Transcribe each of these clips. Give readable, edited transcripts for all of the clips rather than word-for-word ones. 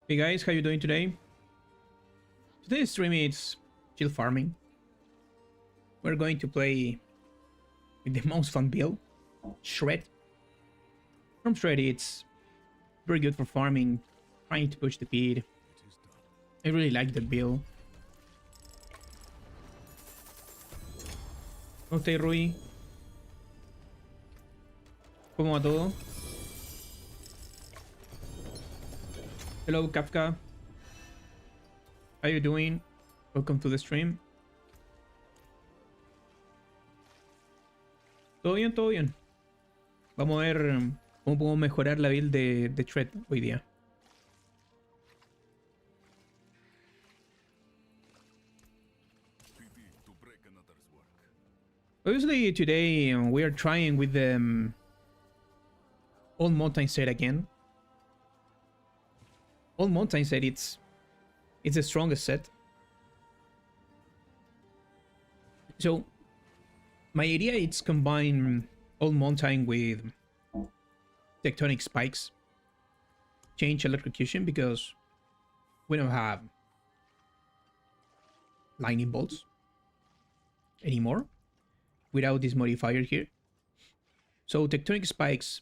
Hey guys, how you doing today? Today's stream is chill farming. We're going to play with the most fun build, Shred. From Shred, it's very good for farming, trying to push the speed. I really like that build. Ok, Rui. ¿Cómo va todo? Hello, Kafka. How you doing? Welcome to the stream. Todo bien, todo bien. Vamos a ver cómo podemos mejorar la build de Shred hoy día. Obviously, today we are trying with the Old Mountain set again. Old Mountain set, it's the strongest set. So my idea is combine Old Mountain with Tectonic Spikes. Change Electrocution because we don't have Lightning Bolts anymore without this modifier here. So Tectonic Spikes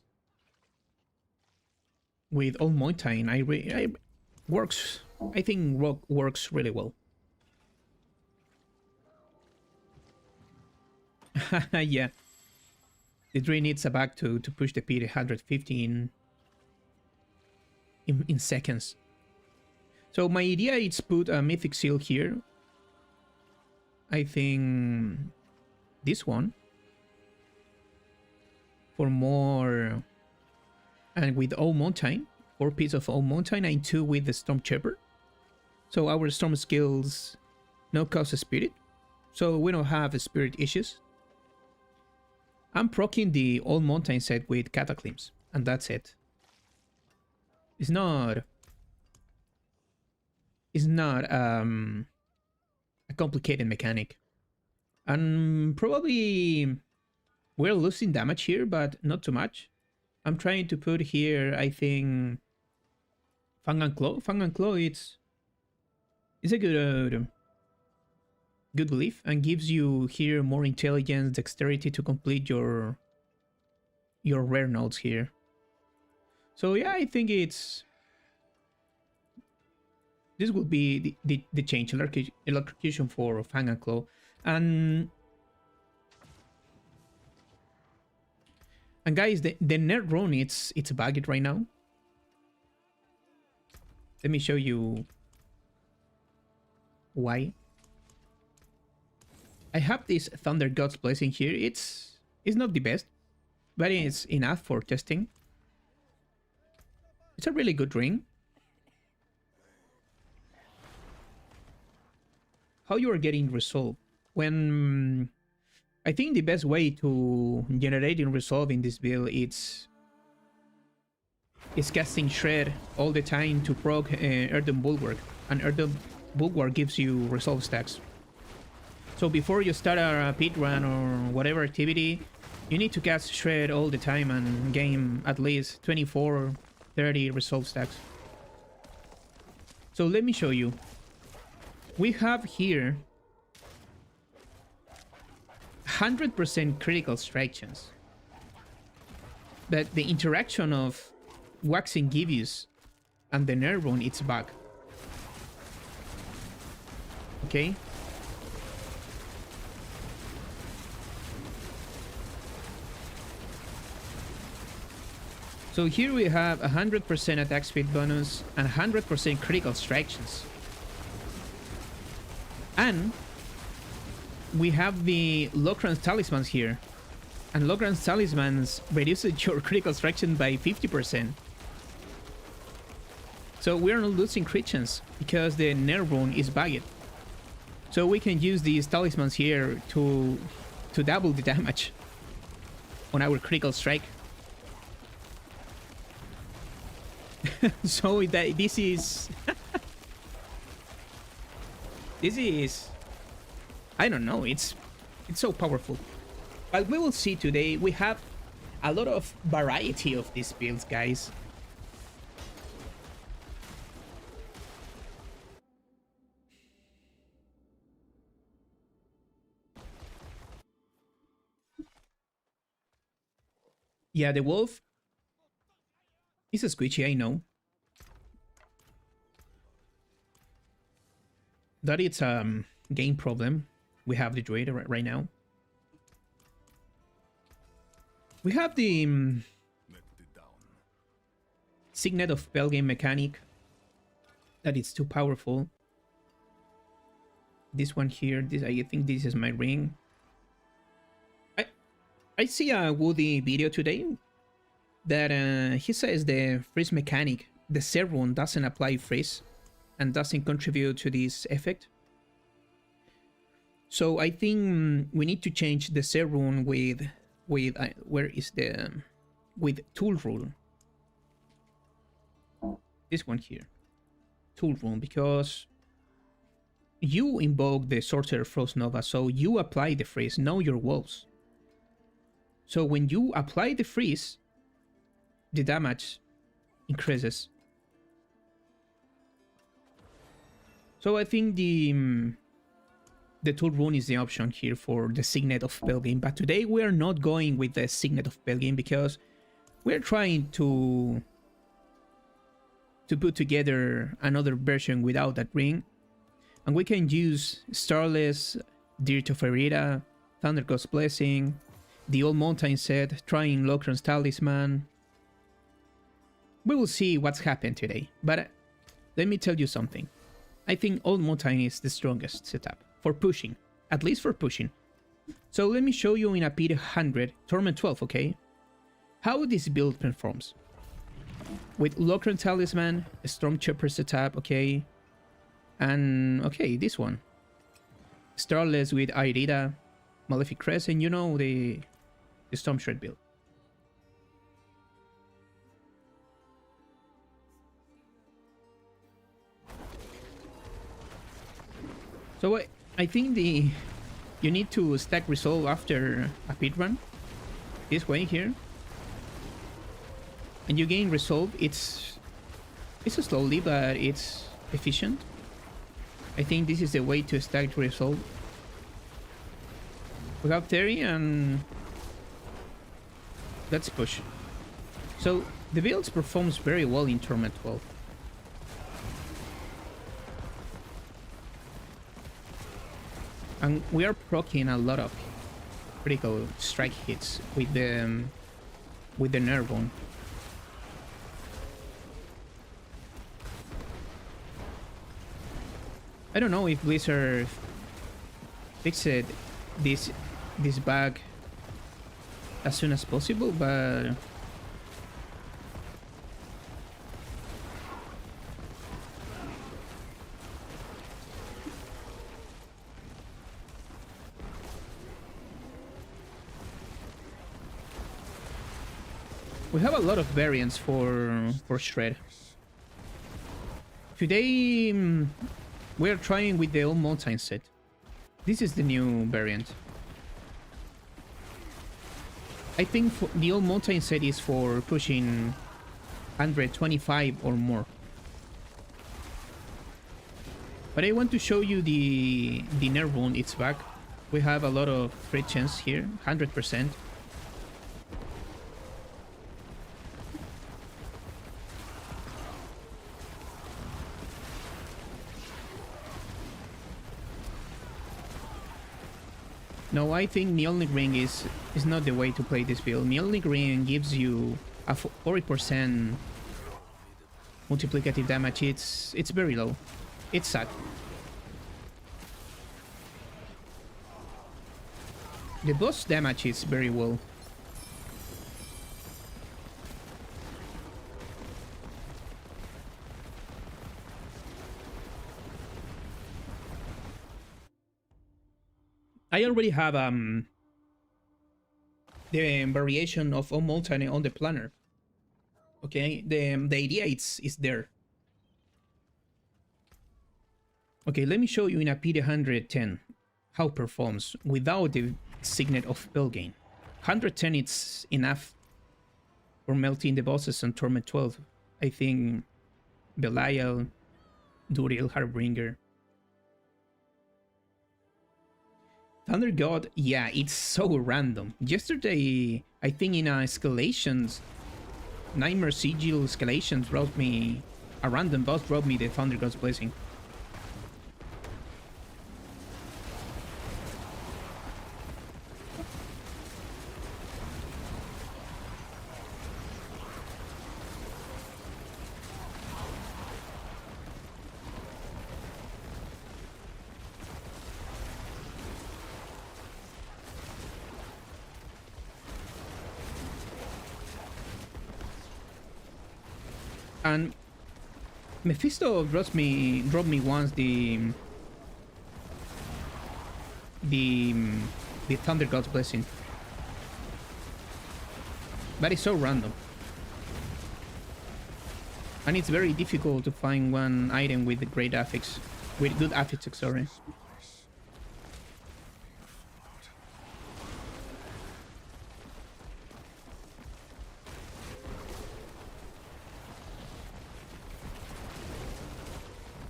with Old Mountain, I think works really well. Yeah, the Dre needs a back to push the P 150 in seconds. So my idea is put a Mythic Seal here. I think this one for more. And with Old Mountain, 4 pieces of Old Mountain and 2 with the Storm Shepherd. So our Storm skills no cost Spirit. So we don't have Spirit issues. I'm proccing the Old Mountain set with Cataclysms. And that's it. It's not a complicated mechanic. And probably we're losing damage here, but not too much. I'm trying to put here, I think, Fang and Claw. Fang and Claw, it's a good belief and gives you here more intelligence, dexterity to complete your rare nodes here. So yeah, I think this will be the change electrocution for Fang and Claw. And guys, the NER RUNE, it's bugged right now. Let me show you why. I have this Thunder God's Blessing here. It's not the best, but it's enough for testing. It's a really good ring. How you are getting resolve when... I think the best way to generating resolve in this build is casting Shred all the time to proc Earthen Bulwark, and Earthen Bulwark gives you resolve stacks. So before you start a pit run or whatever activity, you need to cast Shred all the time and gain at least 24 or 30 resolve stacks. So let me show you. We have here 100% critical strike chance, but the interaction of Waxing Gibbous and the NER RUNE, it's back. Okay. So here we have 100% attack speed bonus and 100% critical strike chance. And we have the Locran's Talismans here. And Locran's Talismans reduces your critical strike by 50%. So we are not losing crit chance because the NER RUNE is bugged. So we can use these talismans here to double the damage on our critical strike. So this is... this is... I don't know, it's so powerful. But we will see today. We have a lot of variety of these builds, guys. Yeah, the wolf is a squishy, I know. That it's a game problem. We have the druid right now. We have the signet of Pelgame mechanic. That it's too powerful. This one here, this I think this is my ring. I see a Woody video today that he says the freeze mechanic, the Serron doesn't apply freeze and doesn't contribute to this effect. So I think we need to change the Serron with where is the with tool rule. This one here, tool rule, because you invoke the Sorcerer Frost Nova, so you apply the freeze, know your wolves. So when you apply the freeze, the damage increases. So I think the tool rune is the option here for the signet of Pelgrim, but today we are not going with the signet of Pelgrim because we're trying to put together another version without that ring, and we can use Starless, Dirt of Herida, Thunder God's Blessing, the Old Mountain set, trying Locron's Talisman. We will see what's happened today, but let me tell you something. I think Old Mountain is the strongest setup for pushing, at least for pushing. So let me show you in a P100, Torment 12, okay? How this build performs. With Locron Talisman, a Stormtrooper setup, okay? And, okay, this one. Starless with Irida, Malefic Crescent, you know, the Storm Shred build. So I think you need to stack Resolve after a pit run. This way here. And you gain Resolve. It's slowly, but it's efficient. I think this is the way to stack Resolve. We have Terry and let's push. So the build performs very well in Torment 12. And we are proccing a lot of critical strike hits with the NER bone. I don't know if Blizzard fixed this bug as soon as possible, but we have a lot of variants for Shred. Today we are trying with the Old Mountain set. This is the new variant. I think the Old Mountain set is for pushing 125 or more. But I want to show you the NER wound, it's back. We have a lot of crit chance here, 100%. No, I think Mjolnir Ring is not the way to play this build. Mjolnir Ring gives you a 40% multiplicative damage. It's very low. It's sad. The boss damage is very well. I already have the variation of Old Mountain on the planner. Okay, the idea is there. Okay, let me show you in a P110 how it performs without the signet of Pelgrim. 110 it's enough for melting the bosses on Torment 12. I think Belial, Duriel, Harbinger. Thunder God, yeah, it's so random. Yesterday I think in escalations, Nightmare Sigil escalations brought me, a random boss brought me the Thunder God's Blessing. And Mephisto dropped me once the Thunder God's Blessing, but it's so random, and it's very difficult to find one item with great affix, with good affix. Sorry.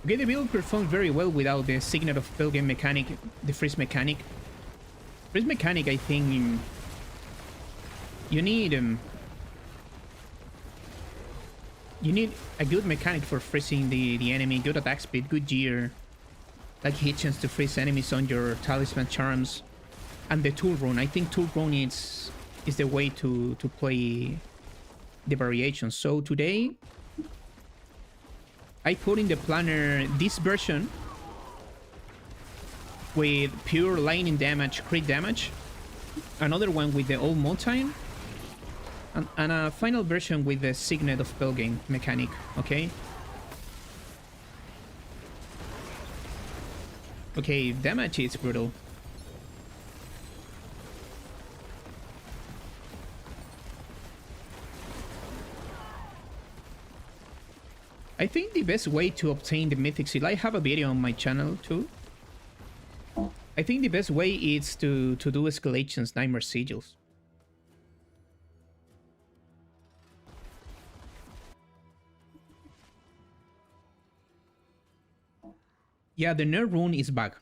Okay, the build performs very well without the Signet of Pilgrim mechanic, the freeze mechanic. Freeze mechanic, I think you need a good mechanic for freezing the enemy, good attack speed, good gear, like hit chance to freeze enemies on your talisman charms, and the tool rune. I think tool rune is the way to play the variations. So today I put in the planner this version with pure lightning damage, crit damage, another one with the old mountain, and a final version with the Signet of Pelgrim mechanic, okay? Okay, damage is brutal. I think the best way to obtain the Mythic Seal, I have a video on my channel too. I think the best way is to do escalations, Nightmare Sigils. Yeah, the NER rune is back.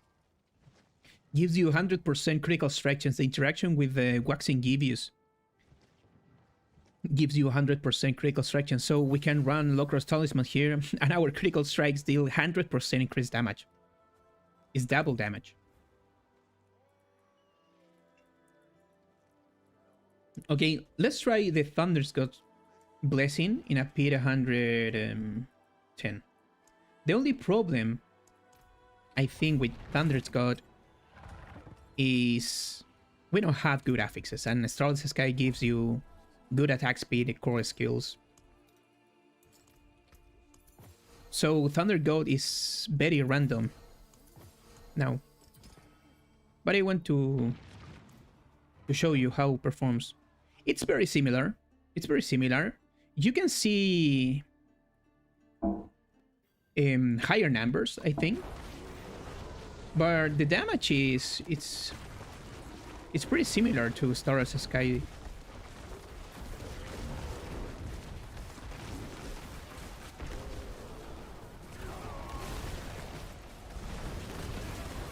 Gives you 100% critical strike chance. The interaction with the Waxing Givius gives you 100% critical strike chance. So we can run Locros Talisman here, and our critical strikes deal 100% increased damage. It's double damage. Okay, let's try the Thunder's God's Blessing in a pit 110. The only problem, I think, with Thunder's God is we don't have good affixes, and Starless Sky gives you good attack speed, core skills. So Thunder God is very random now. But I want to show you how it performs. It's very similar. It's very similar. You can see higher numbers, I think. But the damage is it's pretty similar to Starless Sky.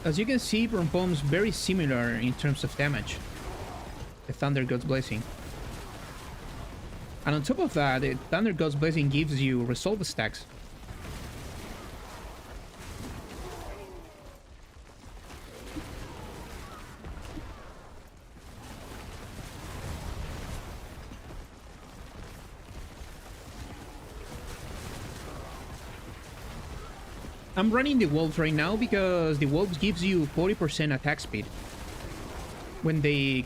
As you can see, performs very similar in terms of damage. The Thunder God's Blessing. And on top of that, the Thunder God's Blessing gives you resolve stacks. I'm running the Wolves right now because the Wolves gives you 40% attack speed when they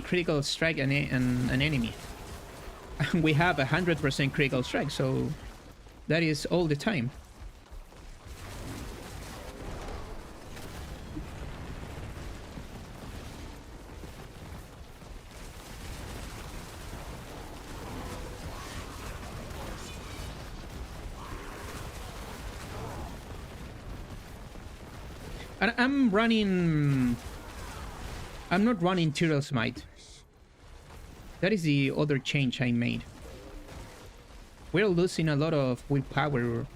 critical strike an enemy. We have 100% critical strike, so that is all the time. And I'm not running Tyral Smite. That is the other change I made. We're losing a lot of willpower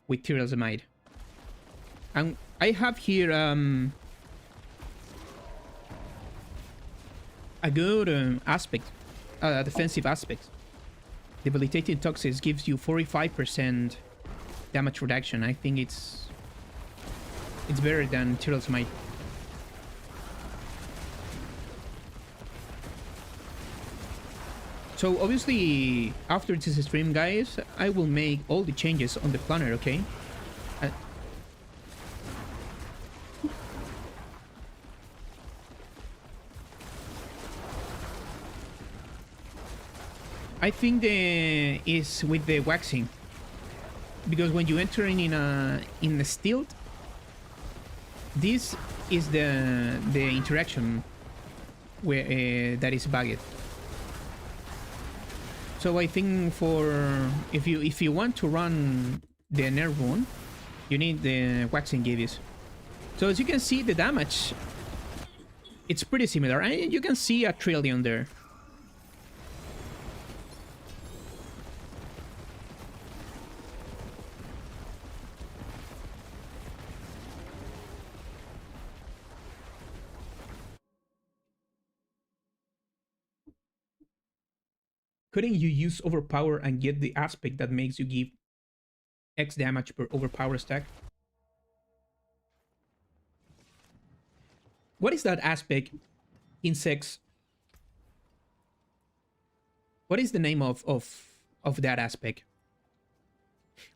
with Tyral Smite. And I have here a good aspect, defensive aspect. Debilitating Toxics gives you 45% damage reduction. I think it's better than Tyrell's Might. So obviously, after this stream, guys, I will make all the changes on the planner, okay? I think is with the waxing, because when you enter in the stilt, this is the interaction where that is bugged. So I think if you want to run the NER RUNE, you need the waxing gauges. So as you can see, the damage, it's pretty similar, and you can see a trillion there. Couldn't you use overpower and get the aspect that makes you give X damage per overpower stack? What is that aspect? Insects. What is the name of that aspect?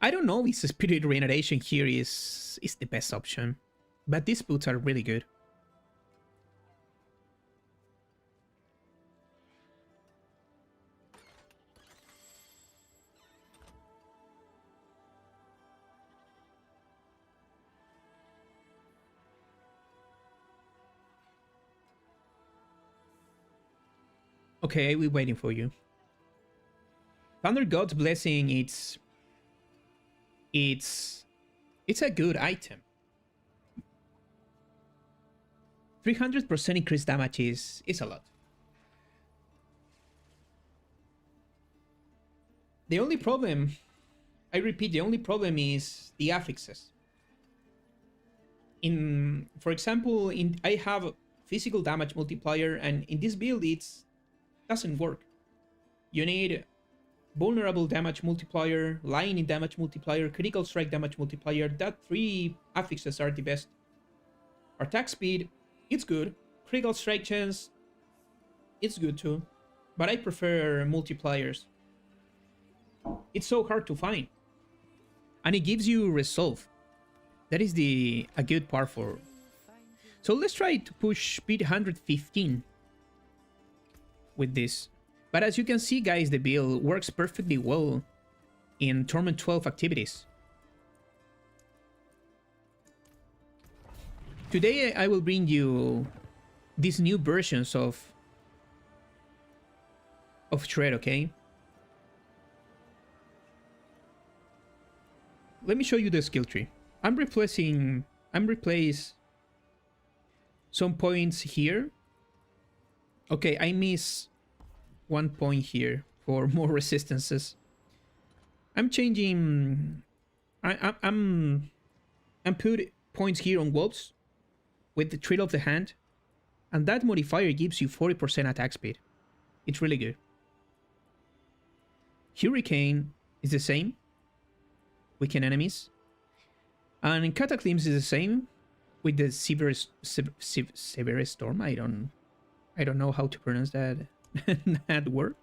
I don't know if Spirit Regeneration here is the best option, but these boots are really good. Okay, we're waiting for you. Thunder God's Blessing, it's a good item. 300% increased damage is a lot. The only problem, I repeat, the only problem is the affixes. For example, I have physical damage multiplier, and in this build it's doesn't work. You need vulnerable damage multiplier, lightning damage multiplier, critical strike damage multiplier. That 3 affixes are the best. Attack speed, it's good. Critical strike chance, it's good too. But I prefer multipliers. It's so hard to find. And it gives you resolve. That is a good part for. So let's try to push speed 115 with this. But as you can see, guys, the build works perfectly well in Torment 12 activities. Today I will bring you these new versions of Shred, okay? Let me show you the skill tree. I'm replace some points here. Okay, I miss 1 point here for more resistances. I'm changing. I'm put points here on wolves with the Trill of the Hand, and that modifier gives you 40% attack speed. It's really good. Hurricane is the same. Weaken enemies. And Cataclysm is the same with the Severe Storm. I don't know how to pronounce that that word.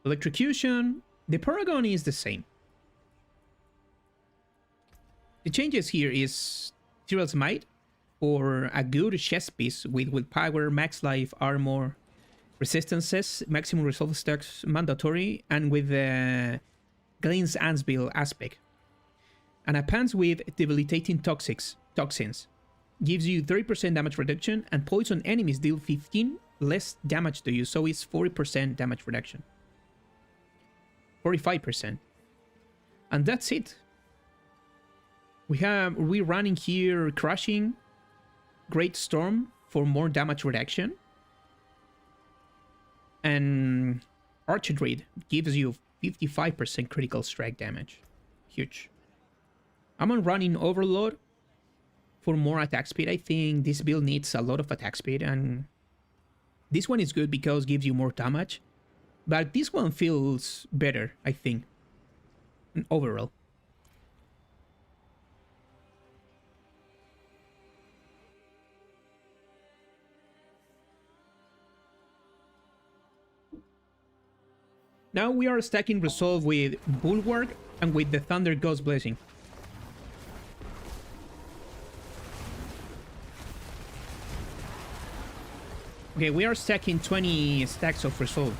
Electrocution. The Paragon is the same. The changes here is Tyrell's Might, or a good chest piece with willpower, max life, armor, resistances, maximum resolve stacks mandatory, and with the Glenn's Anvil aspect. And a pants with debilitating toxins. Gives you 30% damage reduction, and poison enemies deal 15 less damage to you, so it's 40% damage reduction. 45%. And that's it. We're running here Crushing, Great Storm for more damage reduction, and Archidreed gives you 55% critical strike damage. Huge. I'm on running Overload for more attack speed. I think this build needs a lot of attack speed, and This one is good because it gives you more damage, but this one feels better, I think, overall. Now we are stacking Resolve with Bulwark and with the Thunder Ghost Blessing. Okay, we are stacking 20 stacks of Resolve.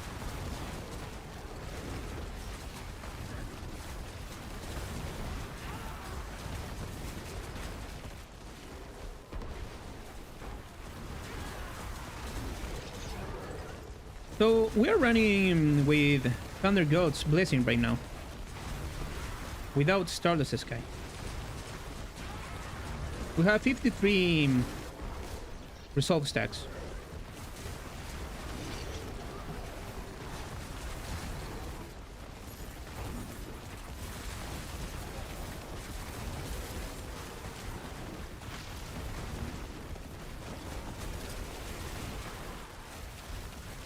So we are running with Thunder God's Blessing right now, without Stardust Sky. We have 53 Resolve stacks.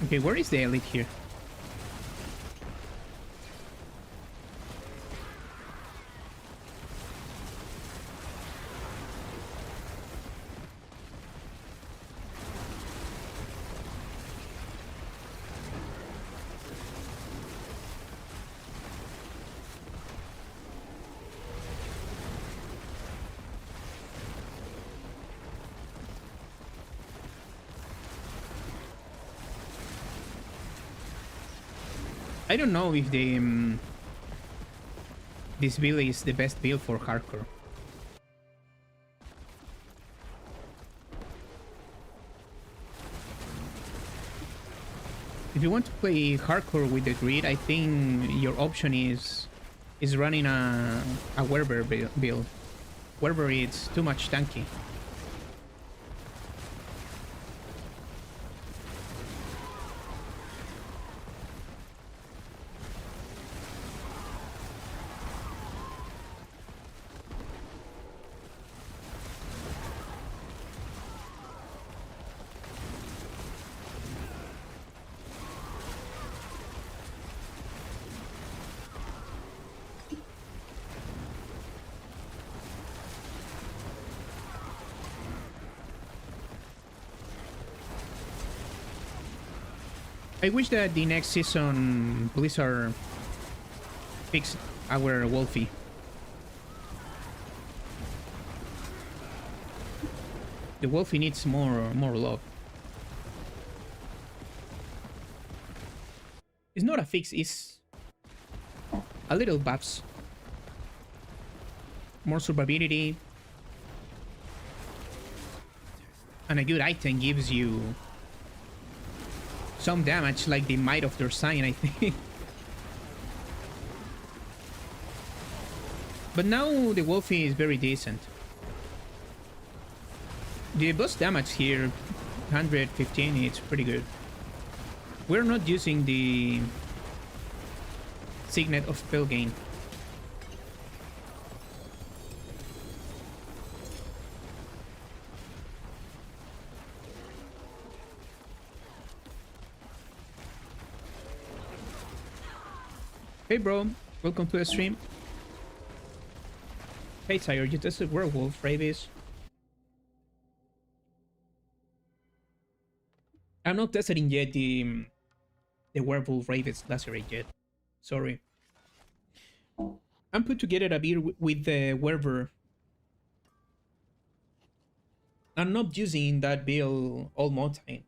Okay, where is the elite here? I don't know if the this build is the best build for hardcore. If you want to play hardcore with the grid, I think your option is running a Werber build. Werber is too much tanky. I wish that the next season Blizzard fix our Wolfie. The Wolfie needs more love. It's not a fix, it's a little buffs. More survivability. And a good item gives you some damage, like the Might of their Sign, I think. But now the Wolfie is very decent. The boss damage here, 115, it's pretty good. We're not using the Signet of Spell Gain. Hey bro, welcome to the stream. Hey Sire, you tested Werewolf Rabies? I'm not testing yet the Werewolf Rabies Lacerate yet. Sorry. I'm put together a build with the Werber. I'm not using that build all mountain.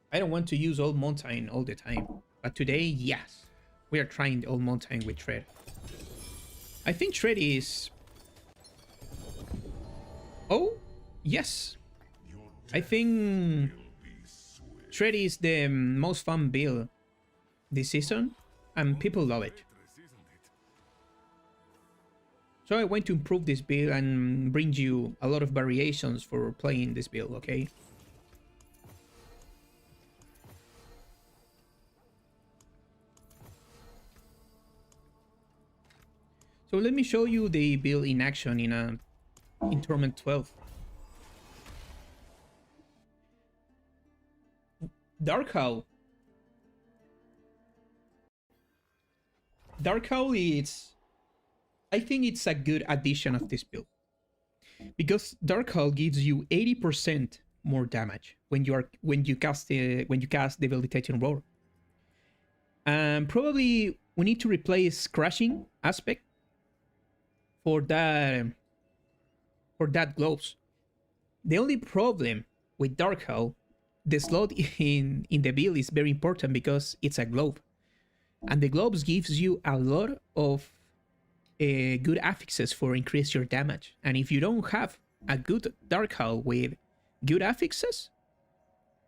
I don't want to use Old Mountain all the time, but today, yes, we are trying the Old Mountain with Tread. I think Tread is... Oh, yes. I think Tread is the most fun build this season, and people love it. So I want to improve this build and bring you a lot of variations for playing this build, okay? So let me show you the build in action in Tournament 12. Dark Howl. Dark Howl is... I think it's a good addition of this build. Because Dark Howl gives you 80% more damage when you cast Debilitating Roar. Probably we need to replace Crushing aspect for that gloves. The only problem with Dark Howl, the slot in the build is very important because it's a glove, and the gloves gives you a lot of good affixes for increase your damage. And if you don't have a good Dark Howl with good affixes,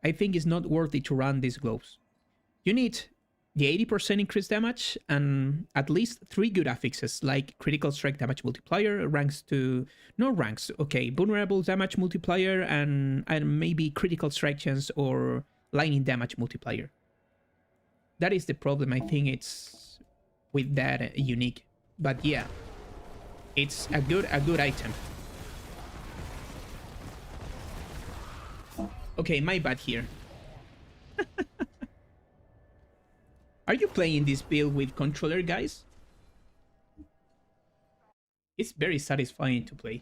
I think it's not worthy to run these gloves. You need the 80% increased damage and at least 3 good affixes like critical strike damage multiplier, vulnerable damage multiplier, and maybe critical strike chance or lightning damage multiplier. That is the problem, I think, it's with that unique. But yeah, it's a good item. Okay, my bad here. Are you playing this build with controller, guys? It's very satisfying to play.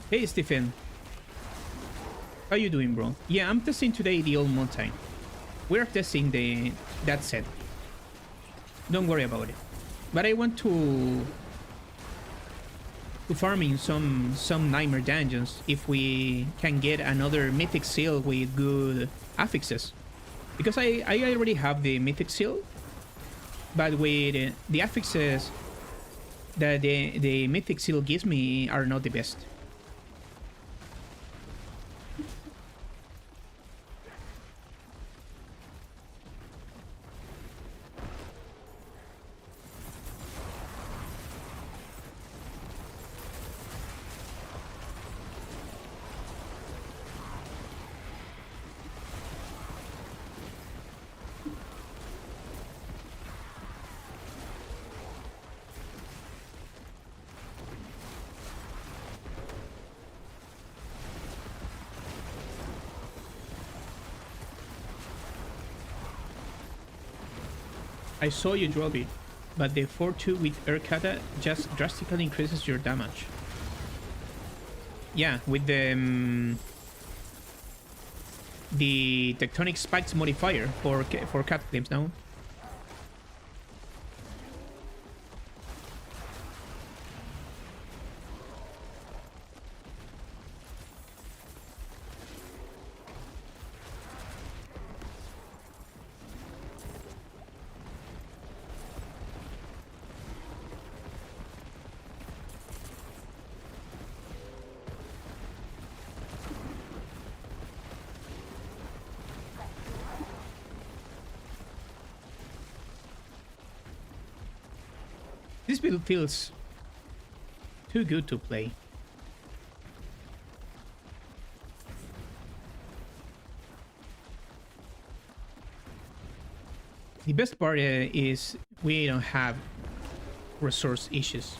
Hey, Stephen. How you doing, bro? Yeah, I'm testing today the Old Mountain. We're testing that set. Don't worry about it. But I want to farm in some nightmare dungeons if we can get another mythic seal with good affixes. Because I already have the mythic seal, but with the affixes that the mythic seal gives me are not the best. I saw you drop it, but the 4-2 with Air Kata just drastically increases your damage. Yeah, with the Tectonic Spikes modifier for Cataclysms now. This build feels too good to play. The best part is we don't have resource issues.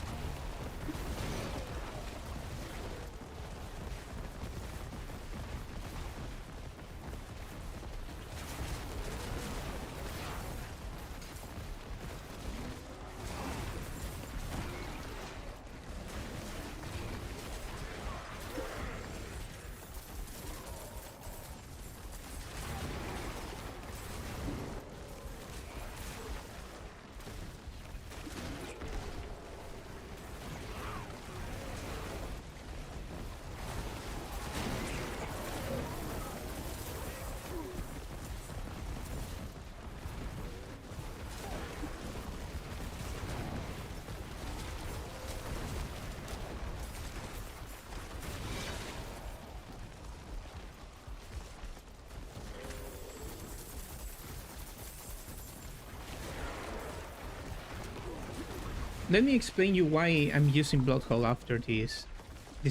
Let me explain you why I'm using Blood Hole after this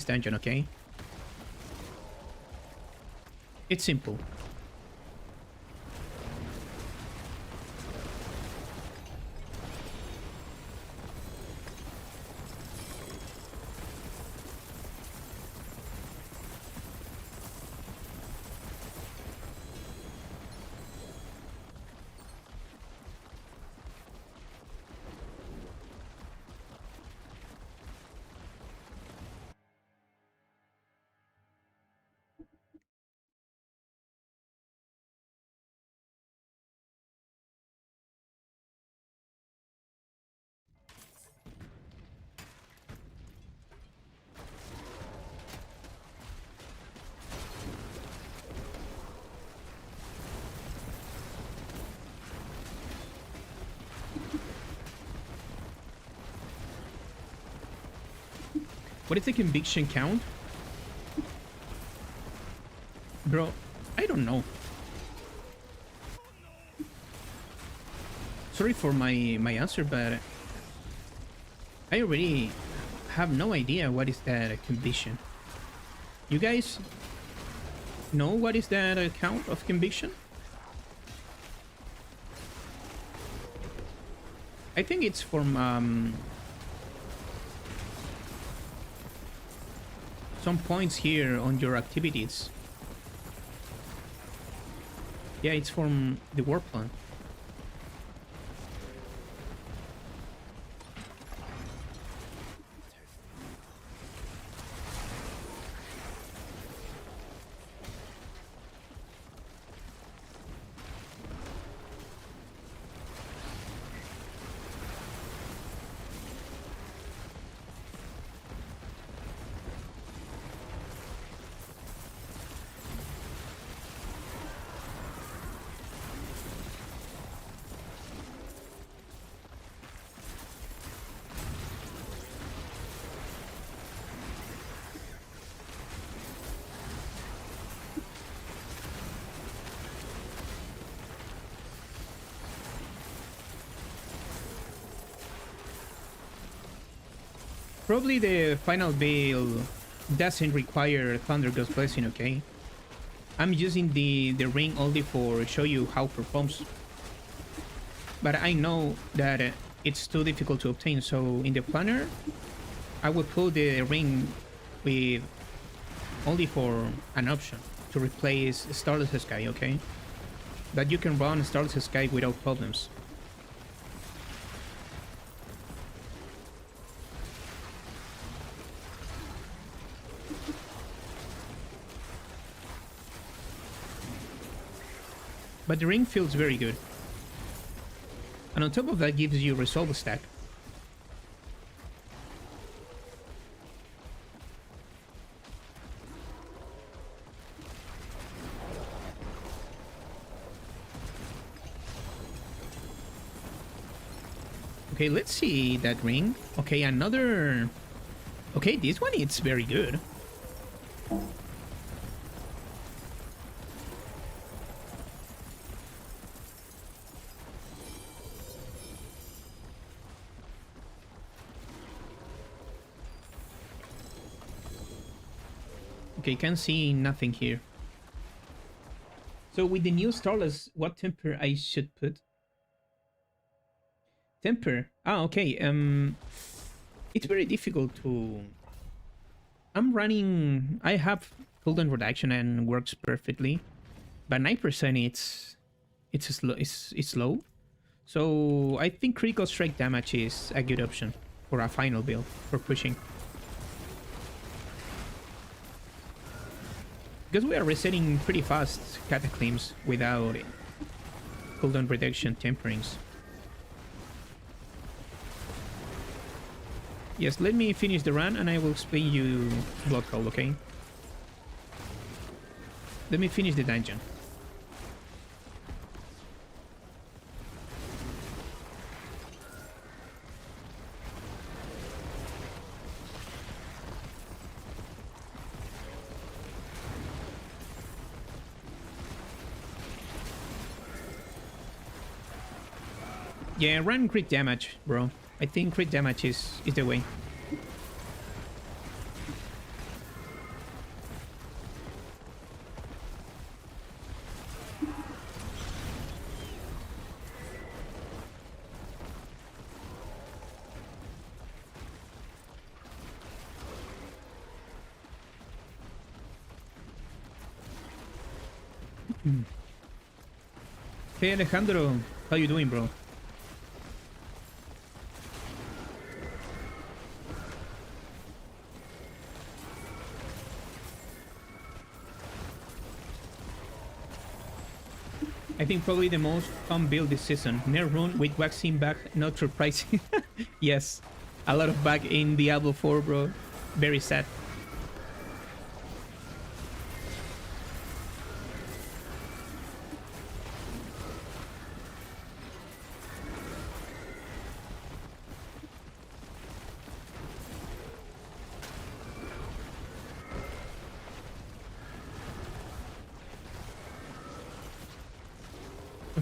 dungeon, okay? It's simple. What is the conviction count? Bro, I don't know. Sorry for my answer, but I really have no idea what is that conviction. You guys know what is that count of conviction? I think it's from some points here on your activities. Yeah, it's from the war plan. Probably the final build doesn't require Thunder Ghost Blessing, okay? I'm using the ring only for show you how it performs. But I know that it's too difficult to obtain, so in the planner, I would put the ring with only for an option to replace Starless Sky, okay? But you can run Starless Sky without problems. But the ring feels very good. And on top of that gives you Resolve stack. Okay, let's see that ring. Okay, another... Okay, this one it's very good. Okay, can't see nothing here. So with the new Starless, what temper I should put? Temper. Ah, okay. It's very difficult to... I'm running... I have cooldown reduction and works perfectly, but 9% it's slow. So I think critical strike damage is a good option for a final build for pushing. Because we are resetting pretty fast Cataclysms without cooldown reduction temperings. Yes, let me finish the run and I will explain you Blood Call, okay? Let me finish the dungeon. Yeah, run crit damage, bro. I think crit damage is the way. Hey Alejandro, how you doing, bro? I think probably the most fun build this season. NER RUNE with waxing back, not surprising. Yes, a lot of back in Diablo 4, bro. Very sad.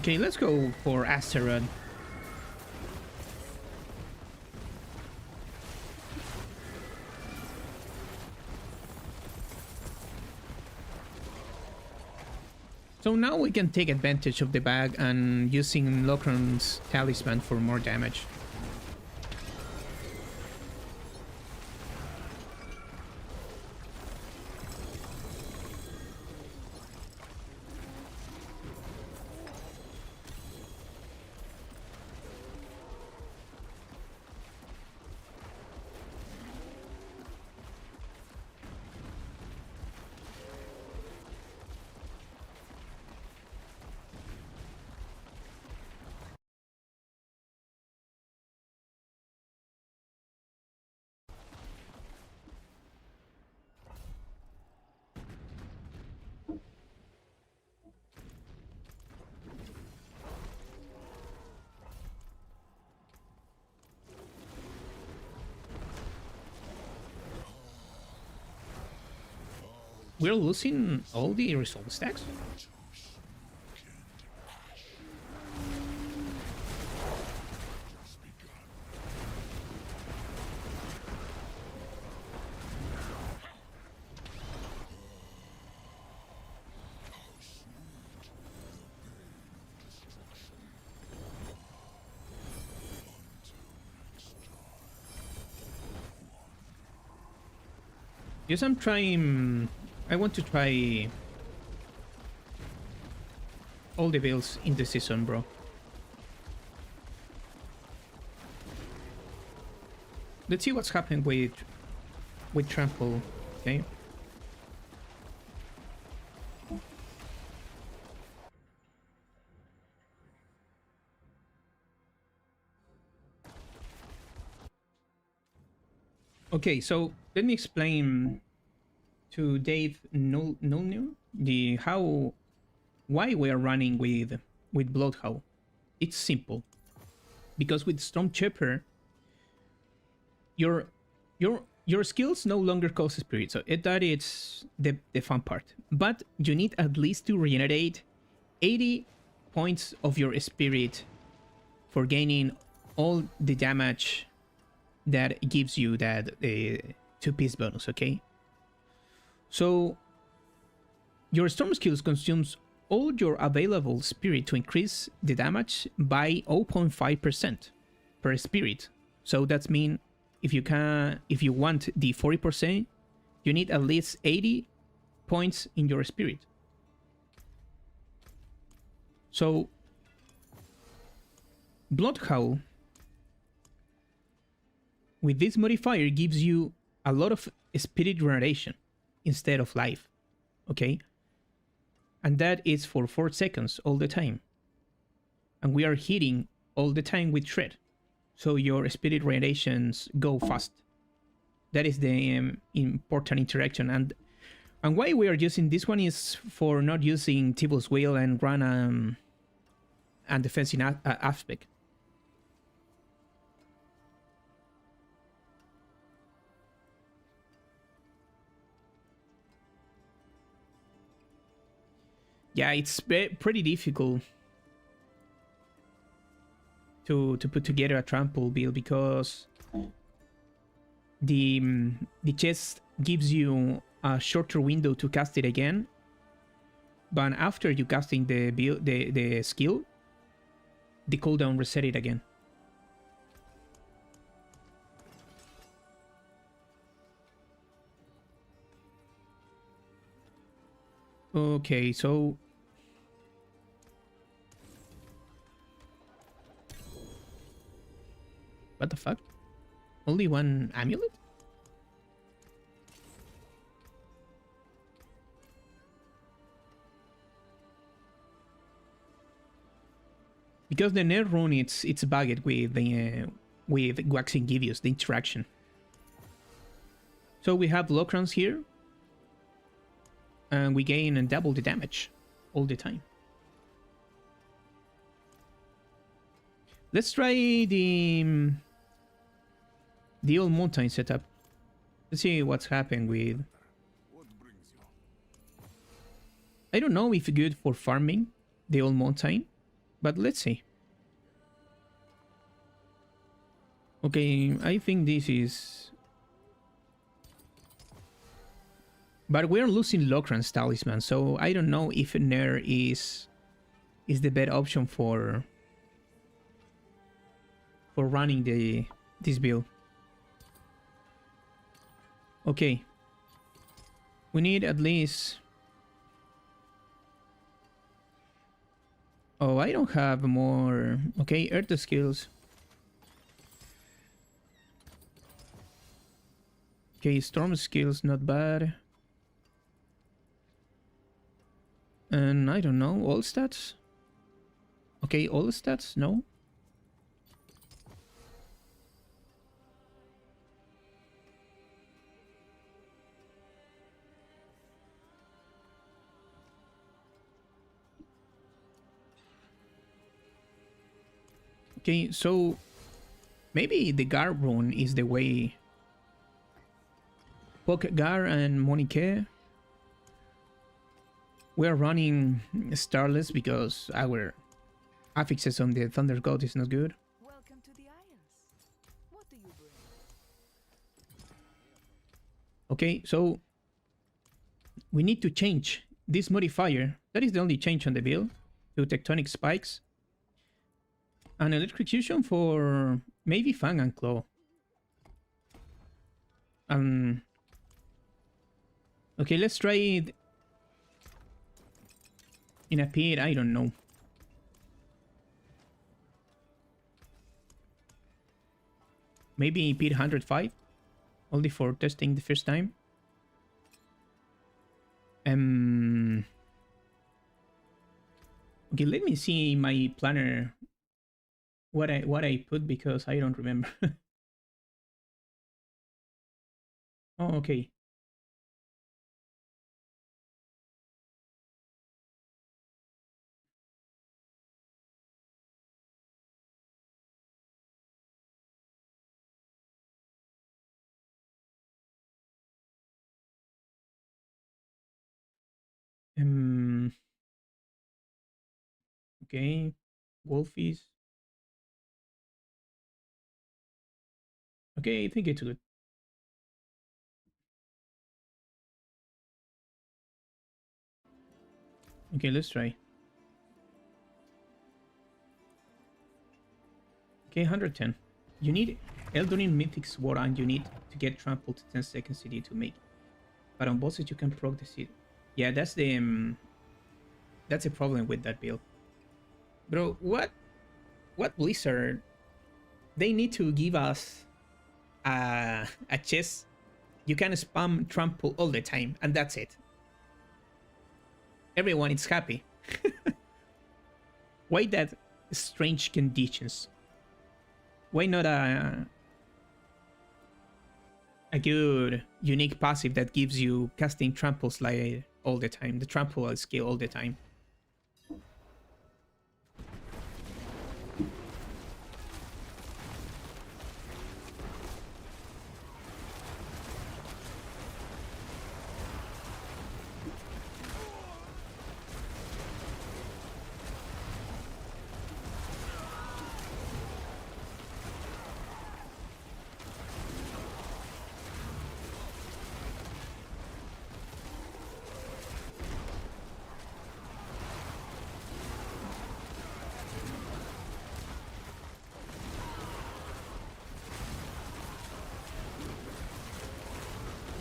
Okay, let's go for Asteroid. So now we can take advantage of the bag and using Locron's Talisman for more damage. We're losing all the result stacks? Yes, I'm trying... I want to try all the builds in the season, bro. Let's see what's happening with Trample, okay? Okay, so let me explain to Dave Nolnew why we are running with Bloodhowl. It's simple, because with Stormtrooper, your skills no longer cost spirit, so that is the fun part. But you need at least to regenerate 80 points of your spirit for gaining all the damage that gives you that 2-piece bonus, okay? So your storm skills consumes all your available spirit to increase the damage by 0.5% per spirit. So that's mean if you want the 40%, you need at least 80 points in your spirit. So Bloodhowl with this modifier gives you a lot of spirit regeneration instead of life, okay? And that is for 4 seconds all the time. And we are hitting all the time with Shred. So your spirit regenerations go fast. That is the important interaction. And why we are using this one is for not using Tibble's Wheel and run and defensive aspect. Yeah, it's pretty difficult to put together a trample build because the chest gives you a shorter window to cast it again, but after you casting the skill, the cooldown reset it again. Okay, so what the fuck? Only one amulet? Because the NER rune it's bugged with the with waxing Givius, the interaction. So we have Locrons here. And we gain and double the damage all the time. Let's try the old mountain setup. Let's see what's happened with... I don't know if it's good for farming the old mountain, But let's see. Okay, I think this is... But we're losing Locran's Talisman, so I don't know if NER is the better option for running this build. Okay. We need at least... Oh, I don't have more... Okay, Earth skills. Okay, Storm skills, not bad. And I don't know, all stats? Okay, all stats, no? Okay, so maybe the Gar rune is the way. Poke Gar and Monique. We're running Starless because our affixes on the Thunder God is not good. Welcome to the Isles. What do you bring? Okay, so we need to change this modifier. That is the only change on the build to Tectonic Spikes. An Electrocution for maybe Fang and Claw. Okay, let's try it in a pit, I don't know. Maybe pit 105? Only for testing the first time. Okay, let me see my planner what I put because I don't remember. Oh, okay. Okay, Wolfies. Okay, I think it's good. Okay, let's try. Okay, 110. You need Eldorin Mythic Sword and you need to get trampled to 10 seconds CD to make it. But on bosses you can proc the CD. Yeah, that's a problem with that build. Bro, what Blizzard? They need to give us a chest. You can spam trample all the time and that's it. Everyone is happy. Why that strange conditions? Why not a good unique passive that gives you casting trample slide all the time, the trample skill all the time?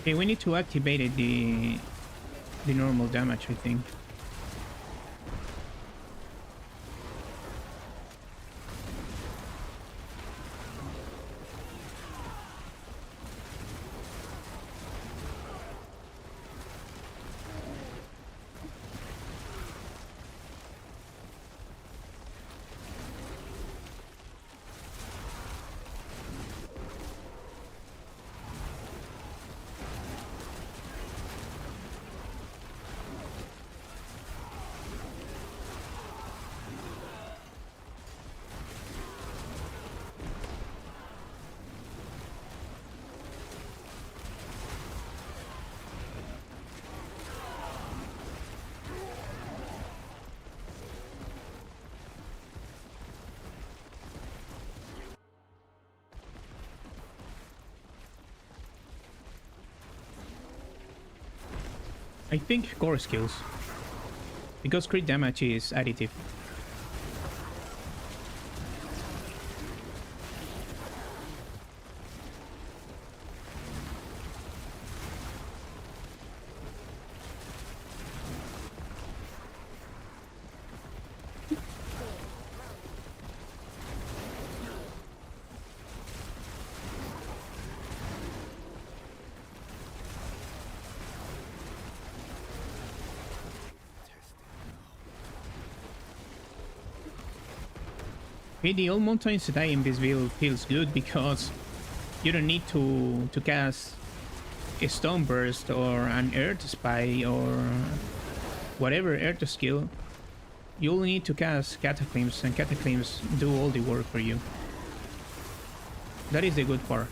Okay, we need to activate it, the normal damage, I think. I think core skills. Because crit damage is additive. Okay, the old mountain today in this build feels good because you don't need to cast a stone burst or an earth spy or whatever earth skill. You only need to cast cataclysms, and cataclysms do all the work for you. That is the good part.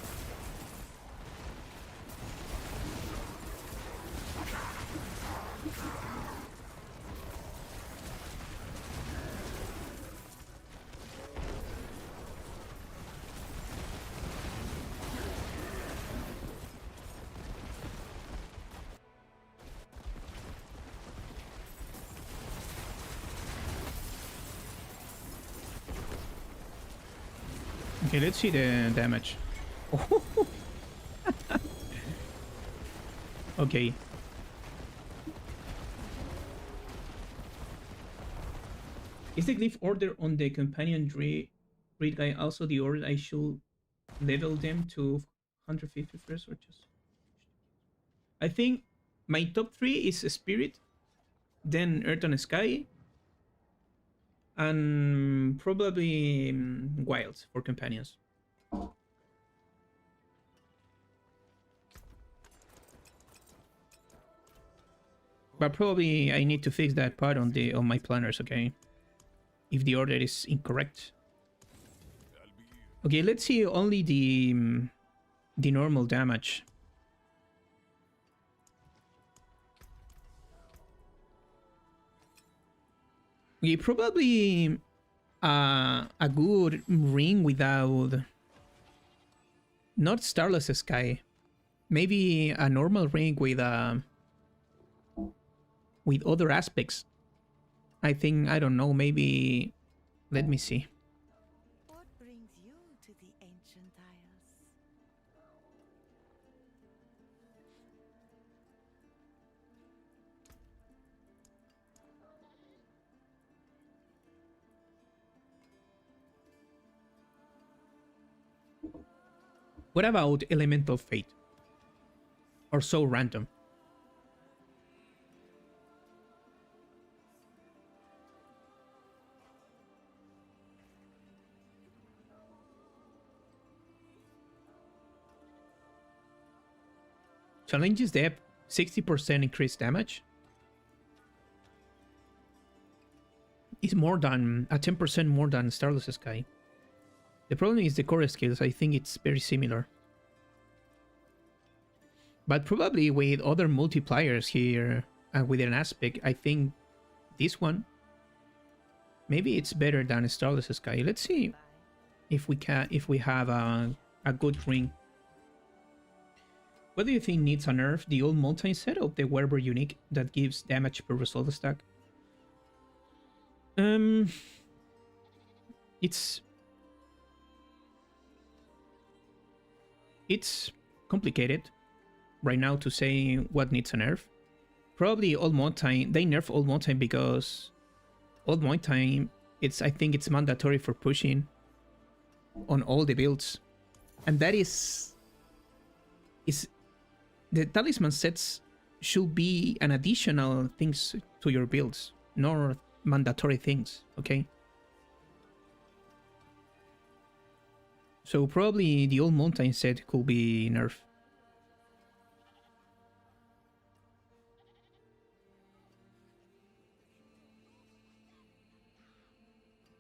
Okay, let's see the damage. Okay. Is the glyph order on the companion read guy also the order I should level them to 150 first or just? I think my top 3 is Spirit, then Earth and Sky, and probably Wilds for companions. But probably I need to fix that part on my planners, okay? If the order is incorrect. Okay, let's see only the normal damage. Okay, probably a good ring without not Starless Sky. Maybe a normal ring with other aspects. I think, I don't know, maybe let me see. What brings you to the ancient isles? What about Elemental Fate? Or so random? Challenges depth, 60% increased damage. Is more than 10% more than Starless Sky. The problem is the core skills. I think it's very similar. But probably with other multipliers here and with an aspect, I think this one, maybe it's better than Starless Sky. Let's see if we have a good ring. What do you think needs a nerf? The old mountain setup, the Werber unique that gives damage per resolve stack. It's complicated right now to say what needs a nerf. Probably Old Mountain. They nerf Old Mountain because Old Mountain, I think it's mandatory for pushing on all the builds, and that is the talisman sets should be an additional things to your builds, not mandatory things. Okay. So probably the Old Mountain set could be nerf.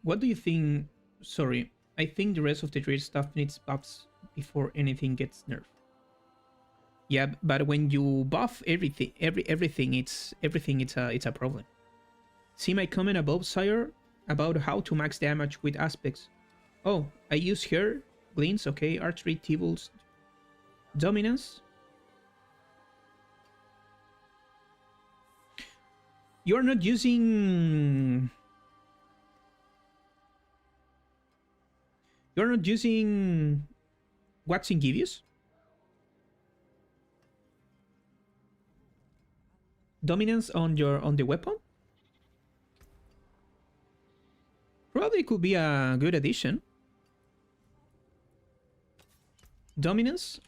What do you think? Sorry, I think the rest of the trade stuff needs buffs before anything gets nerfed. Yeah, but when you buff everything, it's a problem. See my comment above, sire, about how to max damage with aspects. Oh, I use here glints, okay, archery, T-Bulls, dominance. You're not using... You're not using... waxing givius? Dominance on the weapon? Probably could be a good addition. Dominance?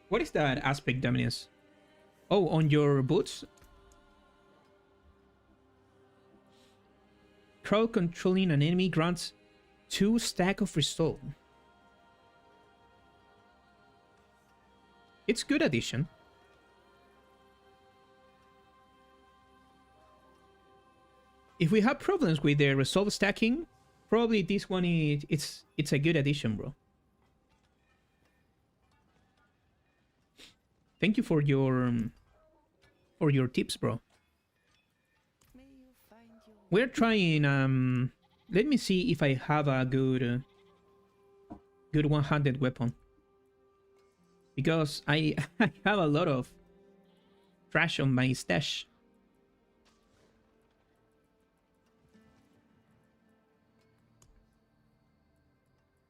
What is that aspect dominance? Oh, on your boots? Crowd controlling an enemy grants 2 stack of restore. It's good addition. If we have problems with the resolve stacking, probably this one it's a good addition, bro. Thank you for your tips, bro. May you find your We're trying let me see if I have a good good one-handed weapon. Because I I have a lot of trash on my stash.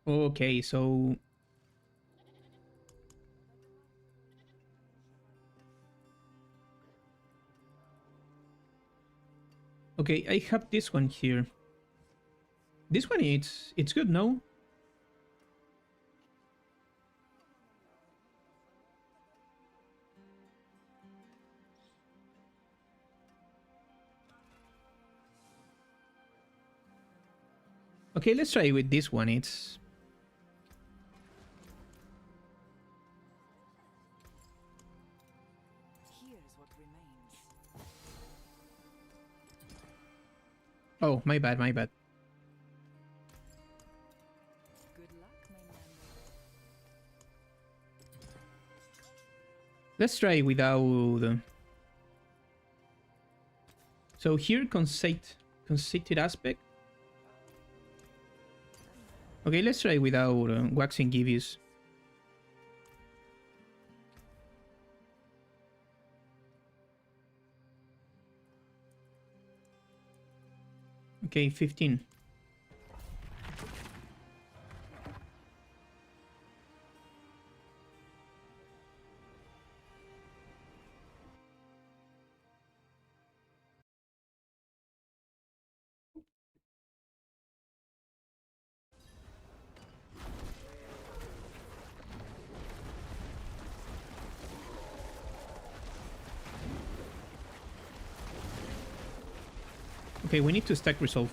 Okay, so okay, I have this one here. This one it's good, no? Okay, let's try with this one. It's here's what remains. oh, my bad, my bad. Good luck, my man. Let's try without. So here, conceited aspect. Okay, let's try without waxing givius. Okay, 15. Okay, we need to stack resolve.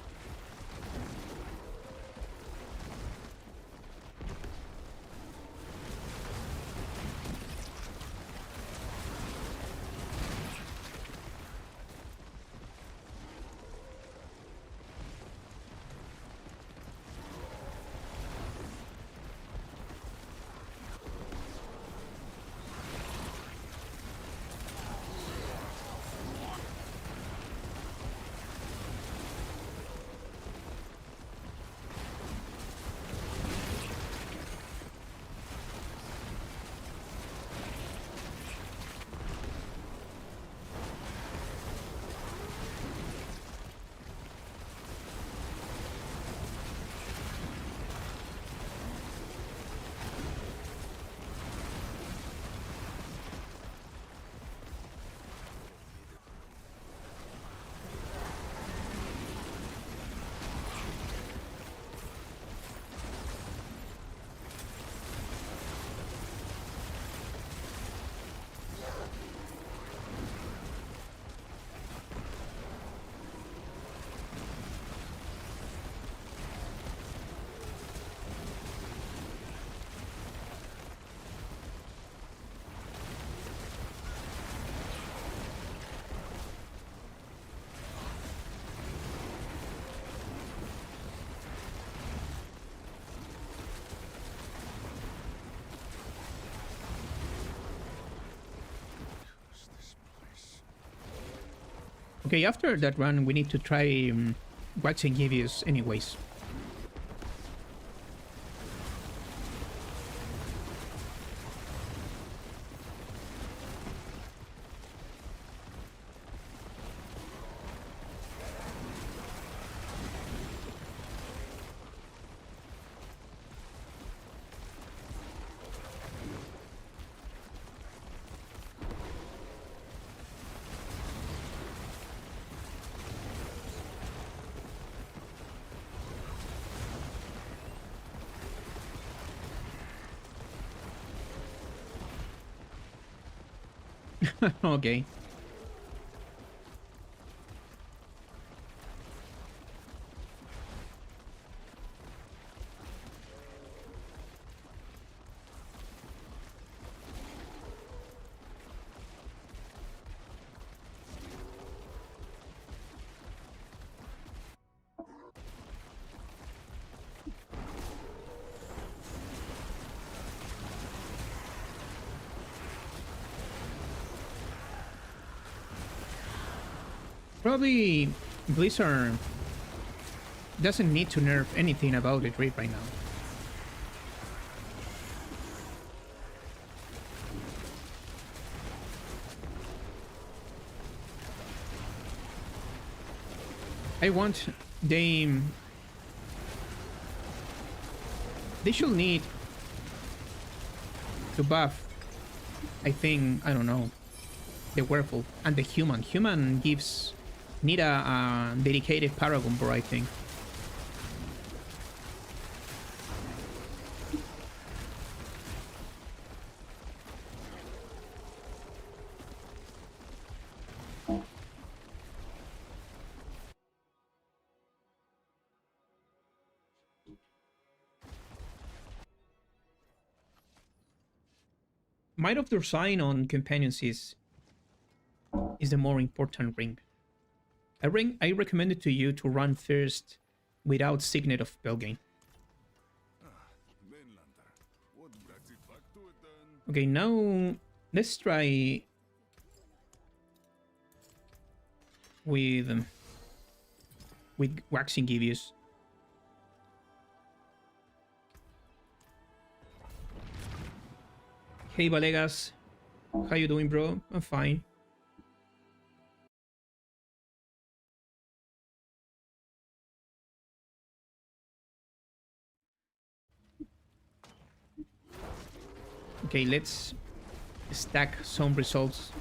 Okay, after that run, we need to try waxing givius anyways. Okay. Probably Blizzard doesn't need to nerf anything about it right now. I want they should need to buff, I think, I don't know, the werewolf and the human. Human gives need a dedicated paragon bro, I think. Might of the Sign on companions is the more important ring. I recommend it to you to run first without Signet of Belgain. Okay, now let's try with Waxing Givius. Hey Valegas, how you doing, bro? I'm fine. Okay, let's stack some results.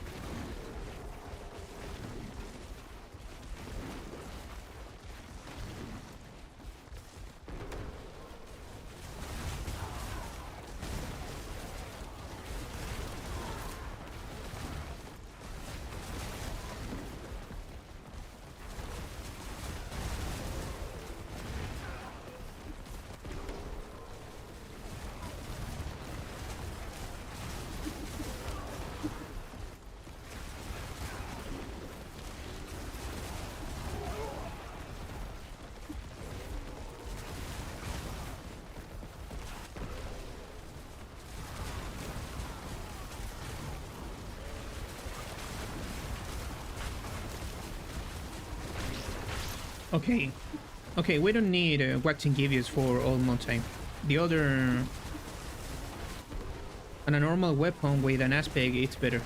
Okay. Okay, we don't need Waxing Givius for all mod time. The other... And a normal weapon with an aspect, it's better.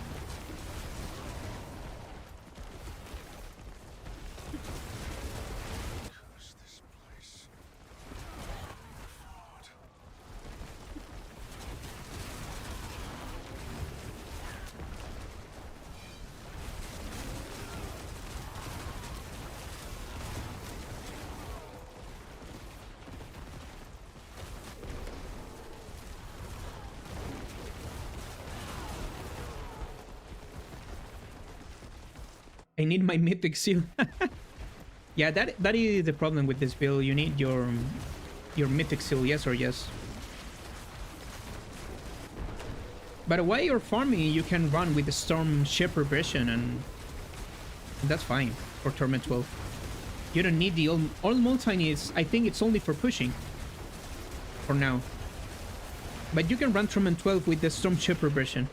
I need my mythic seal. Yeah, that is the problem with this build. You need your mythic seal, yes or yes. But while you're farming, you can run with the Storm Shepherd version, and that's fine for Torment 12. You don't need the all multi is. I think it's only for pushing for now. But you can run Torment 12 with the Storm Shepherd version.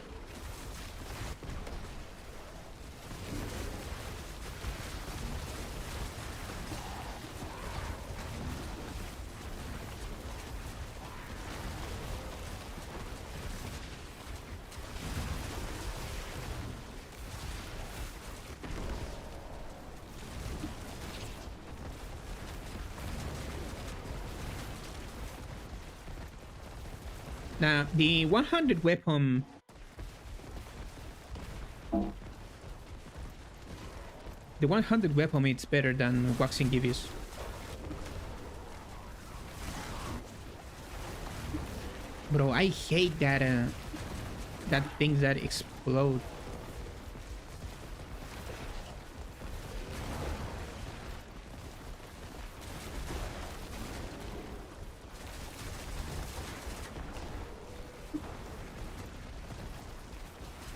Now, the 100 weapon... The 100 weapon is better than Waxing Givius. Bro, I hate that that things that explode.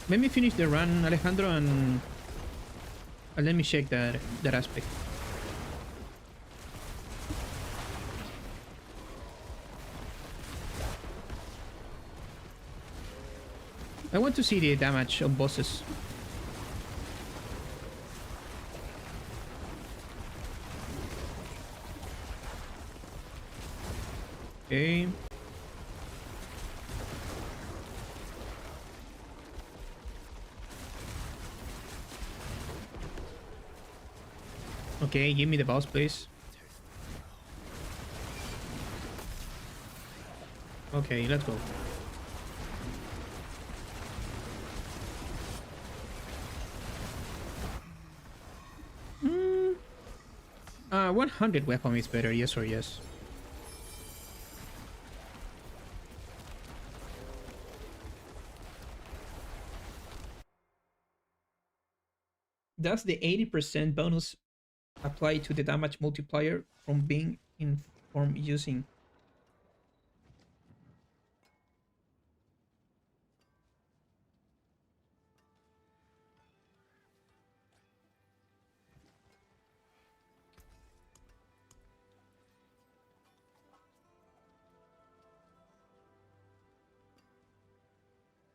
Let me finish the run, Alejandro, and let me check that aspect. I want to see the damage on bosses. Okay. Okay, give me the boss, please. Okay, let's go. 100 weapon is better, yes or yes. Does the 80% bonus apply to the damage multiplier from being from using?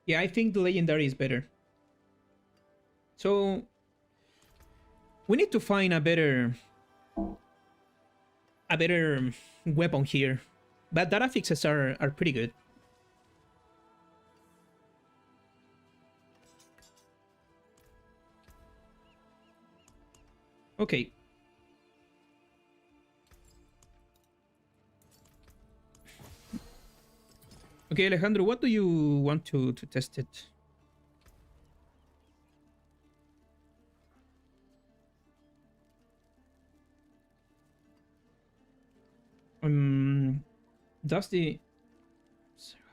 Yeah, I think the legendary is better. So we need to find a better weapon here. But data fixes are pretty good. Okay. Okay, Alejandro, what do you want to test it? Does the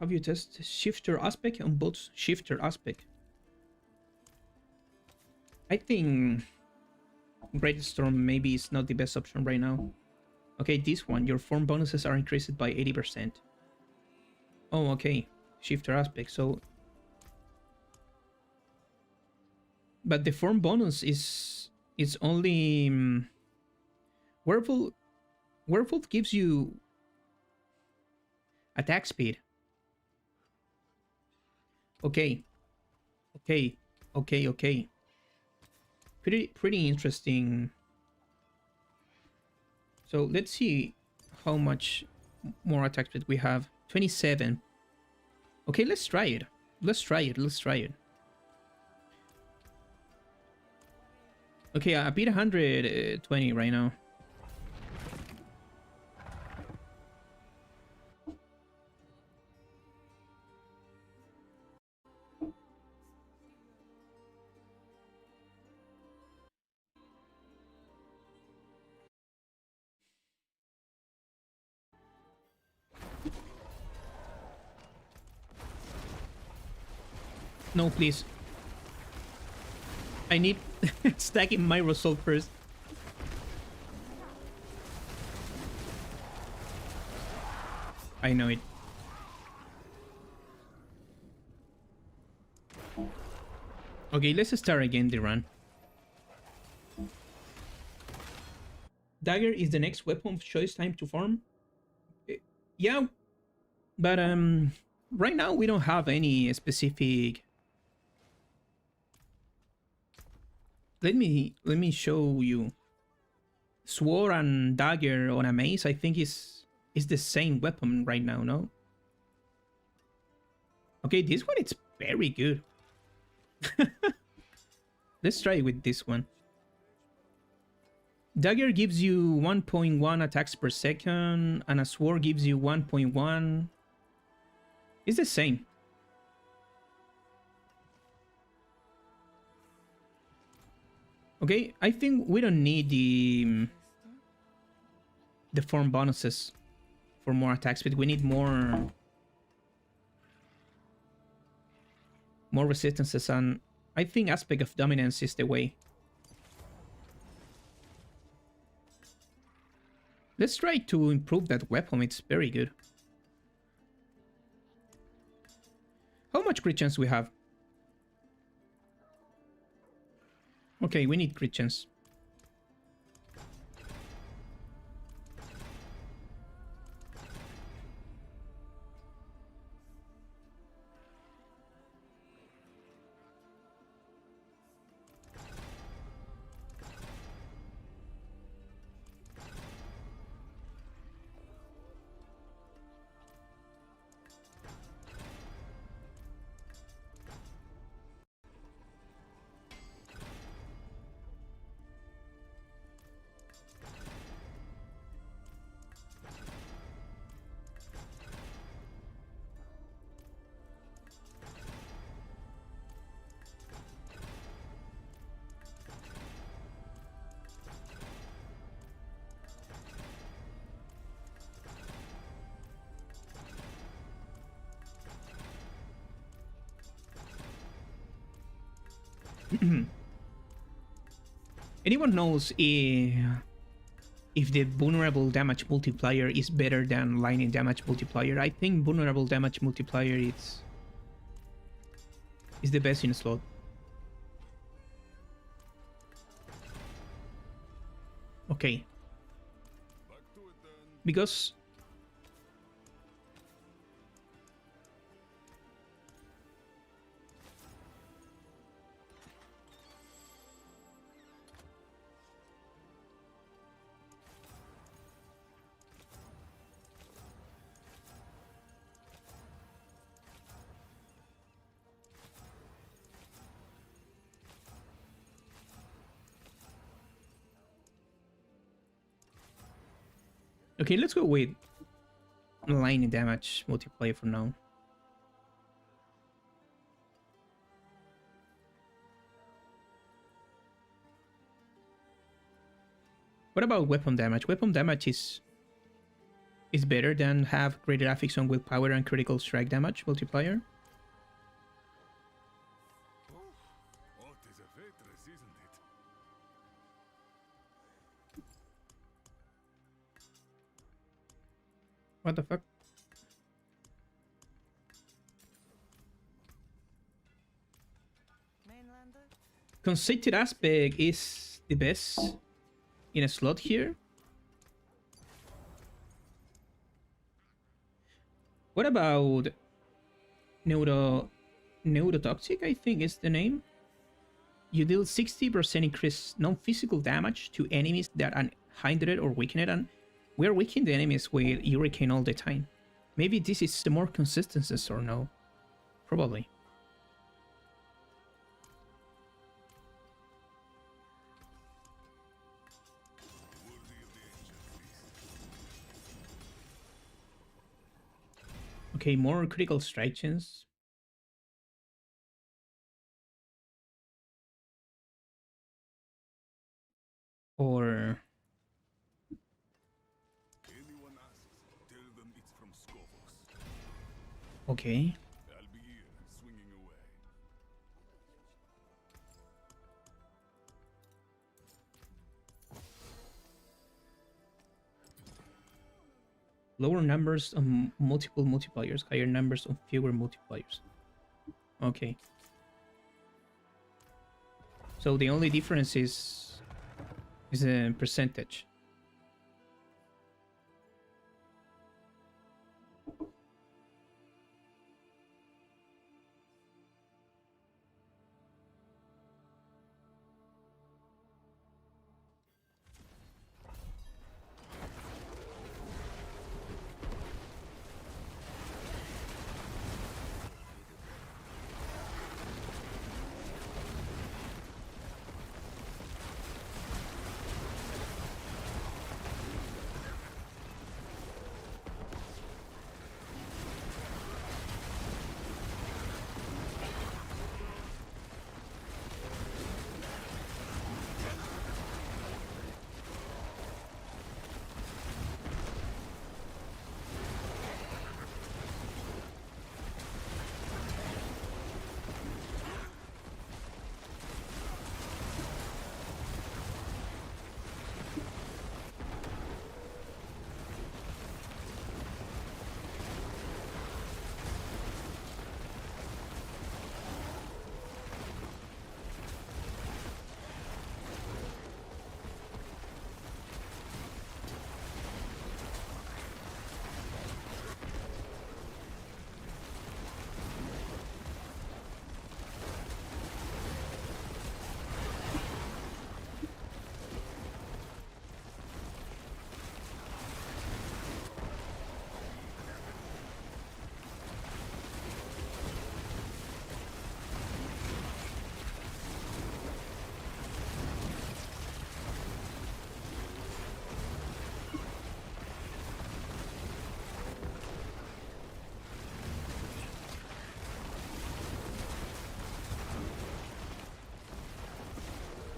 have you tested shifter aspect on both shifter aspect? I think Great Storm maybe is not the best option right now. Okay, this one, your form bonuses are increased by 80%. Oh, okay, shifter aspect. So, but the form bonus is only werewolf. Werewolf gives you attack speed. Okay, okay. Pretty interesting. So let's see how much more attack speed we have. 27. Okay, let's try it. Let's try it. Okay, I beat 120 right now. No, please. I need stacking my result first. I know it. Okay, let's start again the run. Dagger is the next weapon of choice. Time to farm. Yeah, but right now we don't have any specific. Let me show you. Sword and dagger on a mace, I think is the same weapon right now, no? Okay, this one it's very good. Let's try with this one. Dagger gives you 1.1 attacks per second, and a sword gives you 1.1. It's the same. Okay, I think we don't need the form bonuses for more attack speed. We need more resistances, and I think aspect of dominance is the way. Let's try to improve that weapon. It's very good. How much crit chance we have? Okay, we need crit chance. Anyone knows if the vulnerable damage multiplier is better than lightning damage multiplier? I think vulnerable damage multiplier is the best in slot. Okay. Because okay, let's go with lightning damage multiplier for now. What about weapon damage? Weapon damage is better than have great graphics on willpower and critical strike damage multiplier. What is a waitress, isn't it? What the fuck? Mainlander? Conceited aspect is the best in a slot here. What about neurotoxic, I think is the name. You deal 60% increased non-physical damage to enemies that are hindered or weakened, and we're weakening the enemies with Hurricane all the time. Maybe this is the more consistencies or no? Probably. Okay, more critical strike chance. Or Anyone asks, tell them it's from Skovos. okay. I'll be here, swinging away. Lower numbers on multiple multipliers, higher numbers on fewer multipliers. Okay. So the only difference is a percentage.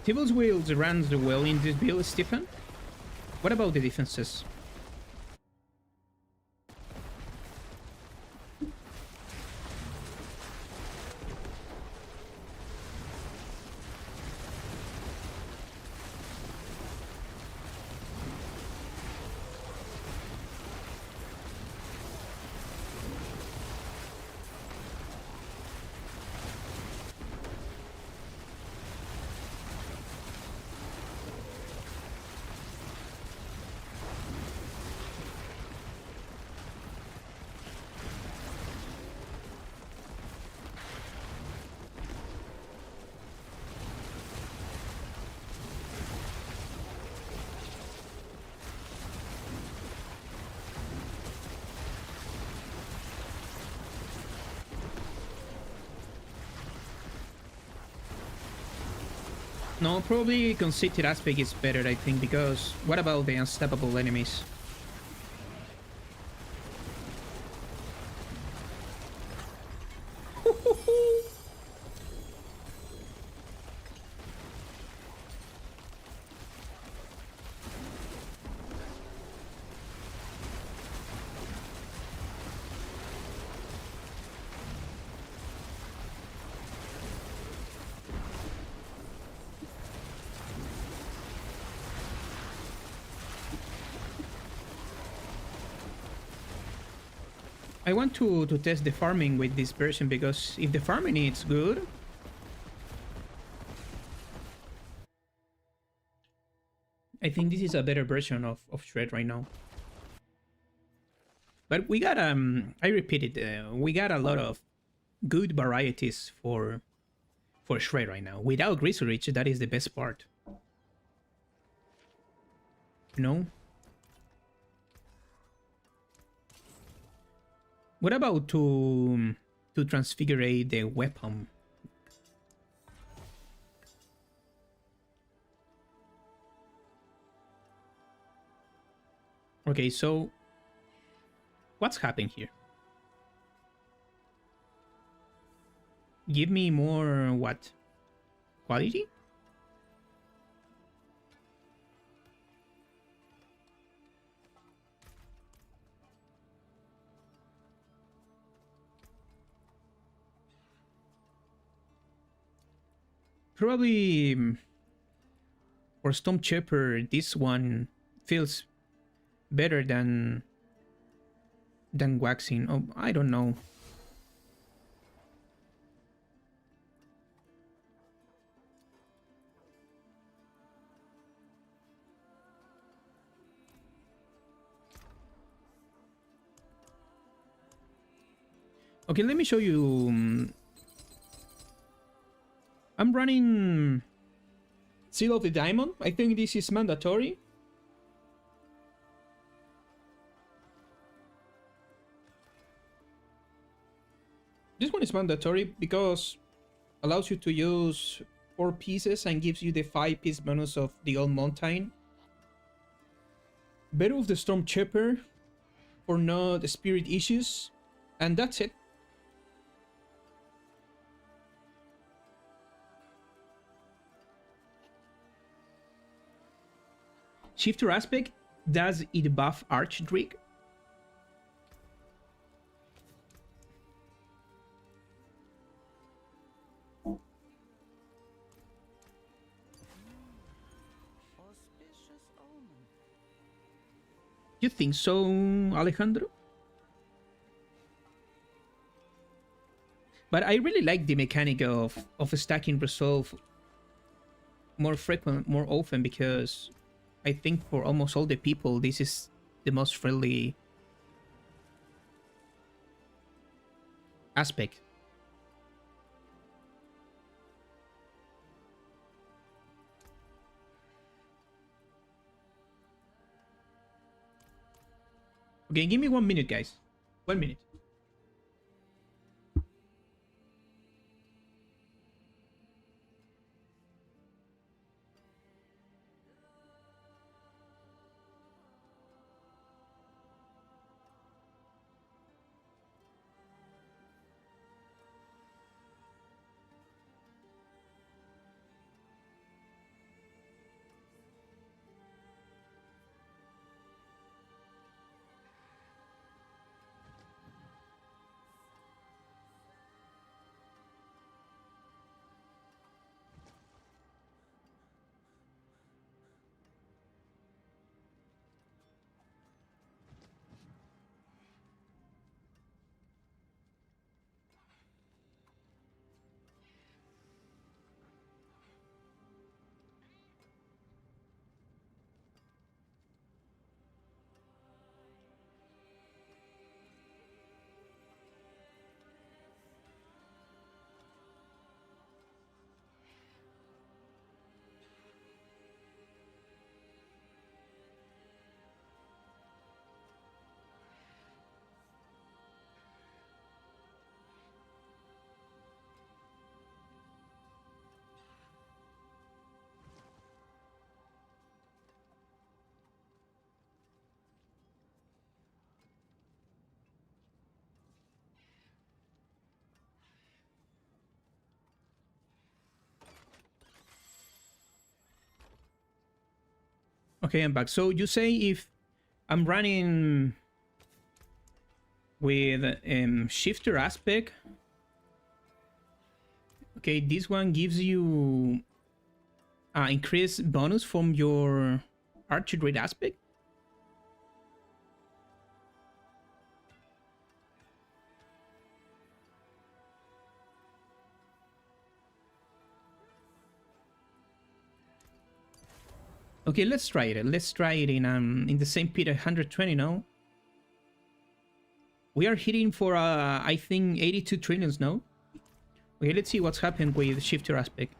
Tibble's Wheels runs well in this build, Stephen. What about the defenses? No, probably conceited aspect is better, I think, because what about the unstoppable enemies? I want to test the farming with this version, because if the farming is good, I think this is a better version of Shred right now. But we got, I repeat it, we got a lot of good varieties for Shred right now. Without Research, that is the best part. You know? What about to transfigure the weapon? Okay, so what's happening here? Give me more what? Quality? Probably for Storm Chipper, this one feels better than waxing. Oh, I don't know. Okay, let me show you. I'm running Seal of the Diamond. I think this is mandatory. This one is mandatory because allows you to use 4 pieces and gives you the 5-piece bonus of the Old Mountain. Better of the Storm Chipper for no the spirit issues, and that's it. Shifter Aspect, does it buff Archdrick? Auspicious omen. You think so, Alejandro? But I really like the mechanic of stacking resolve more frequent, more often, because I think for almost all the people, this is the most friendly aspect. Okay, give me 1 minute, guys. 1 minute. Okay, I'm back. So you say if I'm running with shifter aspect, okay, this one gives you increased bonus from your archer rate aspect. Okay, let's try it. Let's try it in the same pit at 120 now. We are hitting for I think 82 trillions now. Okay, let's see what's happened with shifter aspect.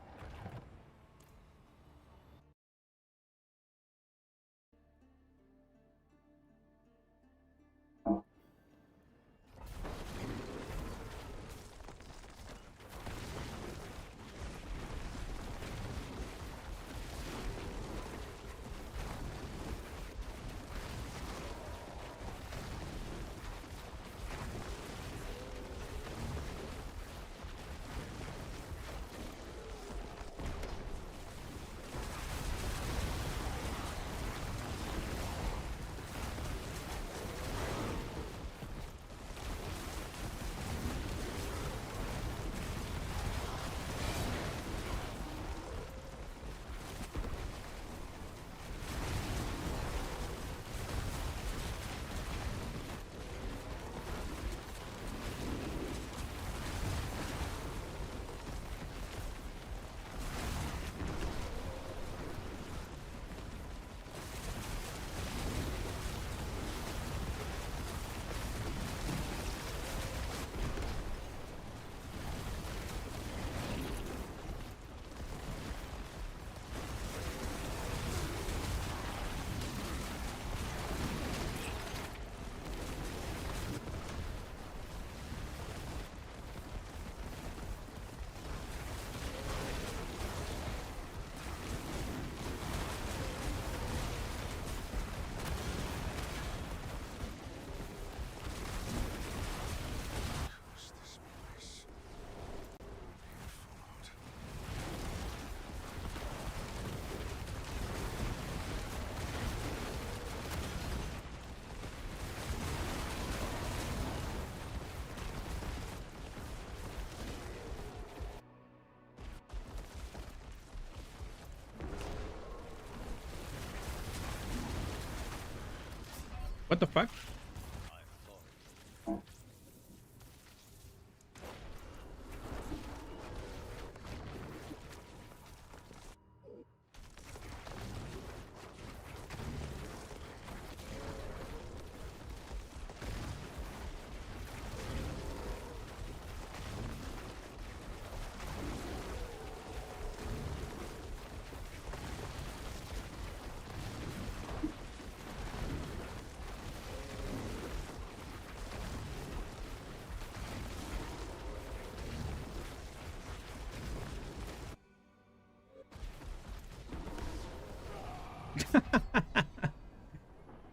What the fuck?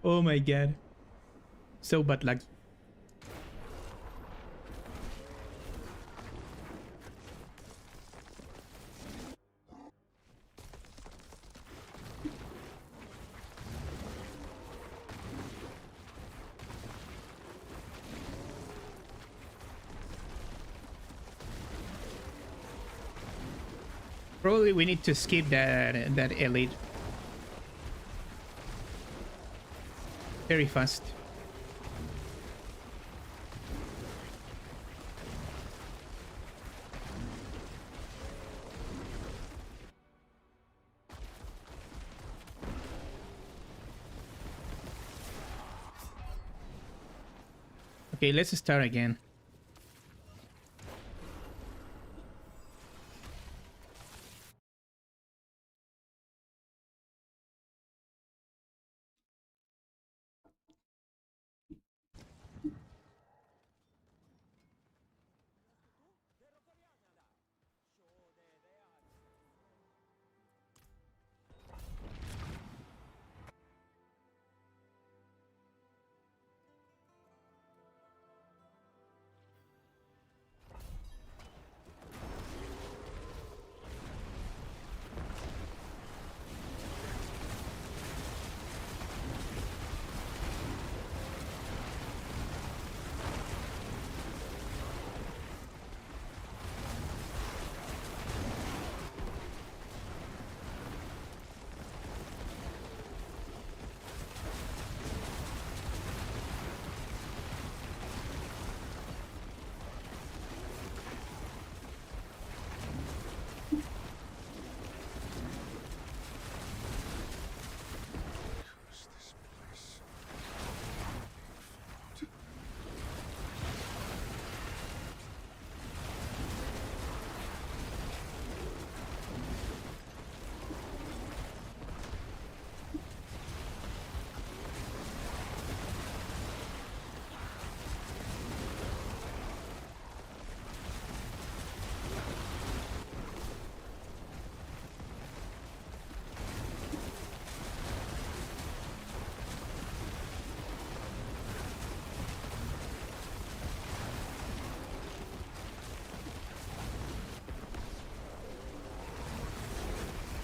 Oh my god. So bad luck. Probably we need to skip that elite. Very fast. Okay, let's start again.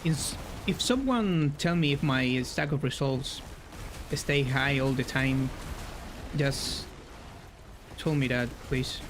is if someone tell me if my stack of results stay high all the time, just tell me that, please.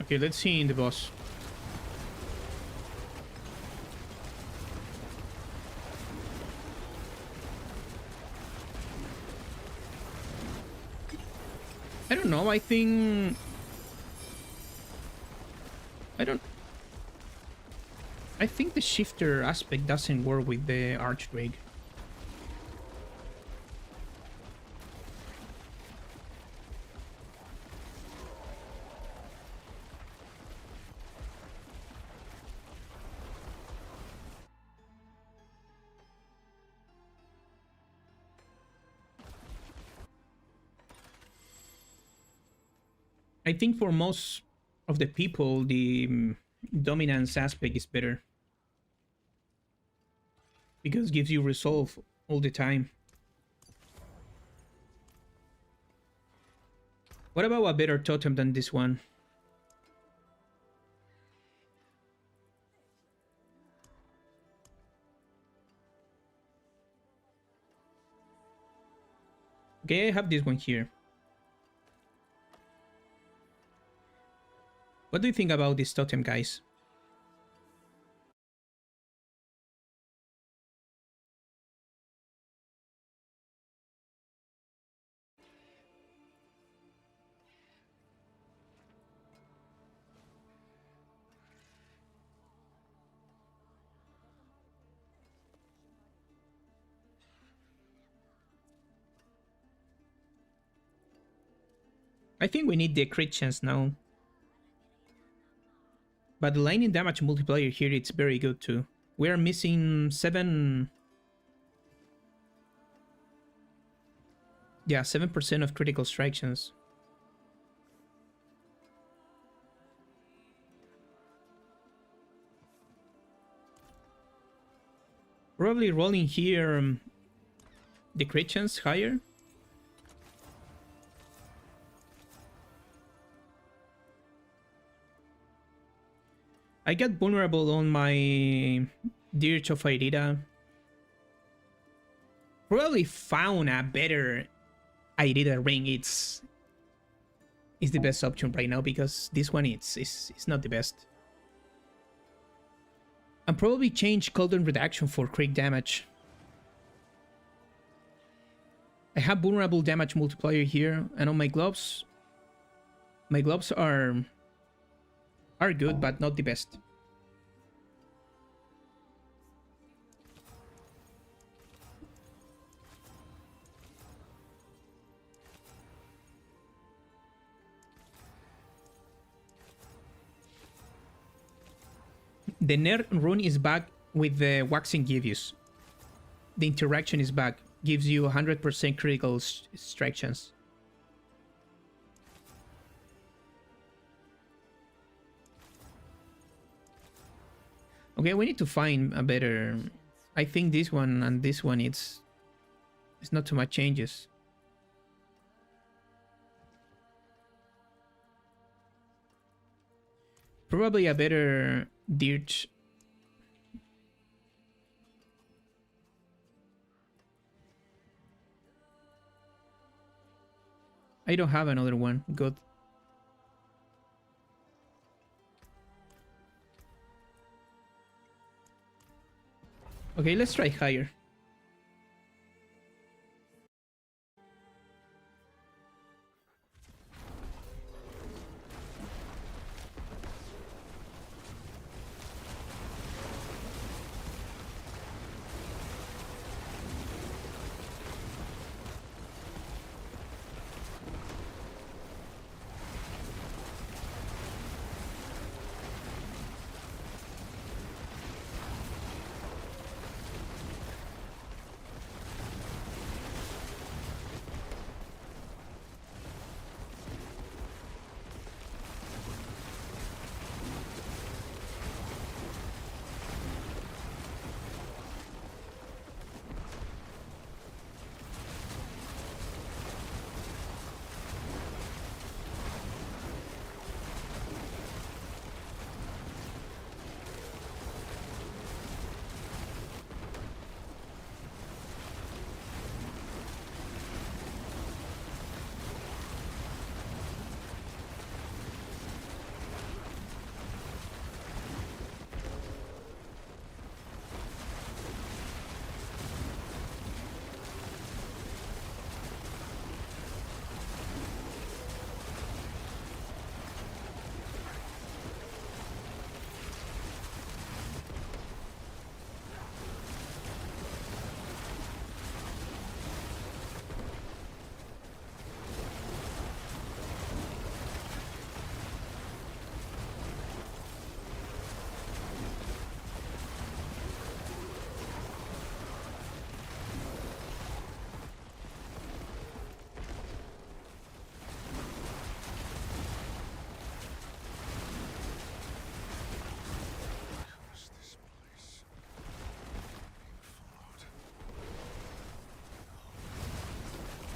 Okay, let's see in the boss. I don't know, I think... I think the shifter aspect doesn't work with the Archdrake. I think for most of the people, the dominance aspect is better. Because it gives you resolve all the time. What about a better totem than this one? Okay, I have this one here. What do you think about this totem, guys? I think we need the crit chance now. But the lightning damage multiplier here, it's very good too. We are missing 7... Yeah, 7% of critical strike chance. Probably rolling here the crit chance higher. I got vulnerable on my Dirge of Irida. Probably found a better Irida ring. It's the best option right now because this one it's not the best. And probably change cooldown reduction for crit damage. I have vulnerable damage multiplier here, and on my gloves are good, but not the best. The NER rune is back with the waxing Givius. the interaction is back. Gives you 100% critical strike chance. Okay, we need to find a better... I think this one and this one, it's not too much changes. Probably a better dirt. I don't have another one. Good. Okay, let's try higher.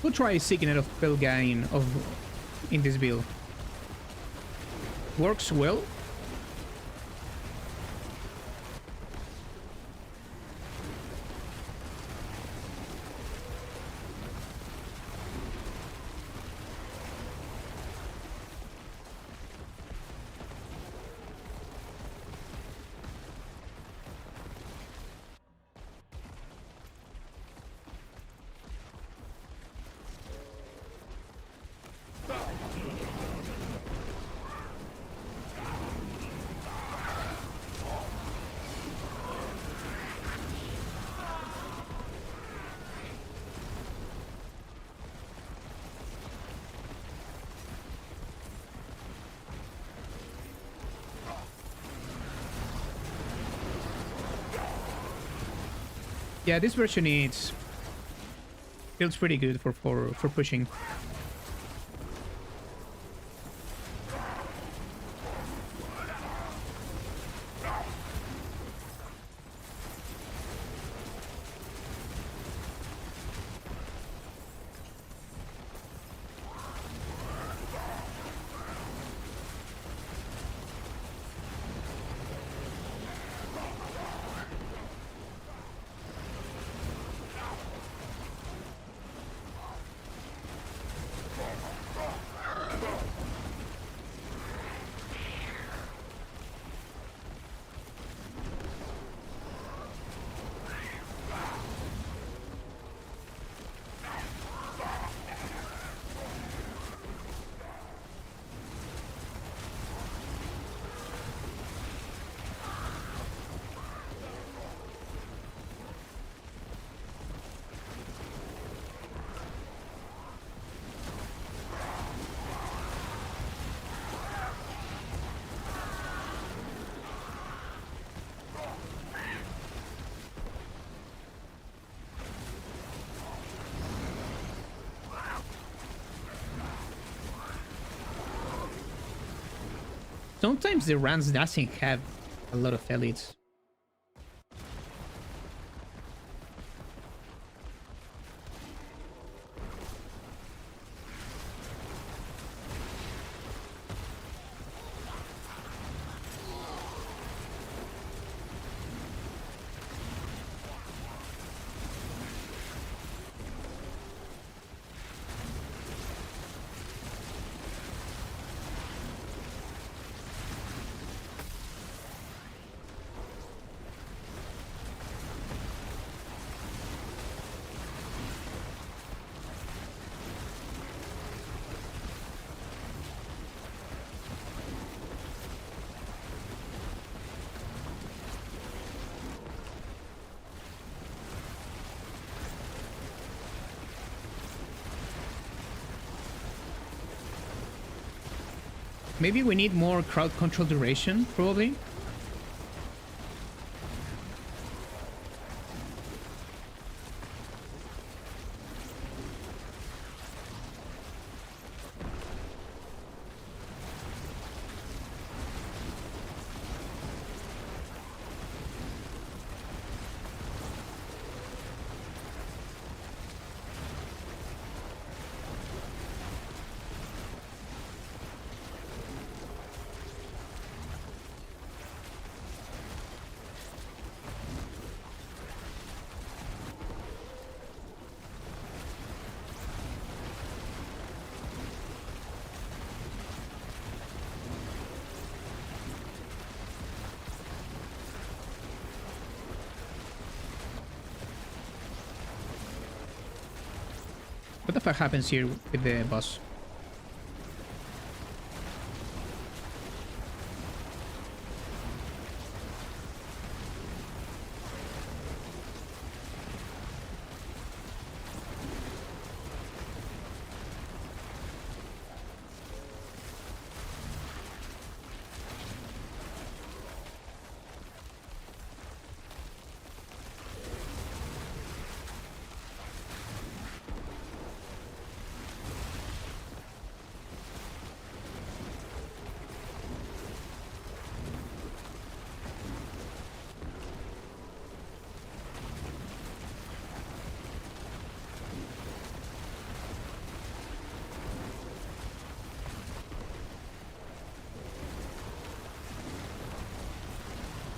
We'll try seeking out of Pelgain in this build. Works well. Yeah, this version feels pretty good for pushing. Sometimes the runs doesn't have a lot of elites. Maybe we need more crowd control duration, probably. What the fuck happens here with the boss?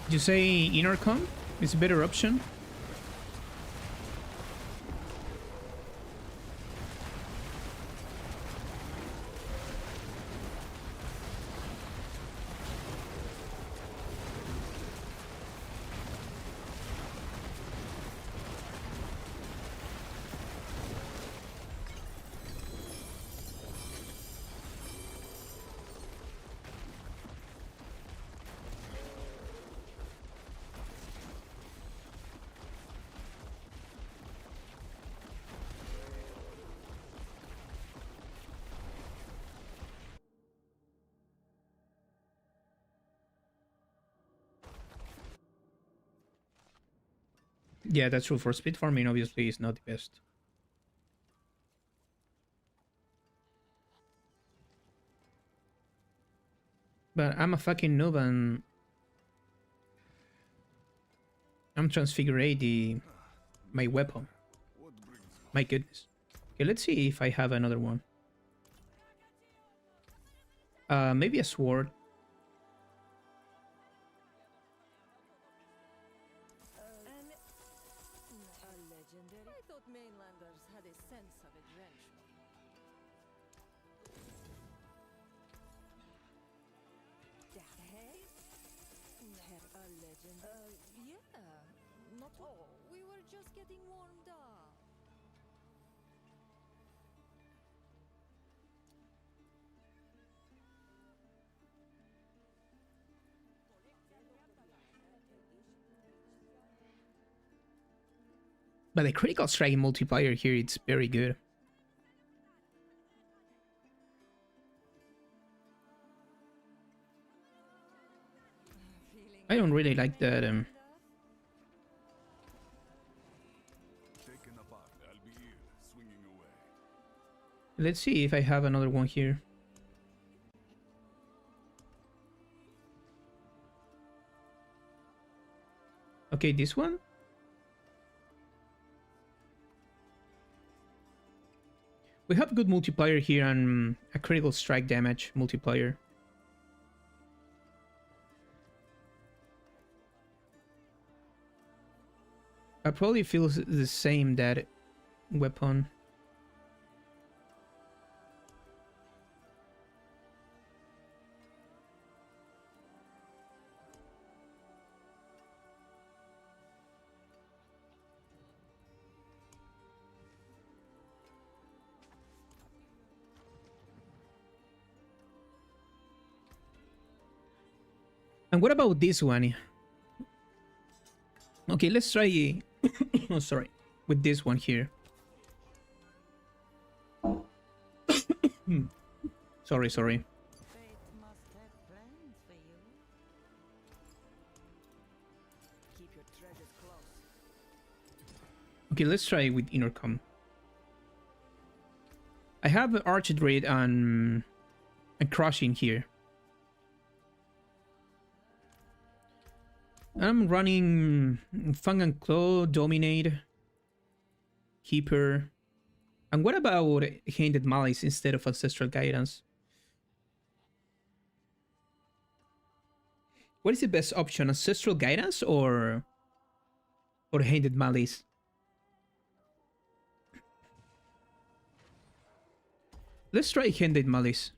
You say intercom is a better option? Yeah, that's true. For speed farming, obviously, is not the best. But I'm a fucking noob and I'm transfigurate my weapon. What brings you? My goodness. Okay, let's see if I have another one. Maybe a sword. A legendary? I thought mainlanders had a sense of adventure. Hey? A legend? Yeah. Not all. We were just getting warmed up. But the critical strike multiplier here, it's very good. I don't really like that. Taken apart, I'll be here, swinging away. Let's see if I have another one here. Okay, this one. We have good multiplier here and a critical strike damage multiplier. I probably feel the same that weapon. And what about this one? Okay, let's try. Oh, sorry, with this one here. Sorry. Fate must have plans for you. Keep your treasures close. Okay, let's try with intercom. I have Archidred and crushing here. I'm running Fang and Claw, Dominate, Keeper. And what about Handed Malice instead of Ancestral Guidance? What is the best option, Ancestral Guidance or Handed Malice? Let's try Handed Malice.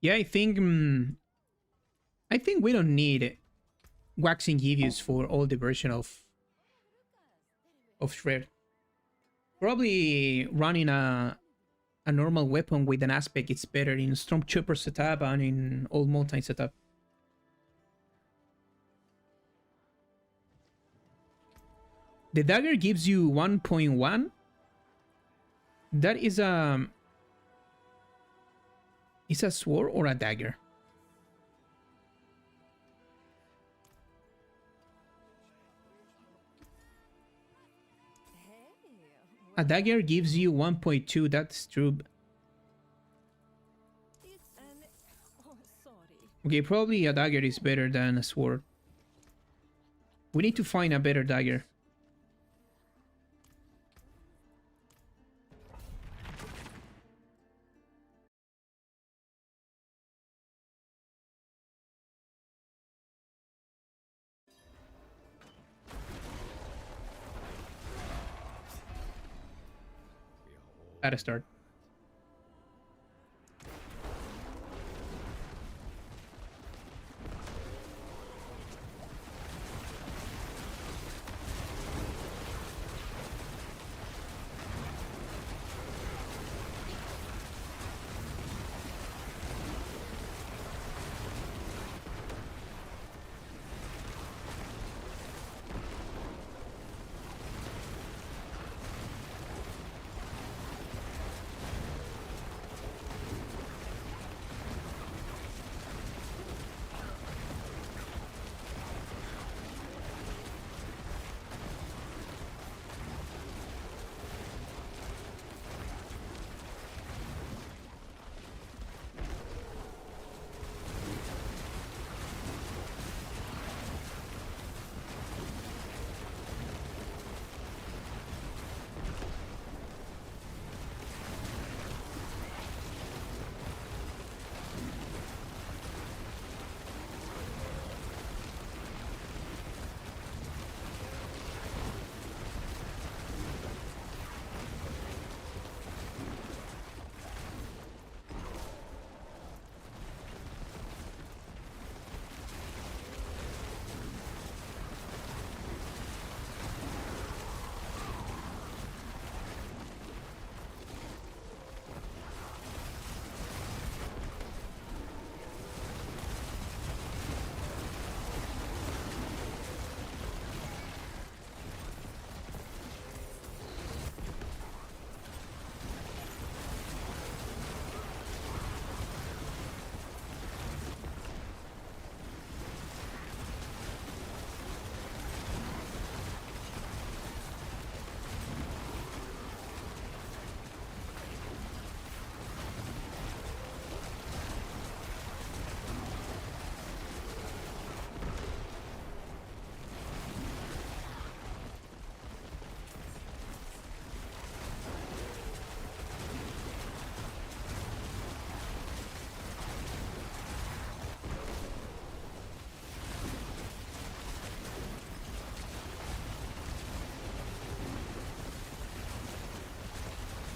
Yeah, I think we don't need waxing Givius for all the version of Shred. Probably running a normal weapon with an aspect is better in Stormtrooper setup and in Old Mountain setup. The dagger gives you 1.1. That is a sword or a dagger? A dagger gives you 1.2, that's true. It's an... Oh, sorry. Okay, probably a dagger is better than a sword. We need to find a better dagger. At a start.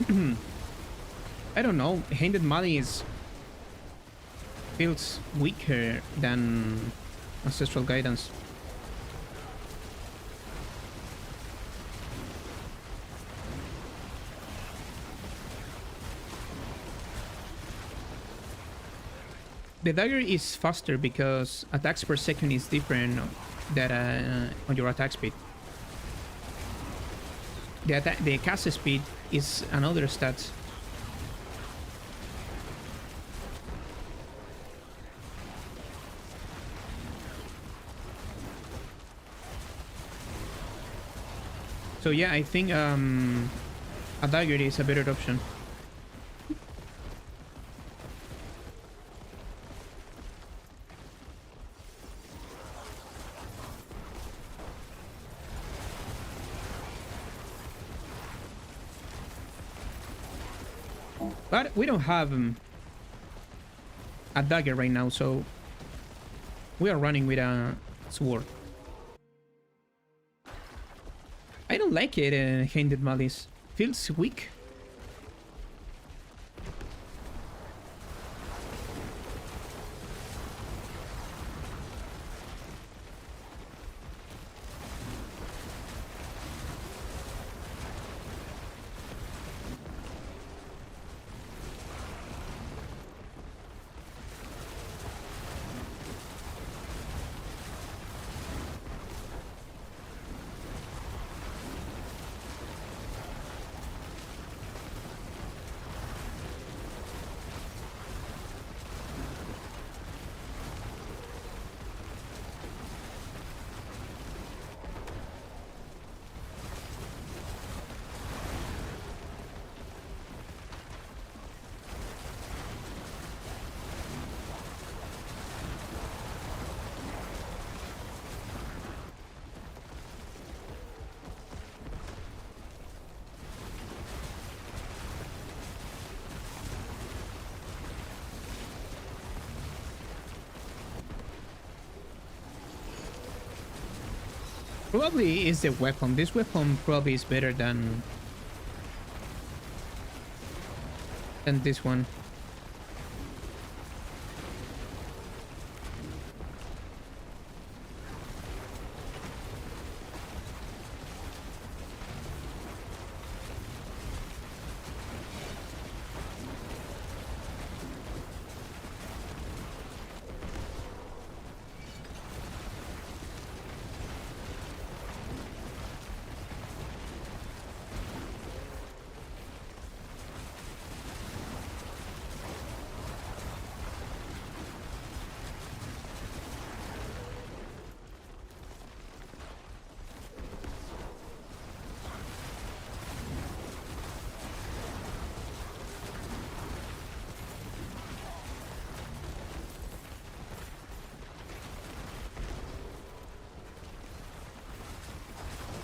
I don't know. Handed Money feels weaker than Ancestral Guidance. The dagger is faster because attacks per second is different than on your attack speed. The cast speed is another stat. So yeah, I think a dagger is a better option. But we don't have a dagger right now, so we are running with a sword. I don't like it, Handed Malice. Feels weak. Probably is the weapon. This weapon probably is better than this one.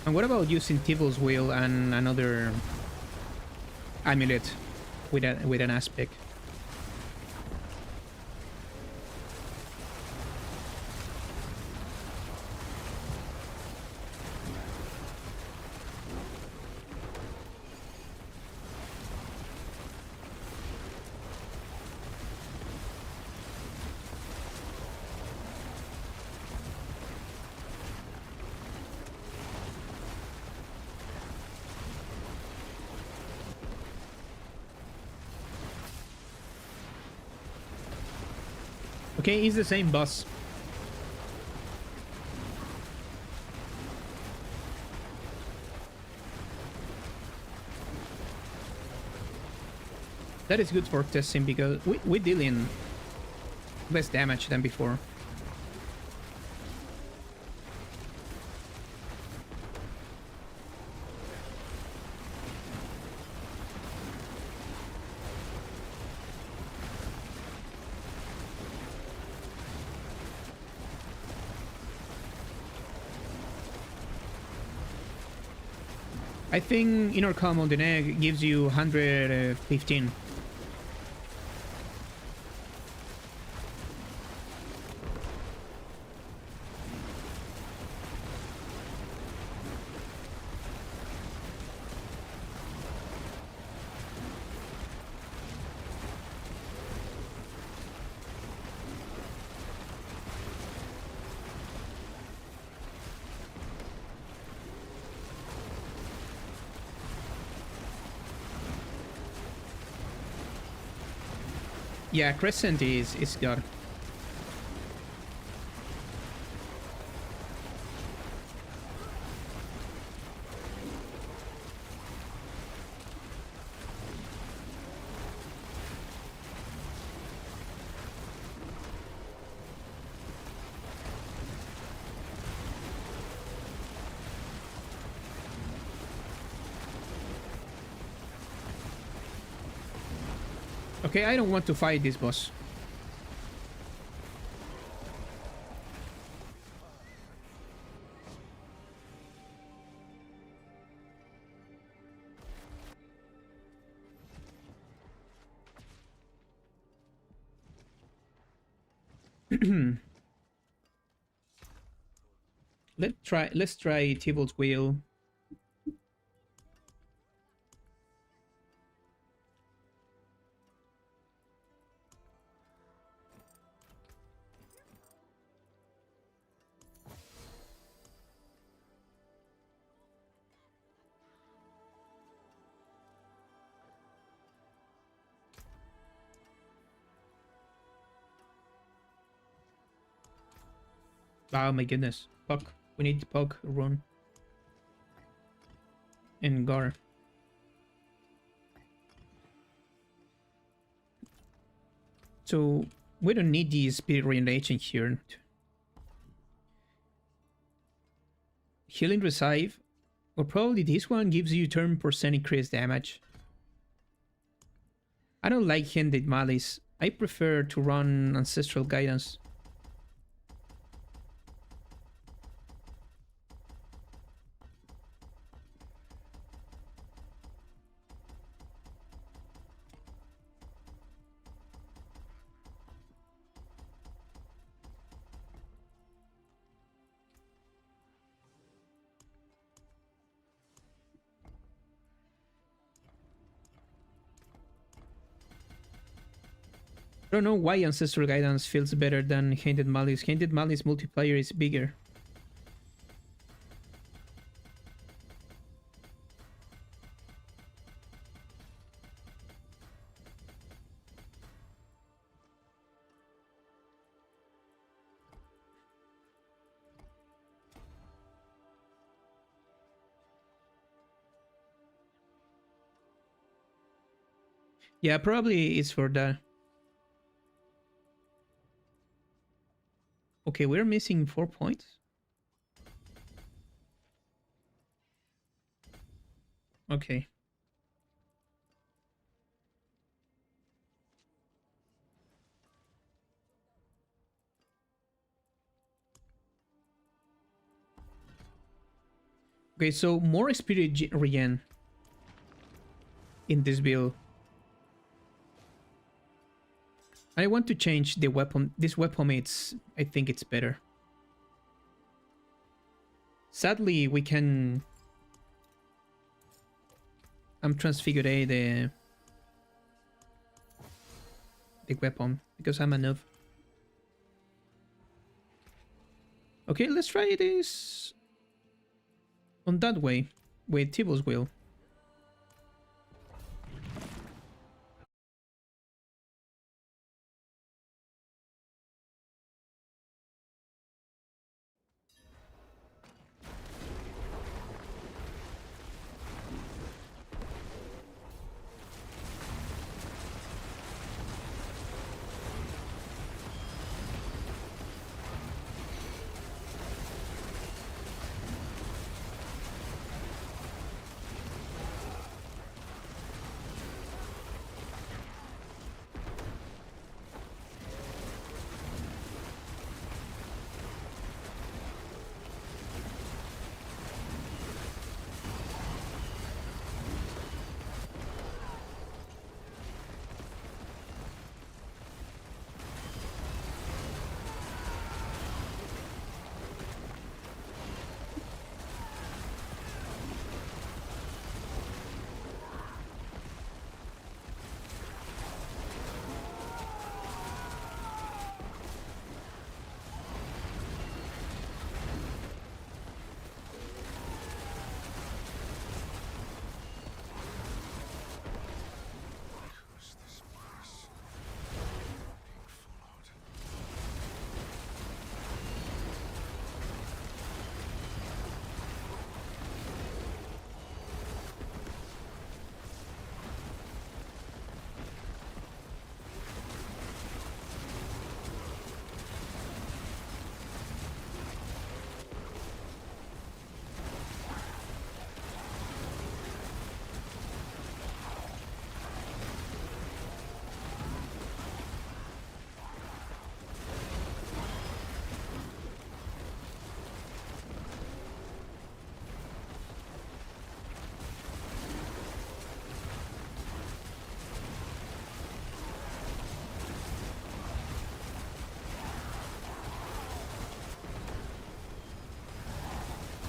And what about using Tibble's Wheel and another amulet with an aspect? Okay, it's the same boss. That is good for testing because we're dealing less damage than before. I think inner calm on the neck gives you 115. Yeah, Crescent is good. Okay, I don't want to fight this boss. Let's try Thibault's wheel. Oh my goodness. Puck. We need Puck, Run, and Gar. So we don't need the Spirit Regeneration here. Healing Receive. Or probably this one gives you 10% increased damage. I don't like Handed Malice. I prefer to run Ancestral Guidance. I don't know why Ancestral Guidance feels better than Handed Malice. Handed Malice multiplier is bigger. Yeah, probably it's for that. Okay, we're missing 4 points. Okay. Okay, so more Spirit Regen in this build. I want to change the weapon. This weapon, I think it's better. Sadly, we can... I'm transfigure the weapon because I'm a noob. Okay, let's try this on that way with Thibault's wheel.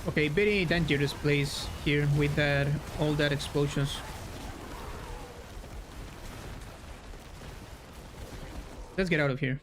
Okay, very dangerous place here with that all that explosions. Let's get out of here.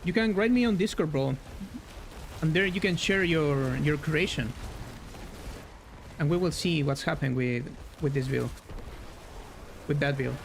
You can write me on Discord, bro, and there you can share your creation, and we will see what's happening with this build, with that build.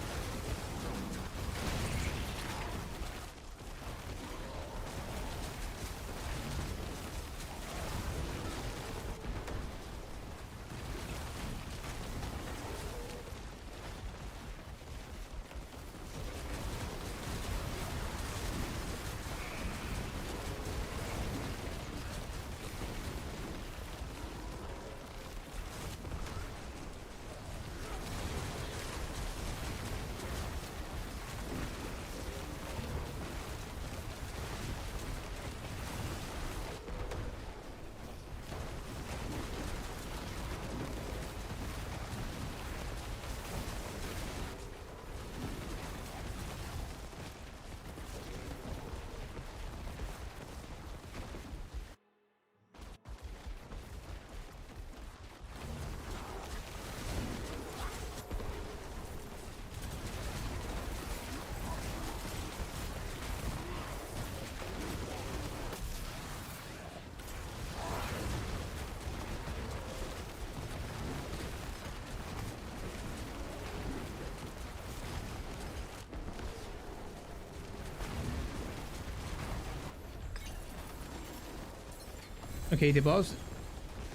Okay, the boss.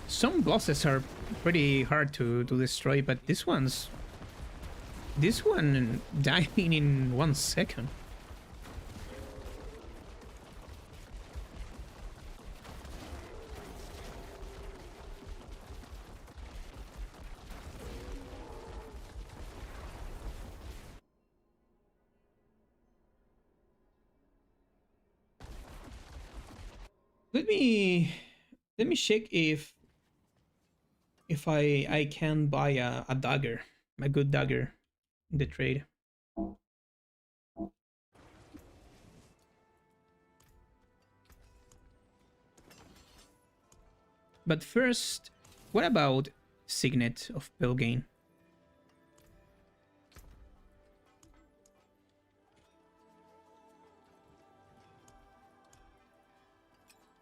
Some bosses are pretty hard to destroy, but this one dying in 1 second. Let me check if I can buy a dagger, a good dagger in the trade. But first, what about Signet of Pilgain?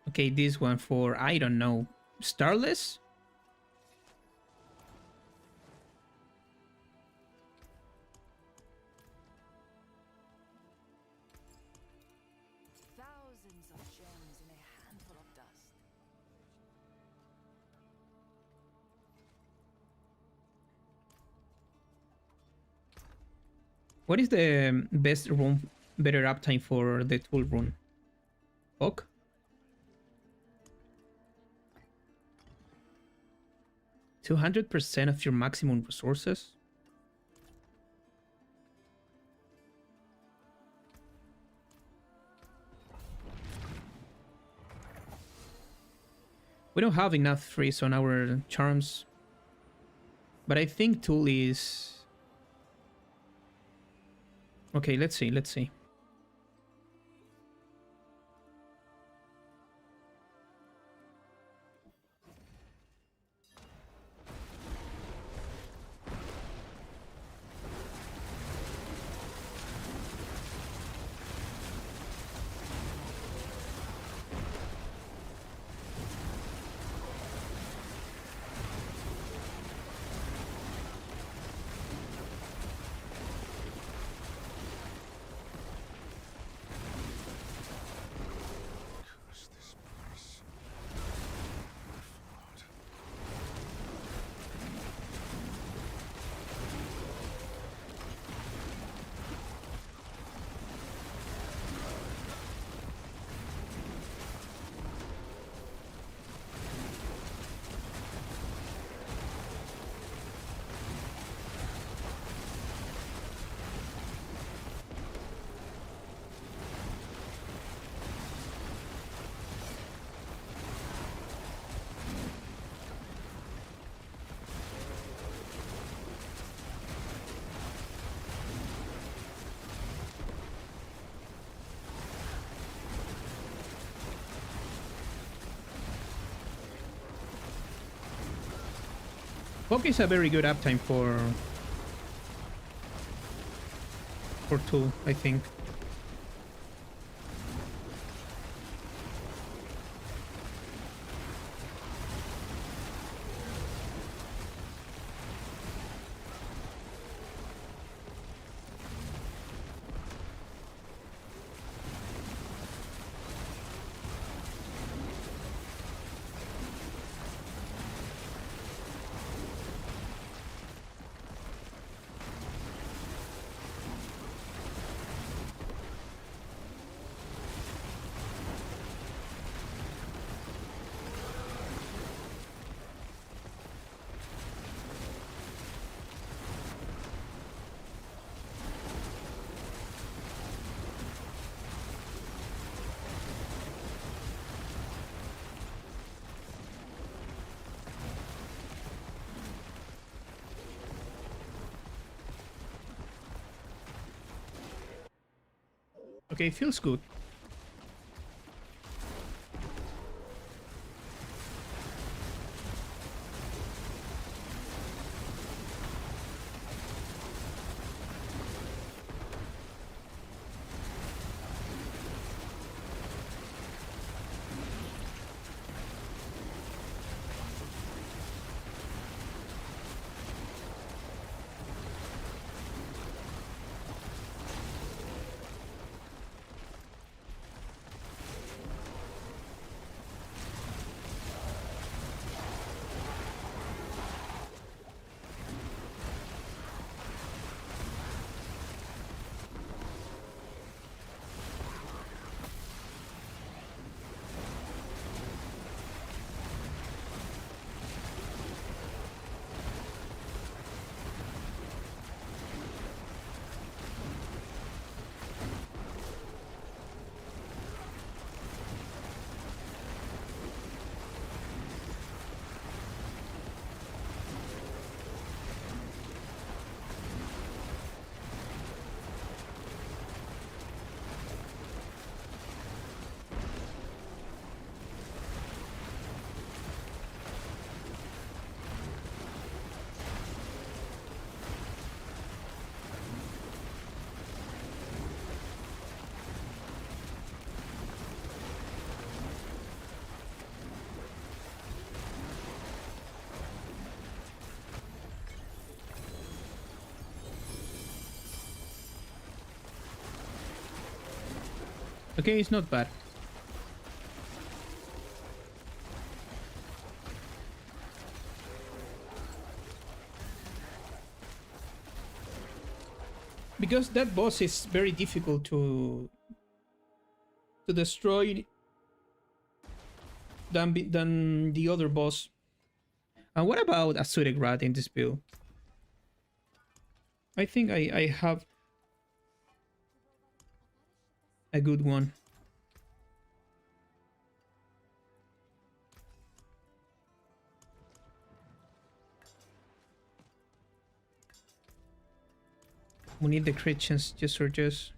Okay, this one for, I don't know, Starless? Thousands of gems in a handful of dust. What is the best rune, better uptime for the tool rune? Oak? 200% of your maximum resources? We don't have enough freeze on our charms. But I think tool is... Okay, let's see, let's see. Curse this place. Flood. Oak is a very good uptime for tool, I think. Okay, feels good. Okay, it's not bad. because that boss is very difficult to destroy than the other boss. And what about Azurik Rat in this build? I think I have a good one. We need the crit chance just or just.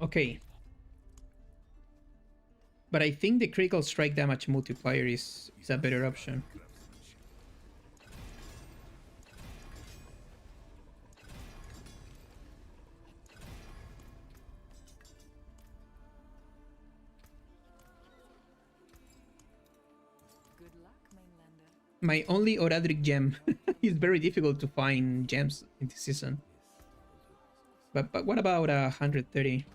Okay. But I think the critical strike damage multiplier is a better option. Good luck, mainlander. My only Oradric gem. It's very difficult to find gems in this season. But what about 130?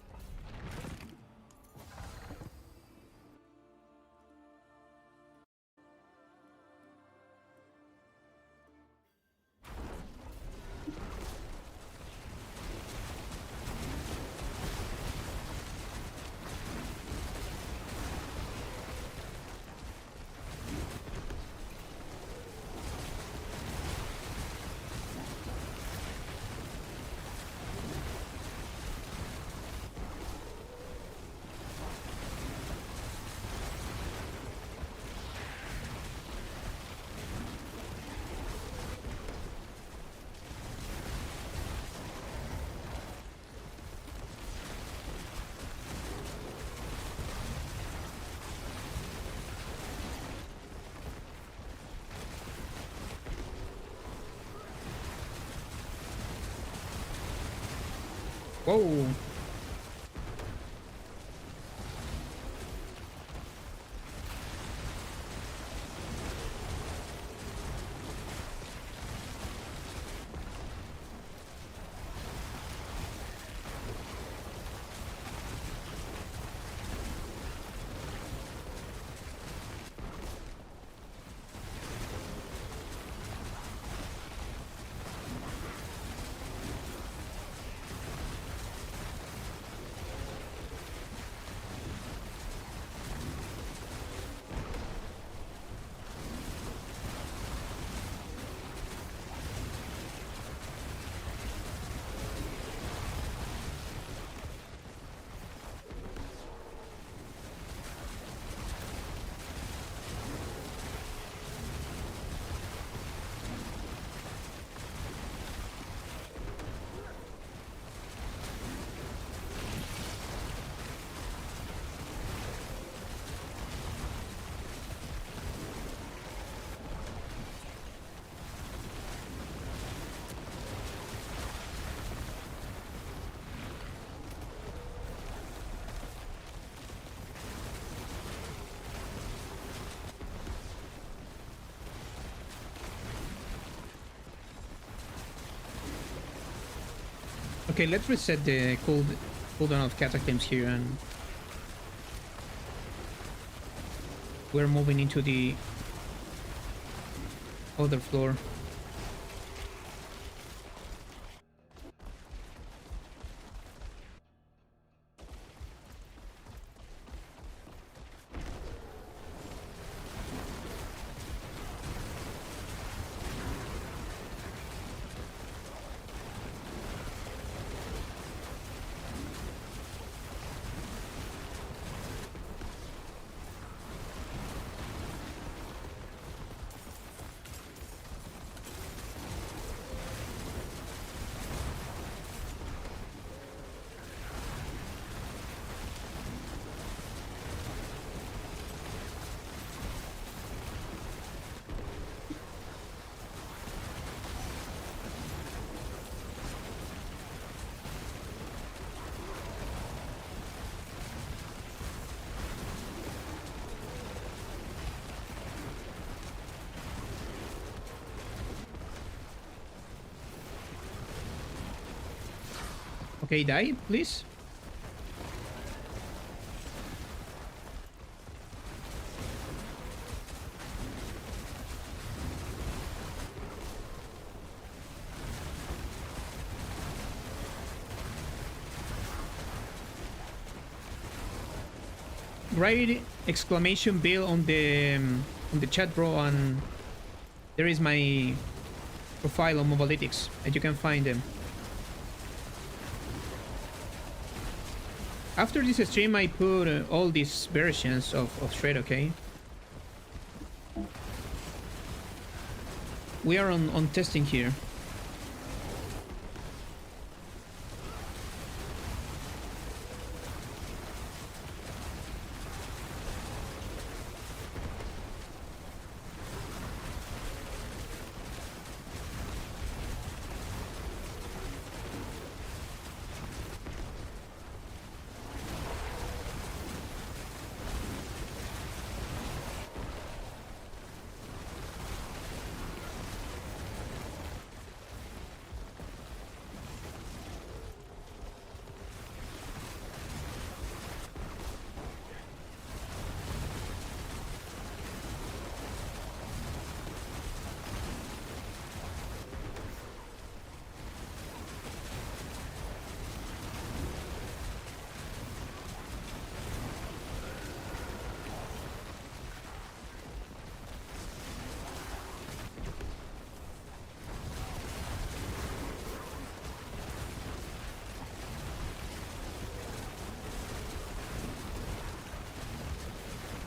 Whoa. Okay, let's reset the cooldown of Cataclysms here, and we're moving into the other floor. Okay, die, please. Write exclamation bill on the chat, bro, and there is my profile on Mobalytics, and you can find them. After this stream, I put all these versions of Shred, okay? We are on testing here.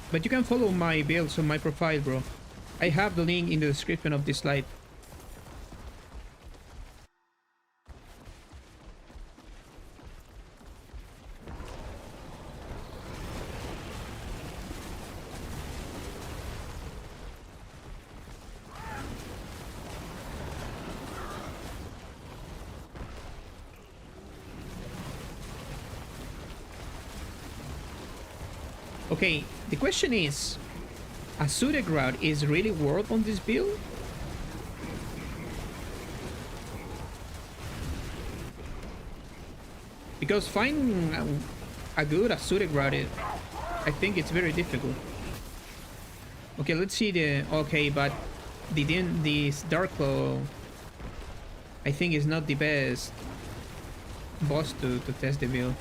But you can follow my builds on my profile, bro. I have the link in the description of this slide. Okay, the question is, a suited route is really worth on this build? Because finding a good suited route, I think it's very difficult. Okay, let's see the... Okay, but this Dark Claw, I think is not the best boss to test the build.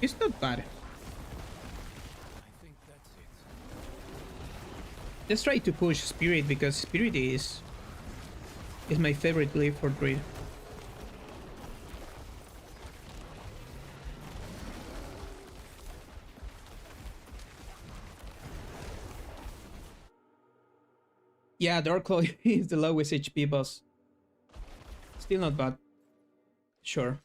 It's not bad. I think that's it. Let's try to push Spirit, because Spirit is my favorite glyph for Druid. Yeah, Darklaw is the lowest HP boss. Still not bad. Sure.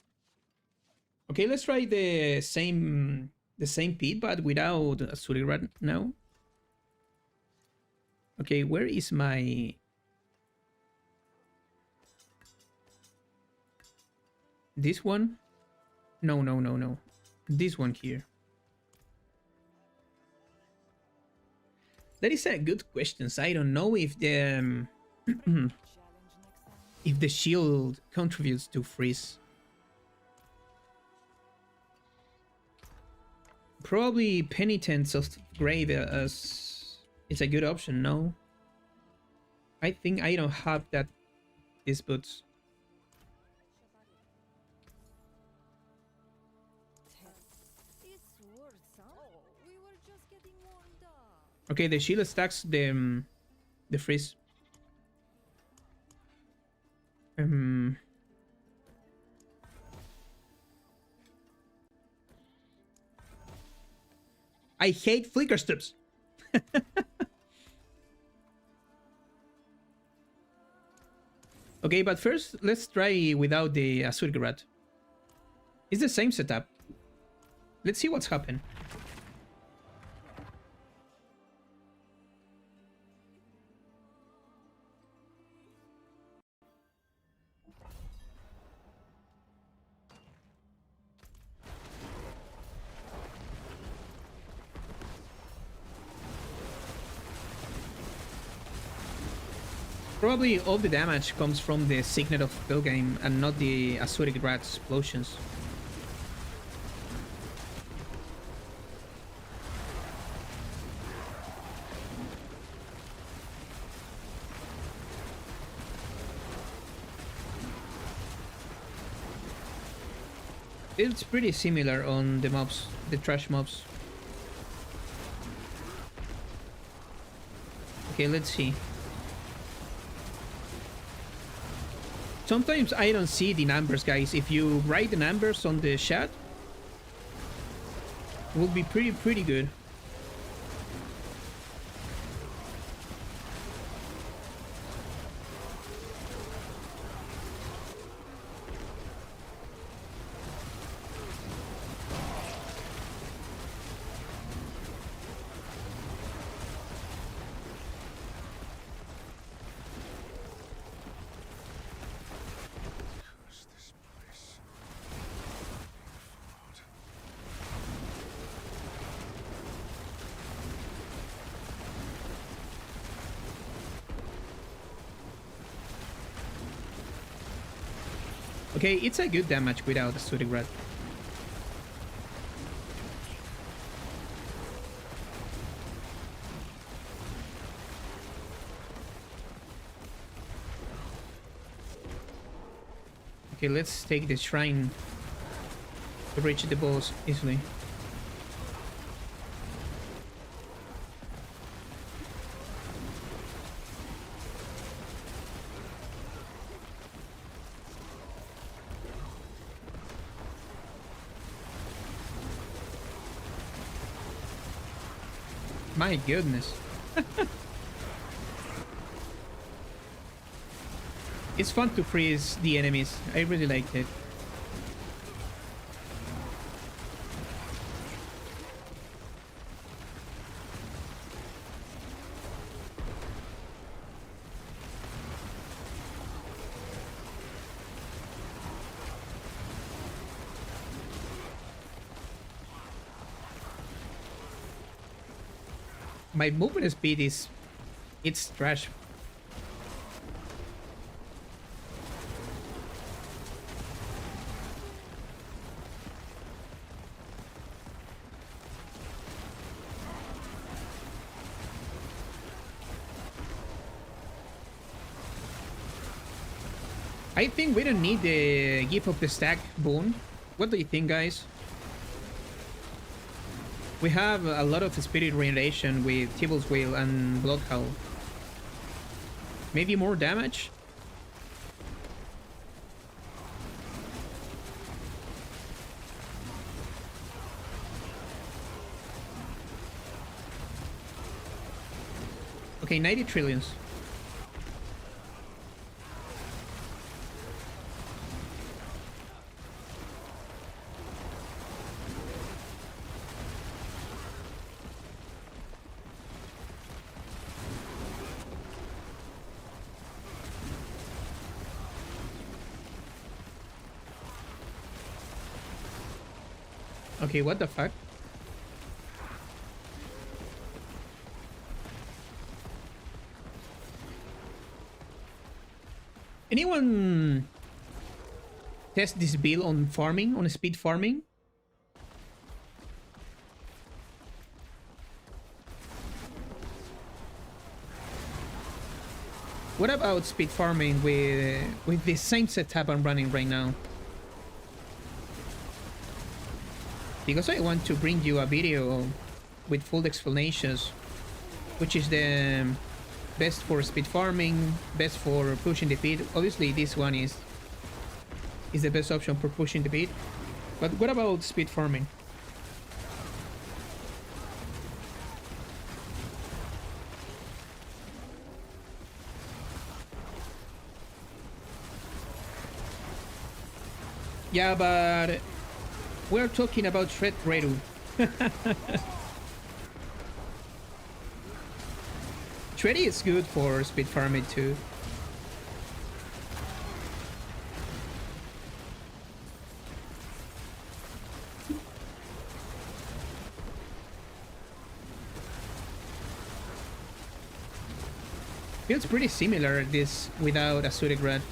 Okay, let's try the same pit, but without a Suri right now. Okay, where is my... This one? No. This one here. That is a good question. I don't know if the if the shield contributes to freeze. Probably Penitence of Grave as it's a good option. No, I think I don't have that. These boots. It's worth some. We were just getting warmed up. Okay, the shield stacks the the freeze. I hate flicker steps. Okay, but first let's try without the Azurgarat. It's the same setup. Let's see what's happened. Probably all the damage comes from the Signet of Pilgrim and not the Azuric Rat explosions. It's pretty similar on the mobs, the trash mobs. Okay, let's see. Sometimes I don't see the numbers, guys. If you write the numbers on the chat, it will be pretty good. Curse this place. Fraud. Okay, it's a good damage without the Azuric Rat. Okay, let's take the shrine to reach the boss easily. My goodness. It's fun to freeze the enemies. I really liked it. My movement speed is... it's trash. I think we don't need the Gift of the Stack boon. What do you think, guys? We have a lot of spirit regeneration with Tibble's Wheel and Bloodhowl. Maybe more damage? Okay, 90 trillions. Okay, what the fuck? Anyone test this build on farming, on speed farming? What about speed farming with the same setup I'm running right now? Because I want to bring you a video with full explanations, which is the best for speed farming, best for pushing the feed. Obviously, this one is the best option for pushing the feed. But what about speed farming? Yeah, but we're talking about Shred Redu. Shreddy is good for speed farming too. Feels pretty similar this without a Suited Red.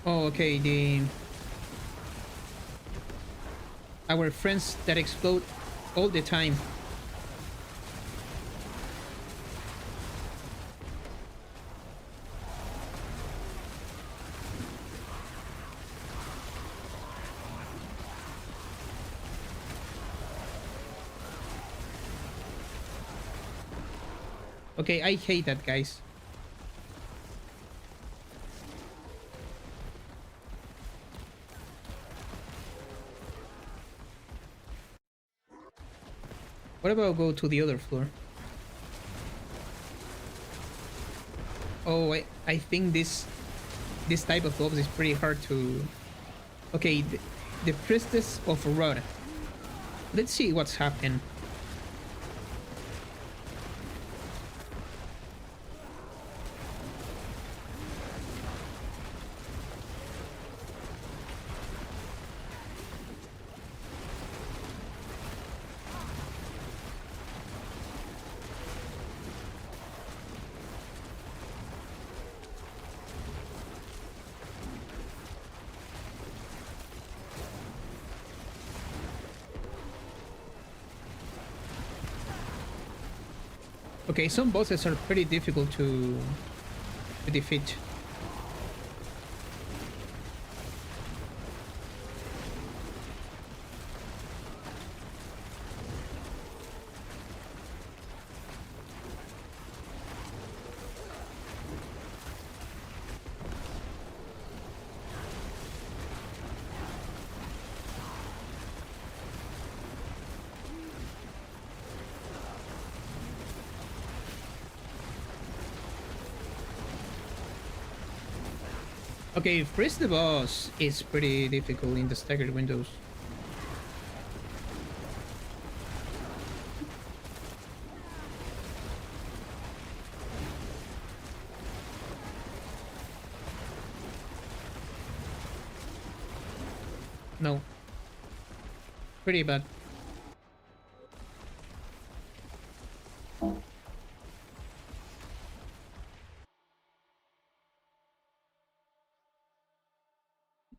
Oh, okay, our friends that explode all the time. Okay, I hate that, guys. What about go to the other floor? Oh, I think this type of mobs is pretty hard to... Okay, the Priestess of Rod. Let's see what's happening. Okay, some bosses are pretty difficult to defeat. Okay, freeze the boss is pretty difficult in the staggered windows. No. Pretty bad.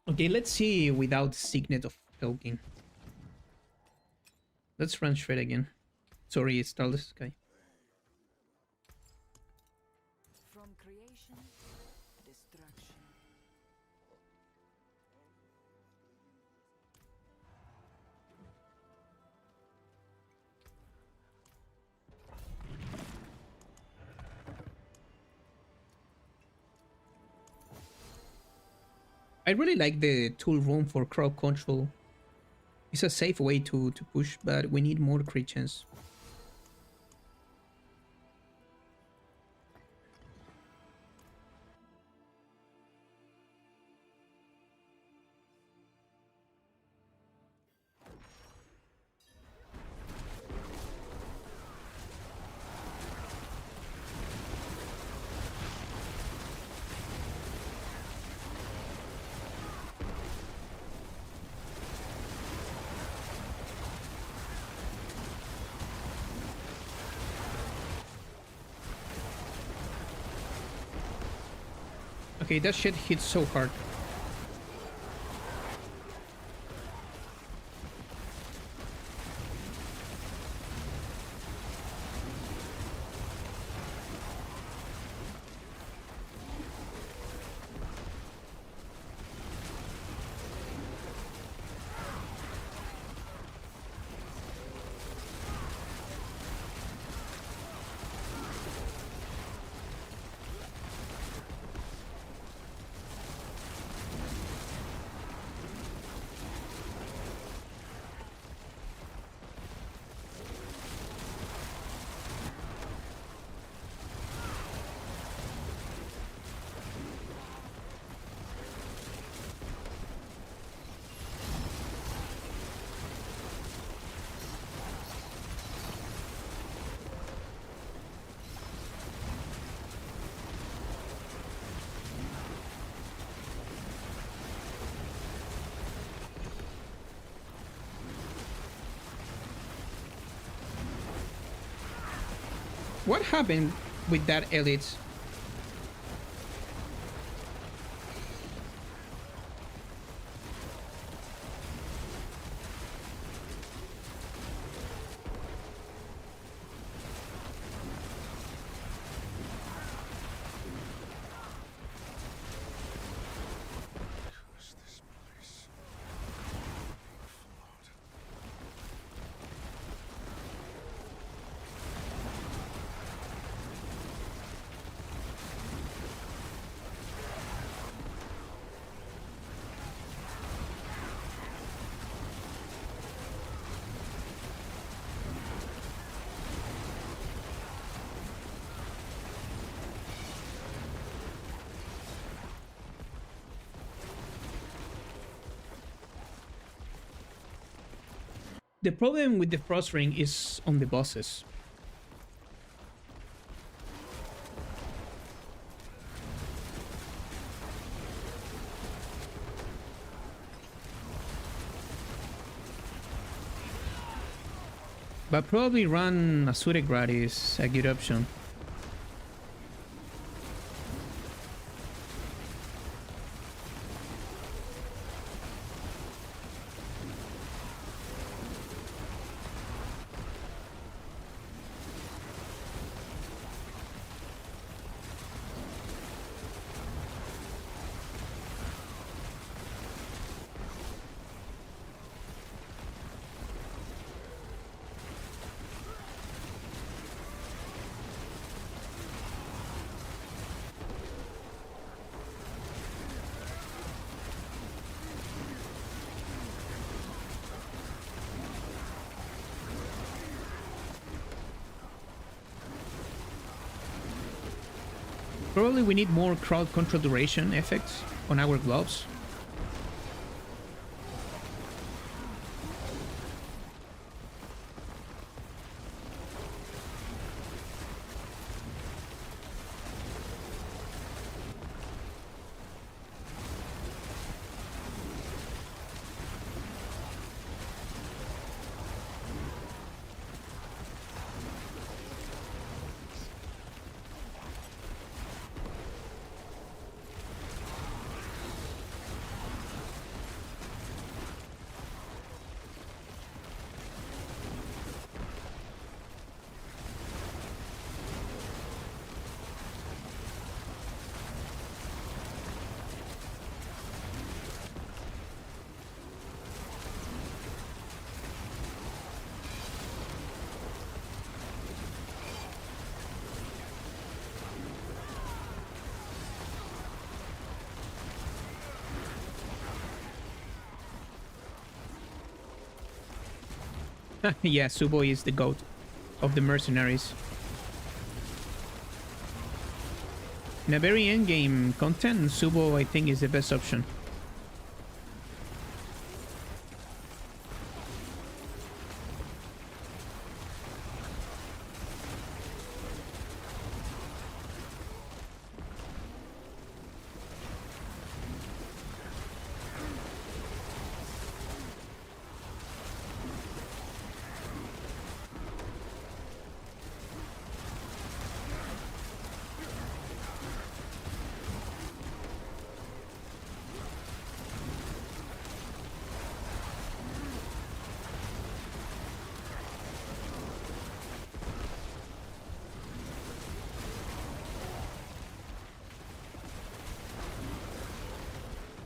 Okay, let's see without Signet of Tolkien. Let's run straight again. Sorry, Starless Sky. From creation, destruction. I really like the tool room for crowd control. It's a safe way to push, but we need more creatures. Okay, that shit hits so hard. What happened with that elite? Curse this place. Flood. The problem with the frost ring is on the bosses. But probably run Asuregrad is a good option. Probably we need more crowd control duration effects on our gloves. Yeah, Subo is the goat of the mercenaries. In a very endgame content, Subo I think is the best option.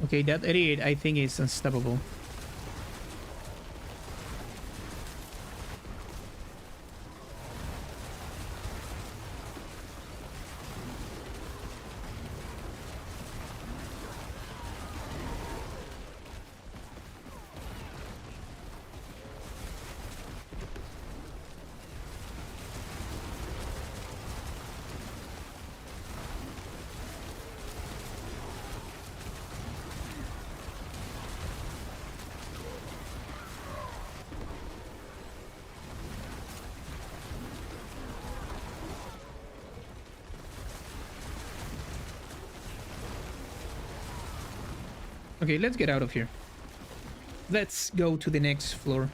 Okay, that 88 I think is unstoppable. Okay, let's get out of here. Let's go to the next floor.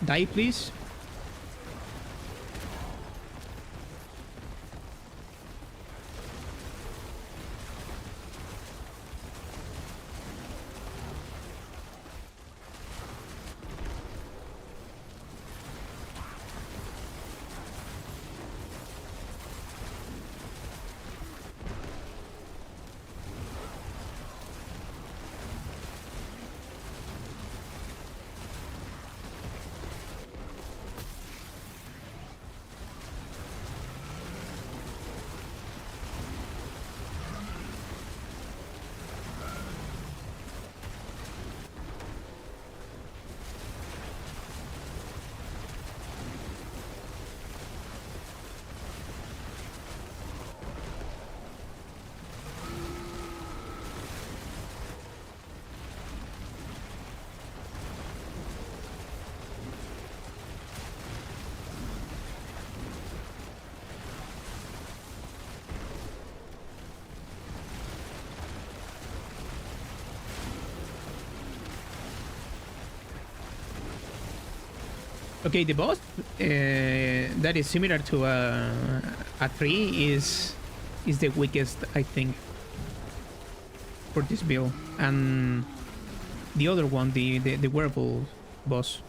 Die, please. Okay, the boss that is similar to a 3 is the weakest, I think, for this build. And the other one, the werewolf boss.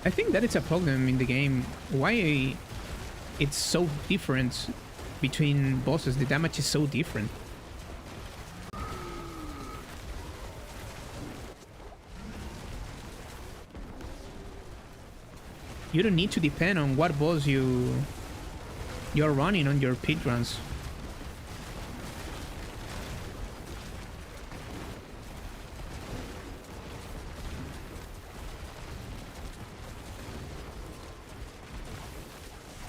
I think that it's a problem in the game. Why it's so different between bosses? The damage is so different. You don't need to depend on what boss you're running on your pit runs.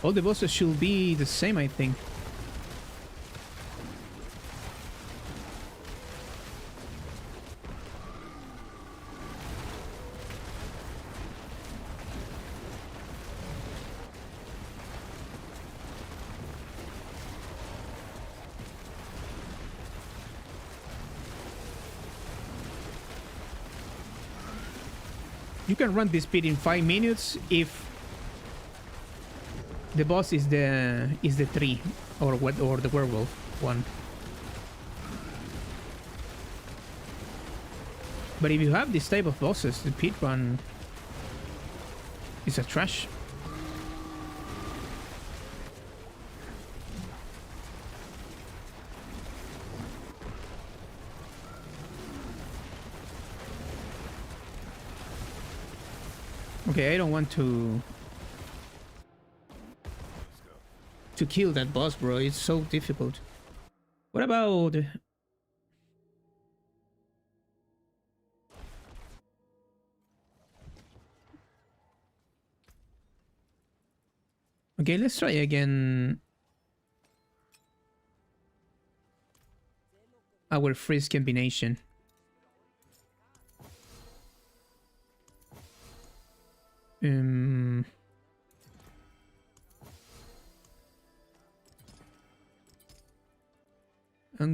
All the bosses should be the same, I think. You can run this speed in 5 minutes if the boss is the 3 or the werewolf one. But if you have this type of bosses, the pit run is a trash. Okay, I don't want to to kill that boss, bro. It's so difficult. What about... Okay, let's try again our freeze combination. And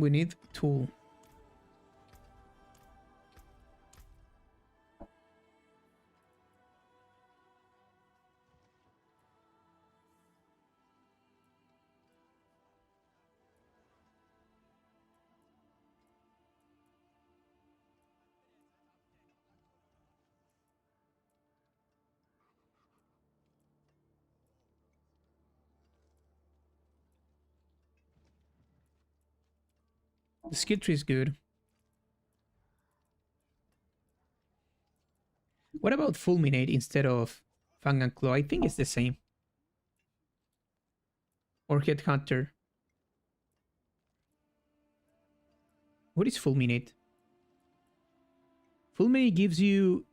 we need tool. The skill tree is good. What about fulminate instead of fang and claw? I think it's the same. Or headhunter. What is fulminate? Fulminate gives you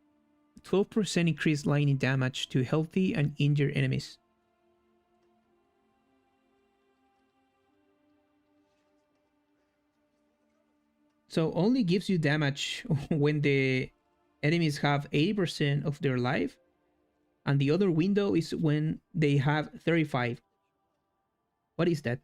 12% increased lightning damage to healthy and injured enemies. So only gives you damage when the enemies have 80% of their life, and the other window is when they have 35. What is that?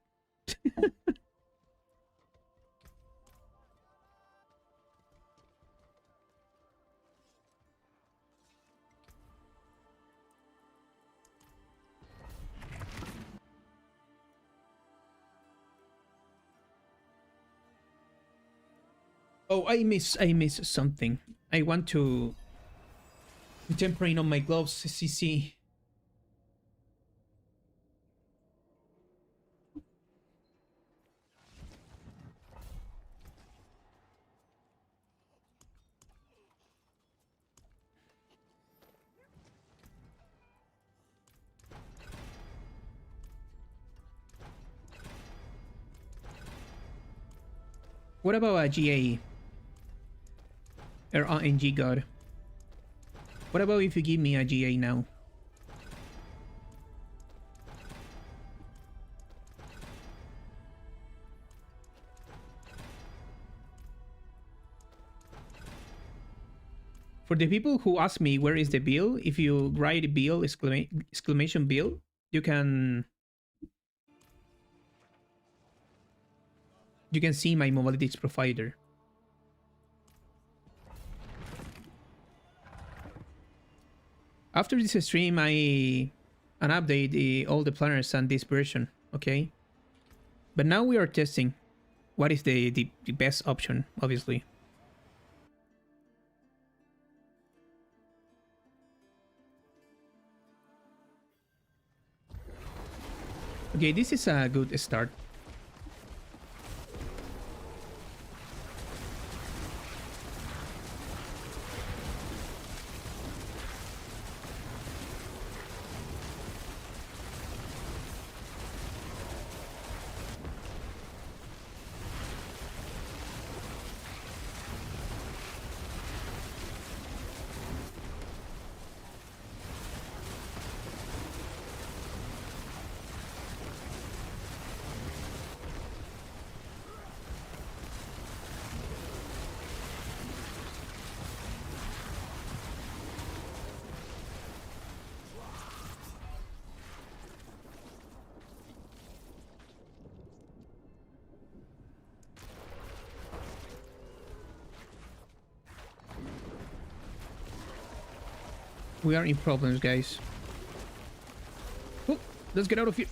Oh, I miss something. I want to tempering on my gloves, CC. What about a GA? Or RNG god? What about if you give me a GA now? For the people who ask me where is the bill, if you write bill exclamation bill, you can see my mobilities provider. After this stream, I update all the planners and this version, okay? But now we are testing what is the best option, obviously. Okay, this is a good start. We are in problems, guys. Oh, let's get out of here.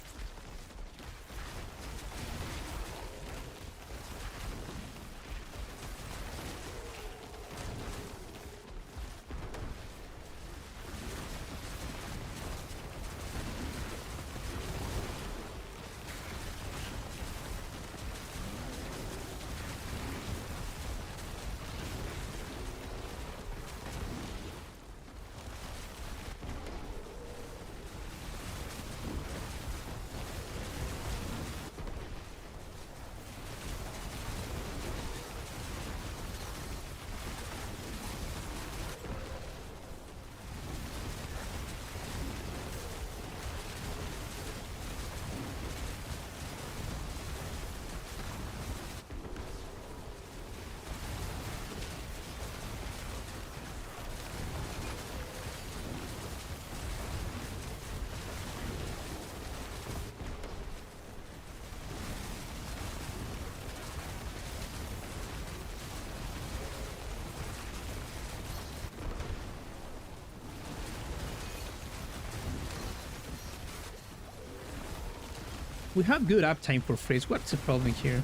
We have good uptime for freeze. What's the problem here?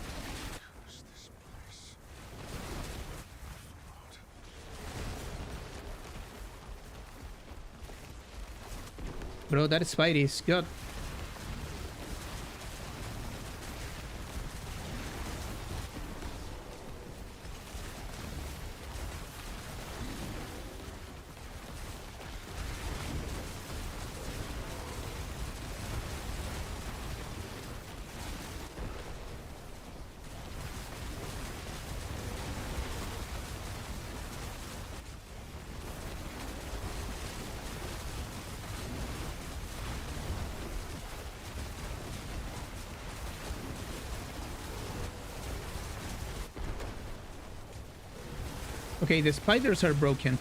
Curse this place. Bro, that Spidey is good. Okay, the spiders are broken.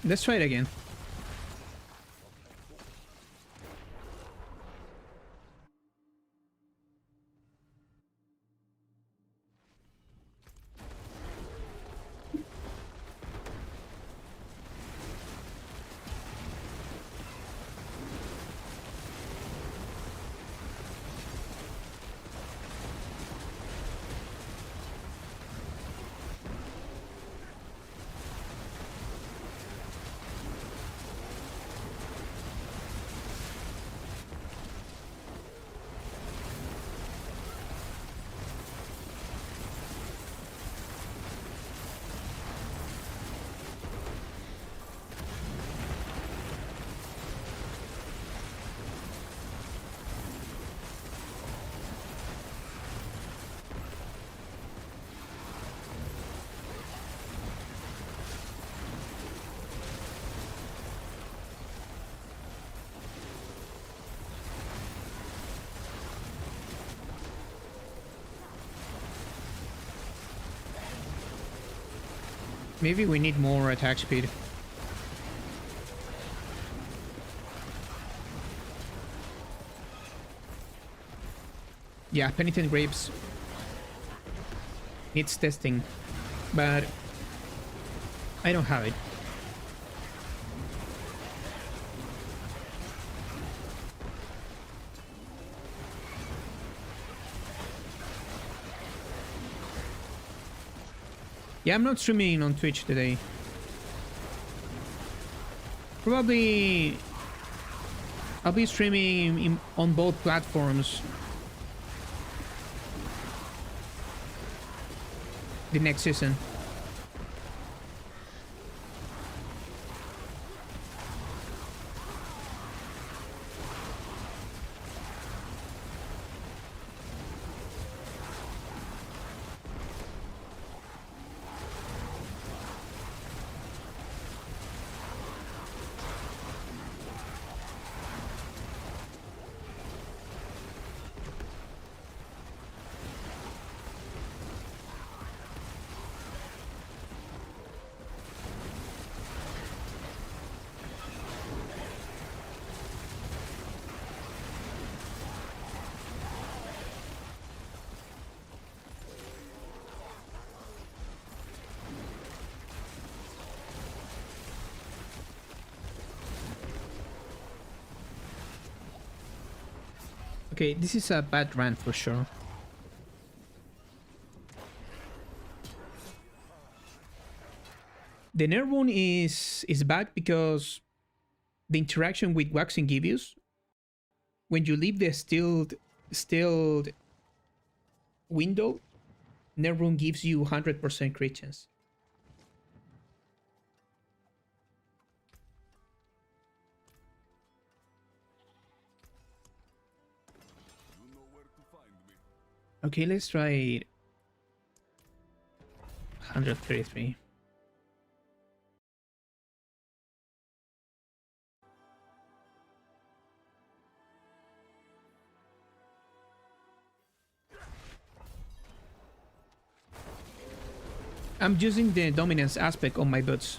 Let's try it again. Maybe we need more attack speed. Yeah, Penitent Grapes needs testing, but I don't have it. Yeah, I'm not streaming on Twitch today. Probably I'll be streaming on both platforms the next season. Okay, this is a bad run for sure. The NER rune is back because the interaction with Waxing Gibius, when you leave the stilled window, NER RUNE gives you 100% crit chance. You know where to find me. Okay, let's try it. 133. I'm using the dominance aspect on my boots.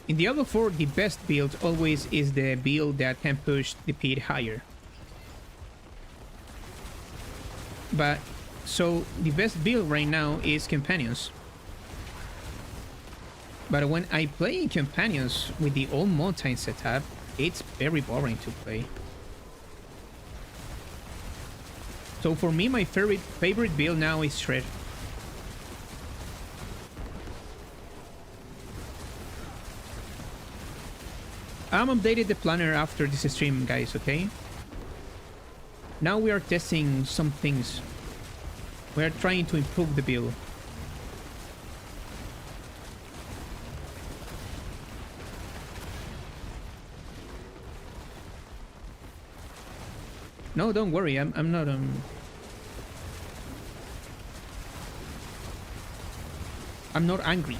In Diablo 4, the best build always is the build that can push the pit higher. But, so the best build right now is Companions. But when I play in Companions with the old mountain setup, it's very boring to play. So for me, my favorite build now is Shred. I'm updated the planner after this stream, guys, okay? Now we are testing some things. We are trying to improve the build. No, don't worry, I'm not I'm not angry.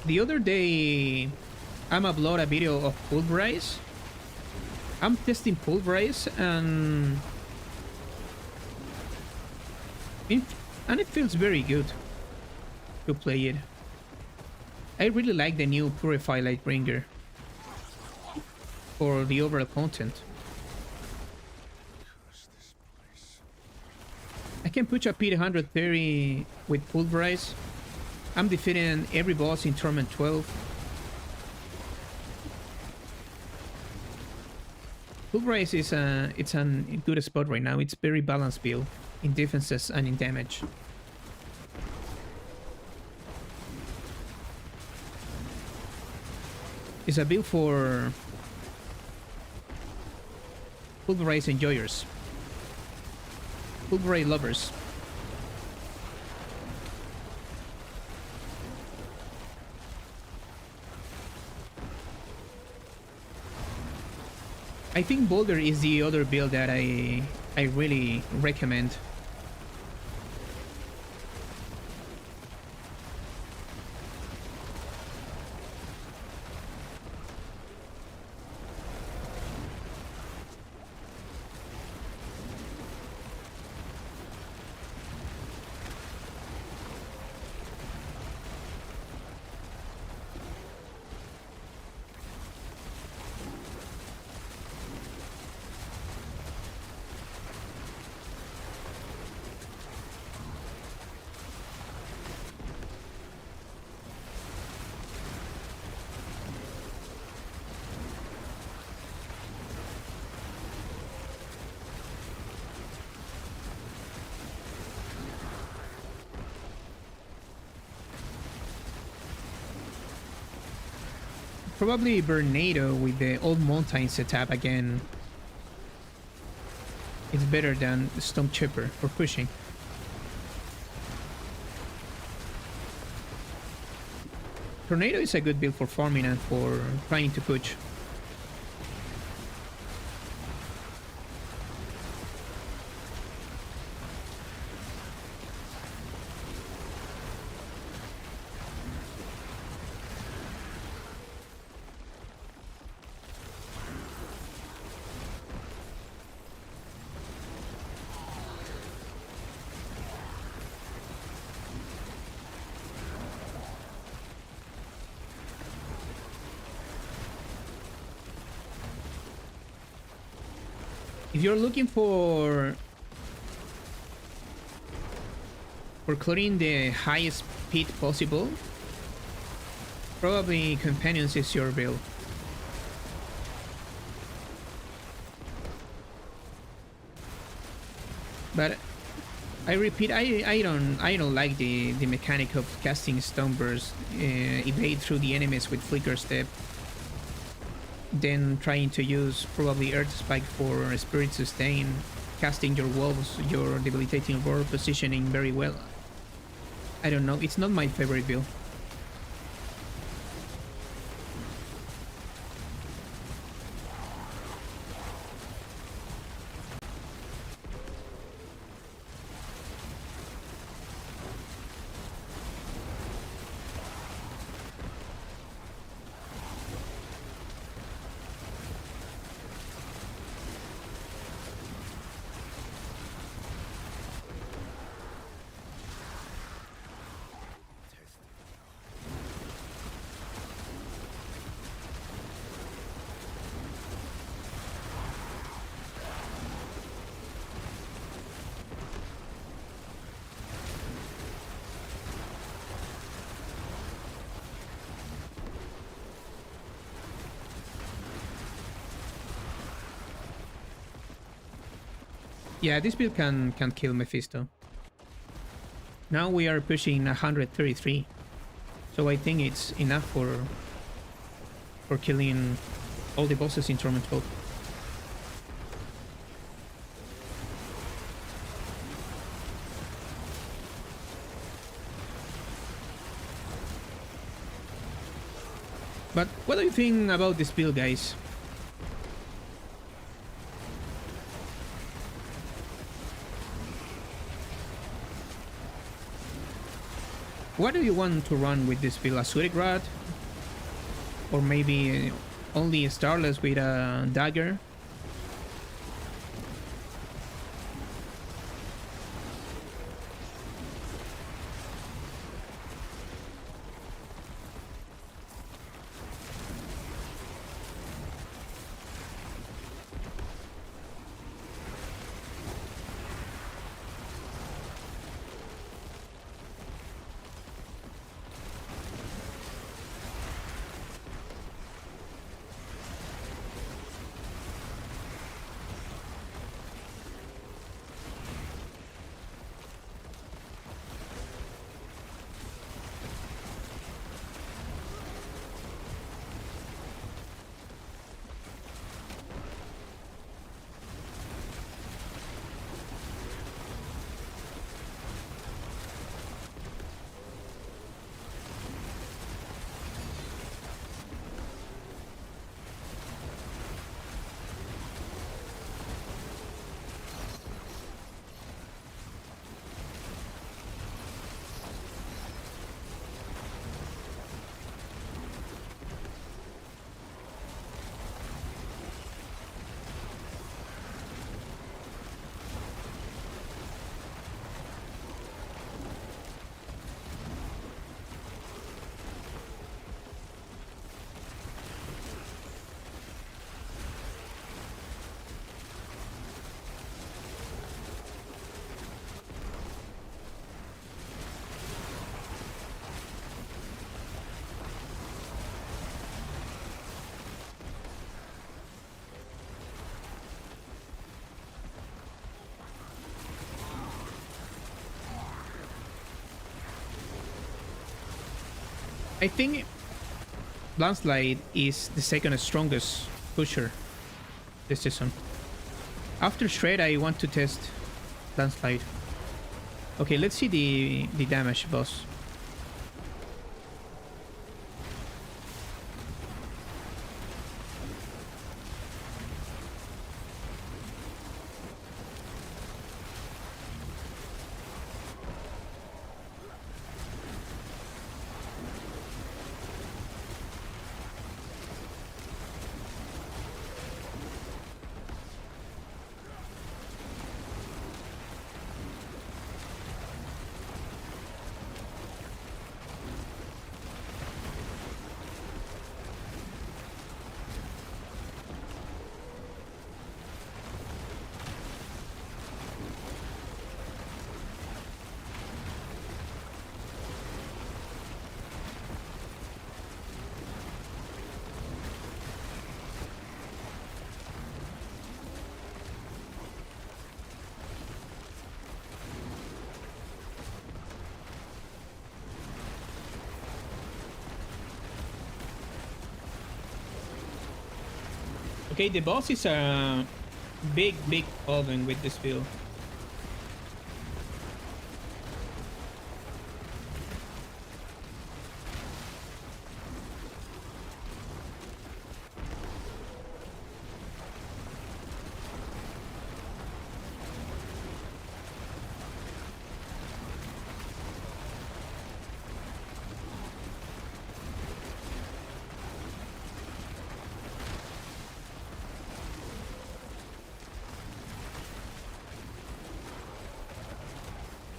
The other day, I'm upload a video of Pulverize. I'm testing Pulverize and it feels very good to play it. I really like the new Purify Lightbringer for the overall content. I can push a pit 130 with Pulverize. I'm defeating every boss in Torment 12. Pulverize is it's a good spot right now. It's very balanced build in defenses and in damage. It's a build for Pulverize enjoyers, Pulverize lovers. I think Boulder is the other build that I really recommend. Probably Bernado with the old mountain setup again. It's better than Stone Chipper for pushing. Tornado is a good build for farming and for trying to push. If you're looking for clearing the highest speed possible, probably Companions is your build. But I repeat, I don't like the mechanic of casting Stone Burst, evade through the enemies with Flicker Step, then trying to use probably Earth Spike for Spirit Sustain, casting your wolves, your debilitating roar, positioning very well. I don't know, it's not my favorite build. Yeah, this build can kill Mephisto. Now we are pushing 133, so I think it's enough for killing all the bosses in Torment 12. But what do you think about this build, guys? What do you want to run with this build? A Suitic Rod? Or maybe only Starless with a Dagger? I think Landslide is the second strongest pusher this season. After Shred, I want to test Landslide. Okay, let's see the damage, boss. Okay, the boss is a big problem with this build.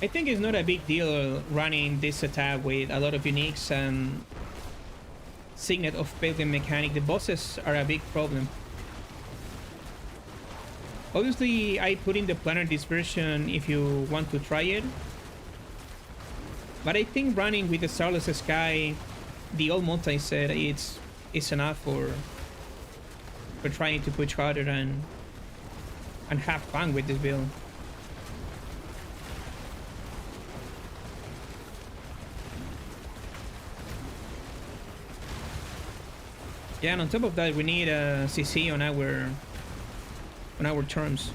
I think it's not a big deal running this attack with a lot of uniques and Signet of Pilgrim mechanic. The bosses are a big problem. Obviously, I put in the planner this version if you want to try it. But I think running with the Starless Sky, the old multi set, it's enough for trying to push harder and have fun with this build. Yeah, and on top of that, we need a CC on our terms.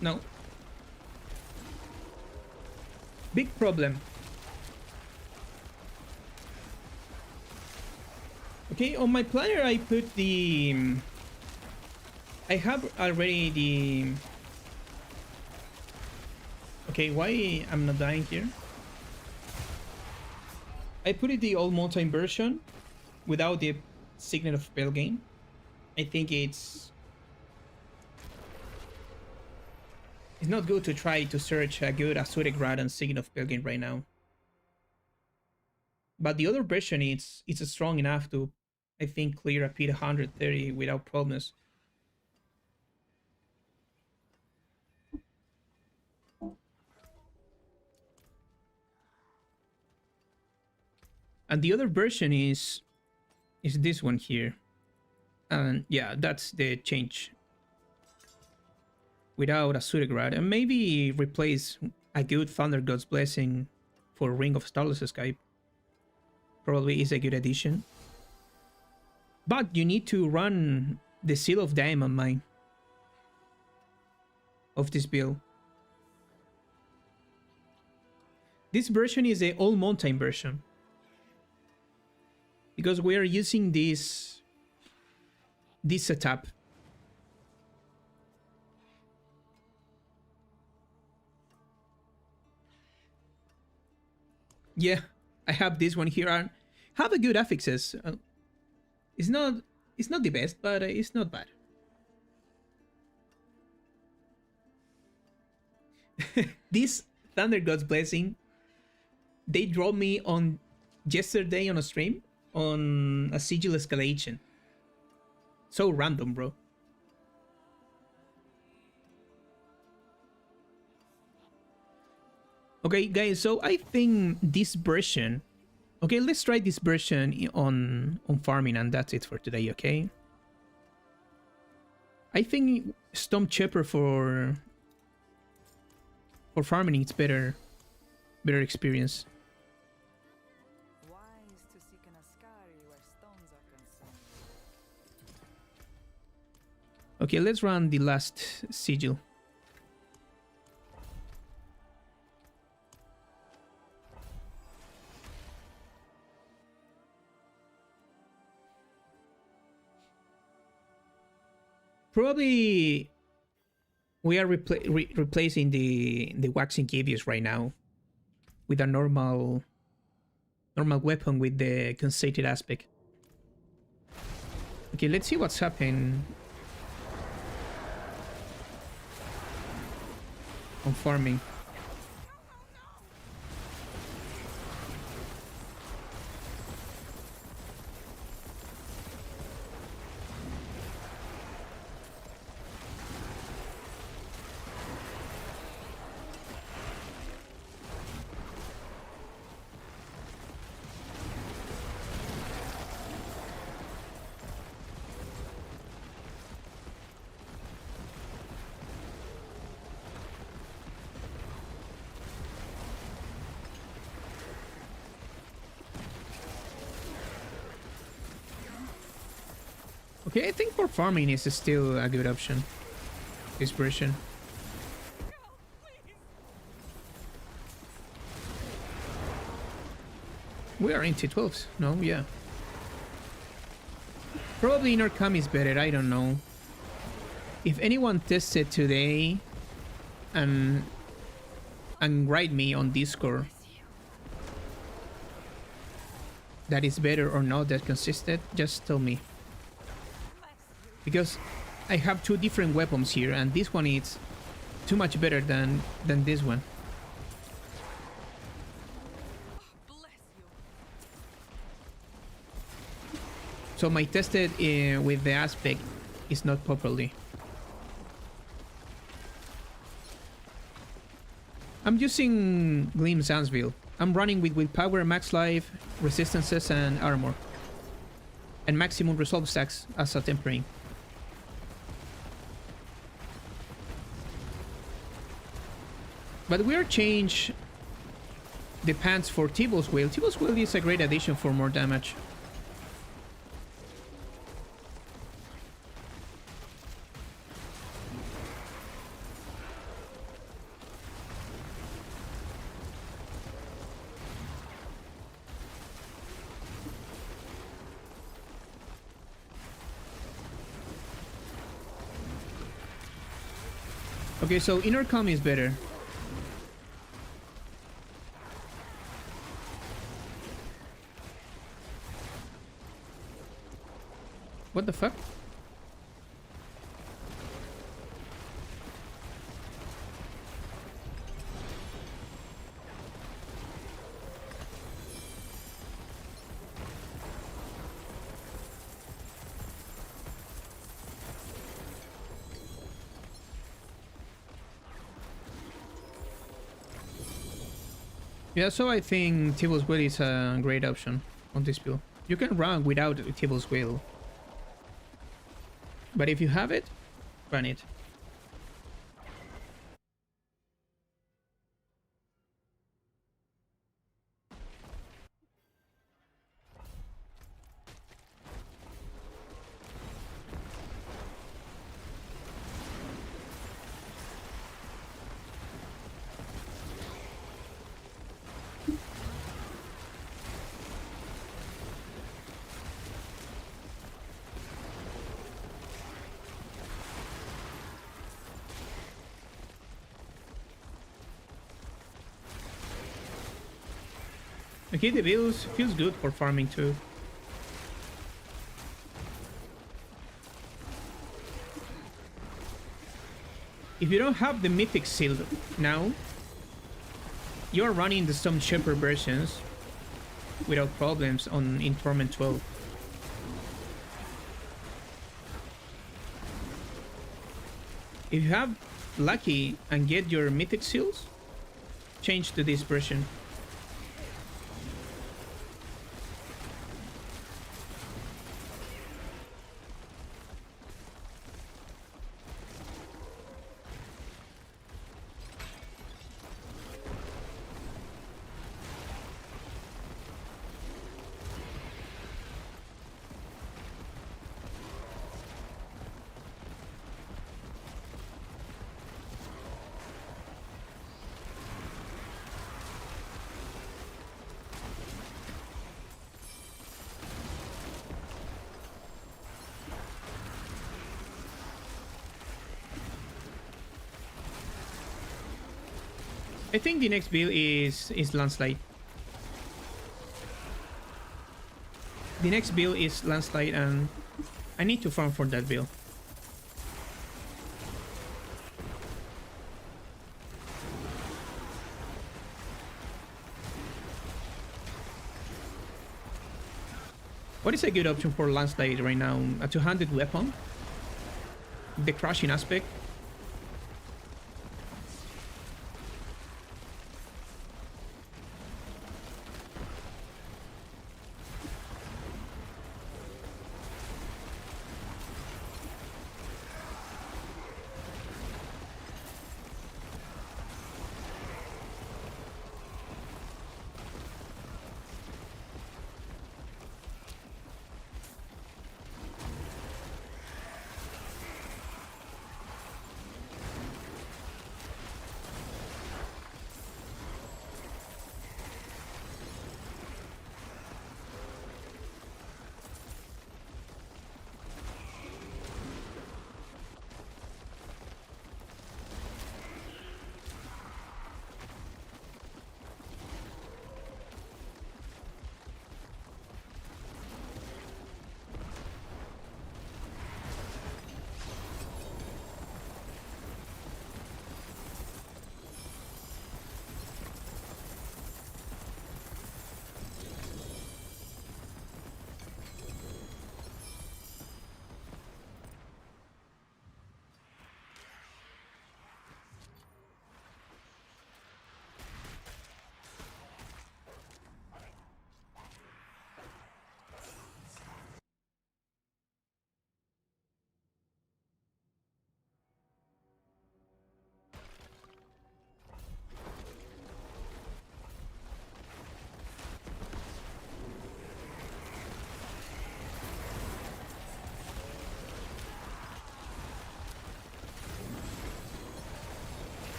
No. Big problem. Okay, on my planner I put the... I have already the... Okay, why I'm not dying here? I put it the old mountain version without the Signet of Pelgame. I think it's not good to try to search a good Azure Grad and Signet of Pelgame right now. But the other version, it's strong enough to, I think, clear a P 130 without problems. And the other version is this one here. And yeah, that's the change. Without a Sudegrad, and maybe replace a good Thunder God's Blessing for Ring of Starless Sky. Probably is a good addition. But you need to run the Seal of Diamond Mine of this build. This version is the All Mountain version. Because we are using this setup. Yeah, I have this one here. I have a good affixes. It's not It's not the best, but it's not bad. This Thunder God's Blessing, they dropped me on yesterday on a stream on a sigil escalation. So random, bro. Okay, guys, so I think this version... Okay, let's try this version on farming, and that's it for today, okay? I think Storm Chopper for farming, it's better experience. Wise to seek an Ascari where stones are concerned. Okay, let's run the last sigil. Probably we are replacing the waxing cavies right now with a normal weapon with the conceited aspect. Okay, let's see what's happening on farming. Okay, I think for farming is still a good option, this version. We are in T12s, no? Yeah. Probably inner cam is better, I don't know. If anyone tested today and write me on Discord that is better or not, that consistent, just tell me. Because I have two different weapons here, and this one is too much better than this one. So my tested with the aspect is not properly. I'm using Gleam Zandsville. I'm running with willpower, max life, resistances, and armor. And maximum resolve stacks as a tempering. But we'll change the pants for Tibble's Wheel. Tibble's Wheel is a great addition for more damage. Okay, so inner comm is better. What the fuck? Yeah, so I think Tibble's Wheel is a great option on this build. You can run without Tibble's Wheel. But if you have it, run it. Okay, the build feels good for farming too. if you don't have the Mythic Seal now, you're running the Storm Shepherd versions without problems in Torment 12. If you have lucky and get your Mythic Seals, change to this version. I think the next build is Landslide. The next build is Landslide, and I need to farm for that build. What is a good option for Landslide right now? A two-handed weapon? The crushing aspect?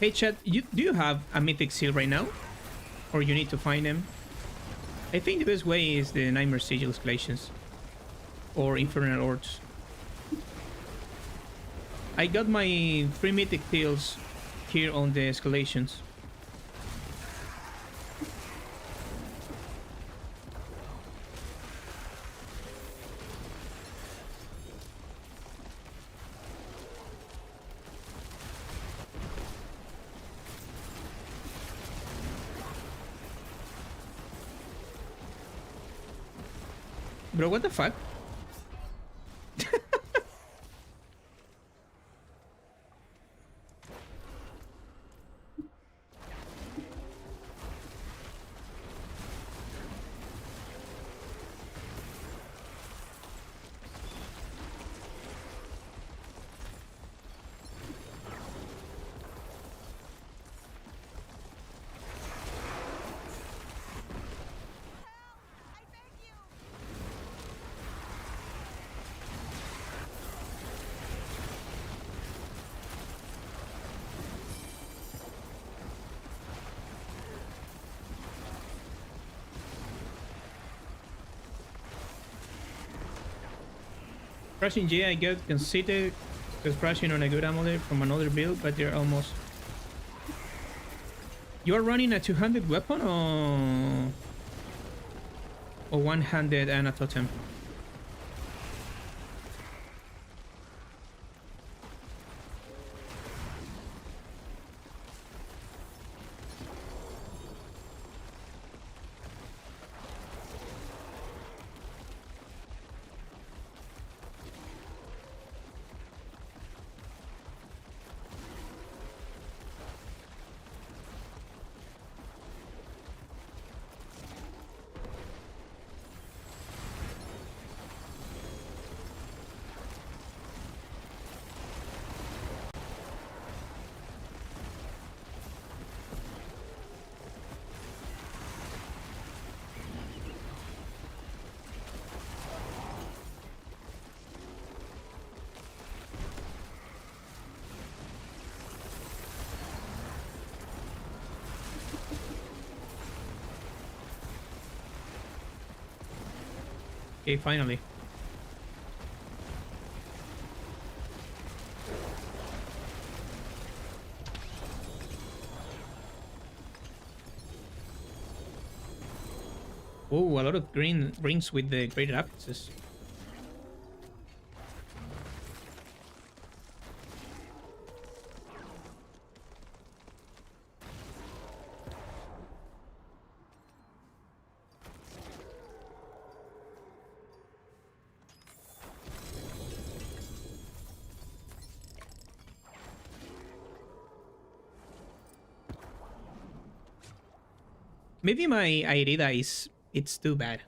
Hey chat, do you have a Mythic Seal right now? Or you need to find them? I think the best way is the Nightmare Sigil escalations. Or Infernal Ords. I got my 3 Mythic Seals here on the escalations. Bro, what the fuck? Crashing J, I get considered because crashing on a good amulet from another build, but they're almost... You are running a two-handed weapon or one-handed and a totem? Okay, finally. Oh, a lot of green rings with the great apexes. Maybe my Irida is it's too bad.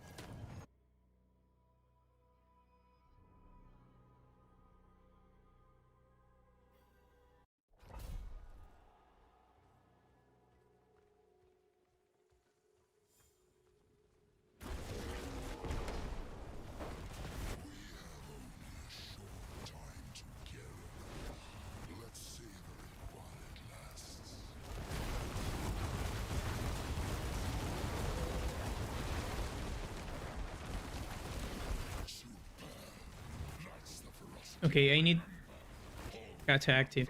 Time together. Let's savor it while it lasts. That's the ferocity. Okay, I need Kata active.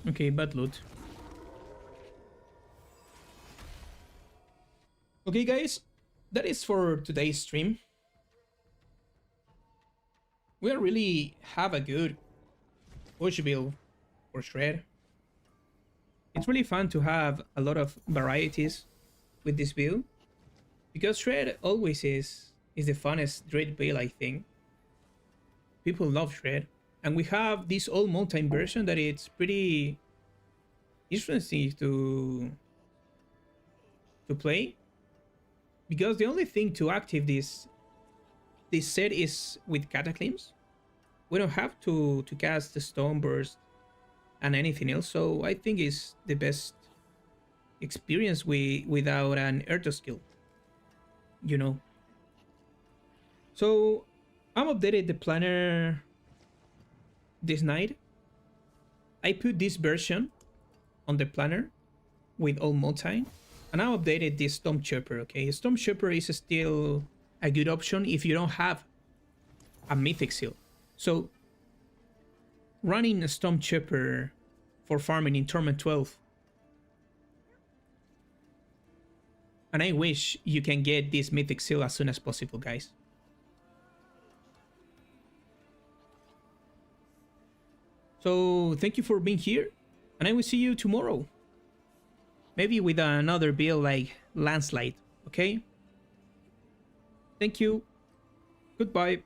Okay, bad loot. Okay, guys, that is for today's stream. We really have a good push build for Shred. It's really fun to have a lot of varieties with this build because Shred always is the funnest Dread build, I think. People love Shred, and we have this old mountain version that it's pretty interesting to play because the only thing to active this set is with Cataclysms. We don't have to cast the Stone Burst and anything else, so I think it's the best experience without an Earth skill, you know. So I'm updated the planner this night. I put this version on the planner with all mountain, and I updated this Storm Chopper. Okay, Storm Chopper is still a good option if you don't have a mythic seal. So running a Storm Chopper for farming in Torment 12, and I wish you can get this mythic seal as soon as possible, guys. So thank you for being here, and I will see you tomorrow. Maybe with another build like Landslide, okay? Thank you. Goodbye.